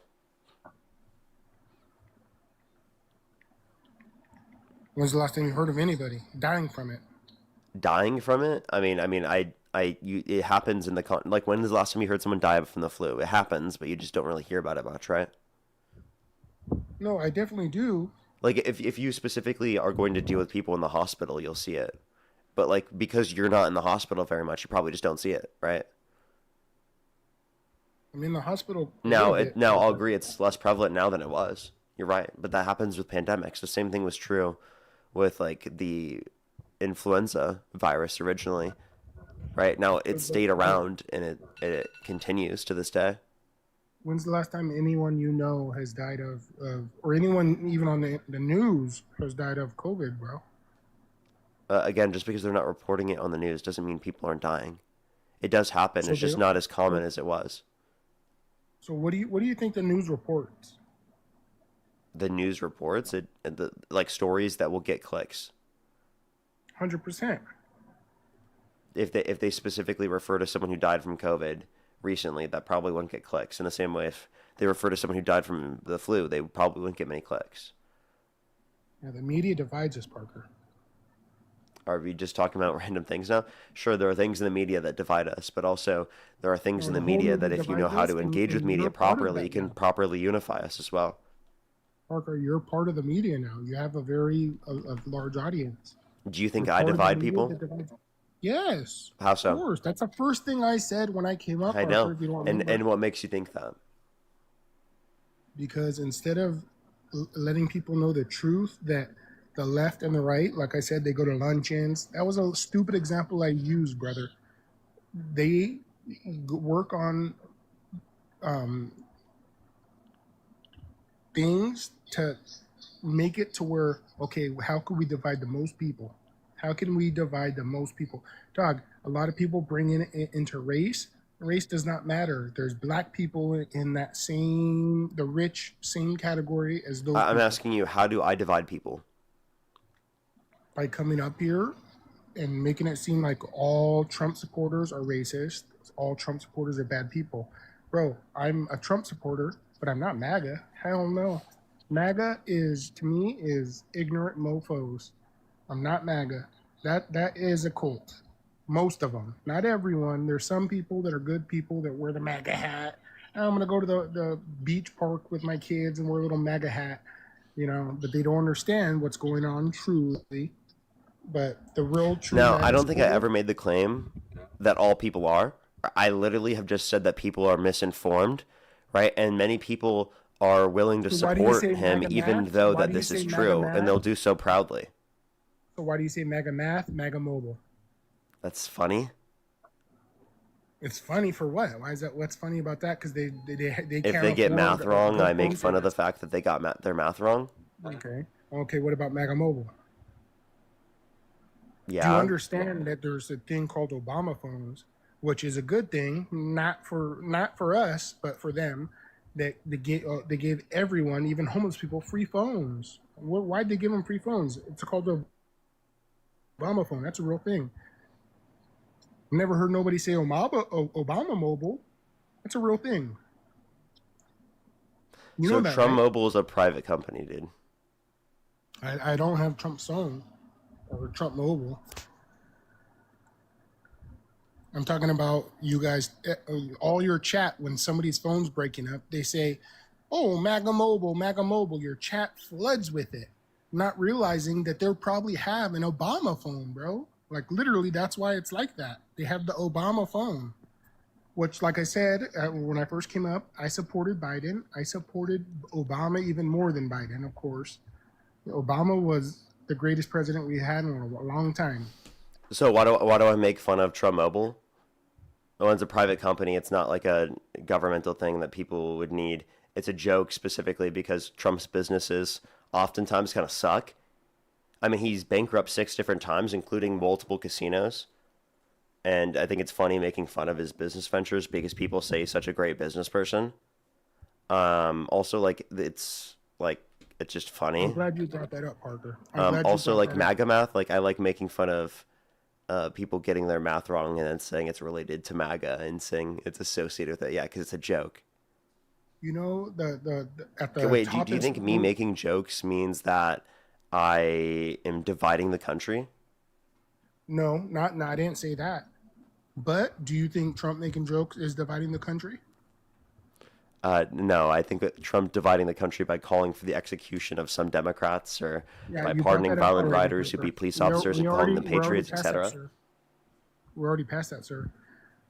When's the last time you heard of anybody dying from it? Dying from it? It happens in the like, when is the last time you heard someone die from the flu? It happens, but you just don't really hear about it much, right? No, I definitely do. Like, if you specifically are going to deal with people in the hospital, you'll see it. But, like, because you're not in the hospital very much, you probably just don't see it, right? I'm in the hospital. Now, I'll agree it's less prevalent now than it was. You're right. But that happens with pandemics. The same thing was true with, like, the influenza virus originally, right? Now, it stayed around, and it continues to this day. When's the last time anyone you know has died of or anyone even on the news has died of COVID, bro? Again, just because they're not reporting it on the news doesn't mean people aren't dying. It does happen. So it's just not as common as it was. So what do you think the news reports? The news reports like stories that will get clicks. 100%. If they specifically refer to someone who died from COVID recently, that probably wouldn't get clicks. In the same way, if they refer to someone who died from the flu, they probably wouldn't get many clicks. Yeah, the media divides us, Parker. Are we just talking about random things now? Sure, there are things in the media that divide us, but also there are things in the media that if you know how to engage with media properly, you can properly unify us as well. Parker, you're part of the media now. You have a very large audience. Do you think You're I part of the divide media people? that divides- Yes. How so? Of course. That's the first thing I said when I came up. I Parker, know. if you don't And remember. what makes you think that? Because instead of letting people know the truth that the left and the right, like I said, they go to luncheons. That was a stupid example I used, brother. They work on things to make it to where, okay, how can we divide the most people? How can we divide the most people? Dog, a lot of people bring into race. Race does not matter. There's black people in that the rich, same category as those I'm people. asking you, how do I divide people? By coming up here and making it seem like all Trump supporters are racist, all Trump supporters are bad people. Bro, I'm a Trump supporter, but I'm not MAGA. Hell no. MAGA to me is ignorant mofos. I'm not MAGA. That is a cult. Most of them. Not everyone. There's some people that are good people that wear the MAGA hat. I'm going to go to the beach park with my kids and wear a little MAGA hat, but they don't understand what's going on truly. But the real true. No, MAGA I don't think I supporter- ever made the claim that all people are. I literally have just said that people are misinformed, right? And many people are willing to So why do you support say him, MAGA even math? though Why that do you this is say MAGA true, math? and they'll do so proudly. So why do you say MAGA math, MAGA mobile? That's funny. It's funny for what? Why is that? What's funny about that? Because they If can't they get afford math a wrong, good I make phone fun of the service. fact that they got their math wrong. Okay. What about MAGA mobile? Do you Yeah. understand that there's a thing called Obama phones, which is a good thing, not for us, but for them, that they gave everyone, even homeless people, free phones. Why'd they give them free phones? It's called the Obama phone. That's a real thing. Never heard nobody say Obama mobile. That's a real thing. You know So that, Trump right? Mobile is a private company, dude. I don't have Trump's phone or Trump Mobile. I'm talking about you guys, all your chat, when somebody's phone's breaking up, they say, oh, MAGA Mobile, your chat floods with it. Not realizing that they'll probably have an Obama phone, bro. Like literally, that's why it's like that. They have the Obama phone, which, like I said, when I first came up, I supported Biden. I supported Obama even more than Biden, of course. Obama was the greatest president we had in a long time. So why do I make fun of Trump Mobile? Well, it's a private company. It's not like a governmental thing that people would need. It's a joke specifically because Trump's businesses oftentimes kind of suck. I mean, he's bankrupt 6 different times, including multiple casinos. and I think it's funny making fun of his business ventures because people say he's such a great business person. Also, like, it's just funny. I'm glad you brought that up, Parker. I'm glad you Also, brought like, that up. MAGA math, like, I like making fun of people getting their math wrong and then saying it's related to MAGA and saying it's associated with it. Yeah, because it's a joke. You know, the at the Okay, wait, top do you is think me making jokes means that I am dividing the country? No, not. No, I didn't say that. But do you think Trump making jokes is dividing the country? No, I think that Trump dividing the country by calling for the execution of some Democrats or Yeah, by you brought pardoning that up violent already, riders who Parker. be police We officers and calling them we're already patriots, past that, etc. sir. We're already past that, sir.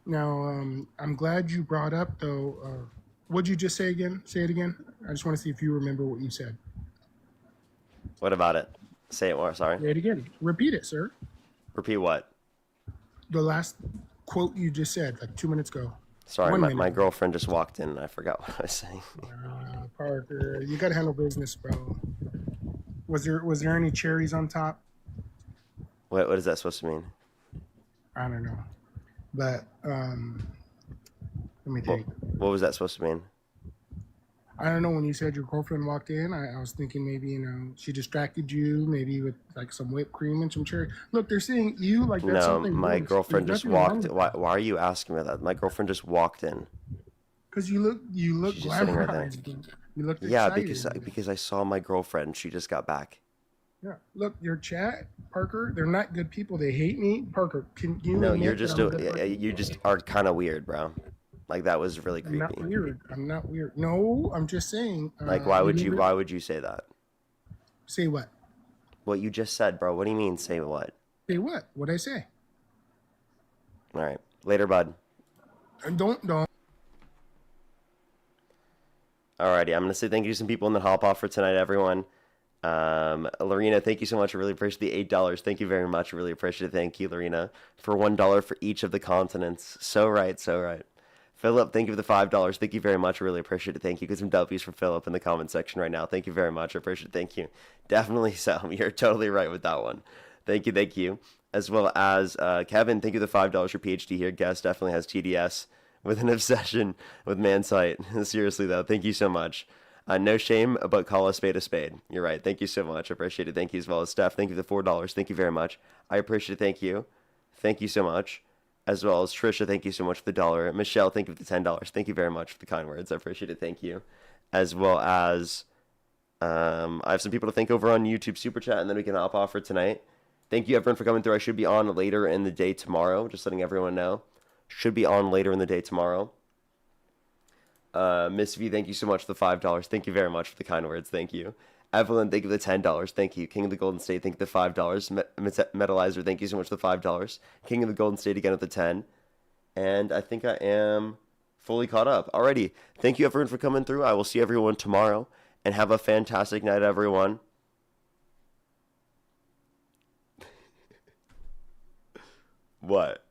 Now, I'm glad you brought up though. What'd you just say again? Say it again. I just want to see if you remember what you said. What about it? Say it more, sorry. Say it again. Repeat it, sir. Repeat what? The last quote you just said like 2 minutes ago. Sorry, 1 my minute. girlfriend just walked in and I forgot what I was saying. Parker, you gotta handle business, bro. Was there any cherries on top? What is that supposed to mean? I don't know, but let me think. What was that supposed to mean? I don't know. When you said your girlfriend walked in, I was thinking maybe she distracted you, maybe with like some whipped cream and some cherry. Look, they're saying you like that's No, something. my gross. girlfriend There's just nothing wrong walked. with Why are you asking me that? My girlfriend just walked in. Because you look She's just sitting right there. glamorized. You look Yeah, excited. because I saw my girlfriend. She just got back. Yeah. Look, your chat, Parker. They're not good people. They hate me. Parker, can you? No, admit you're that just I'm a good person? you just are kind of weird, bro. Like that was really I'm not creepy. weird. I'm not weird. No, I'm just saying. Like why would you say that? Say what? What you just said, bro. What do you mean say what? Say what? What'd I say? All right. Later, bud. Don't. Alrighty, I'm gonna say thank you to some people and then hop off for tonight, everyone. Lorena, thank you so much. I really appreciate the $8. Thank you very much. I really appreciate it. Thank you, Lorena, for $1 for each of the continents. So right, so right. Philip, thank you for the $5. Thank you very much. I really appreciate it. Thank you. Get some W's for Philip in the comment section right now. Thank you very much. I appreciate it. Thank you. Definitely so. You're totally right with that one. Thank you. Thank you. As well as Kevin, thank you for the $5 for PhD here. Guest definitely has TDS with an obsession with man sight. Seriously, though, thank you so much. No shame, but call a spade a spade. You're right. Thank you so much. I appreciate it. Thank you as well as Steph. Thank you for the $4. Thank you very much. I appreciate it. Thank you. Thank you so much. As well as Trisha, thank you so much for the $1. Michelle, thank you for the $10. Thank you very much for the kind words. I appreciate it. Thank you. As well as I have some people to thank over on YouTube Super Chat, and then we can hop off for tonight. Thank you, everyone, for coming through. I should be on later in the day tomorrow. Just letting everyone know. Should be on later in the day tomorrow. Miss V, thank you so much for the $5. Thank you very much for the kind words. Thank you. Evelyn, thank you for the $10. Thank you. King of the Golden State, thank you for the $5. Metalizer, thank you so much for the $5. King of the Golden State again with the 10. And I think I am fully caught up. Alrighty. Thank you, everyone, for coming through. I will see everyone tomorrow. And have a fantastic night, everyone. What?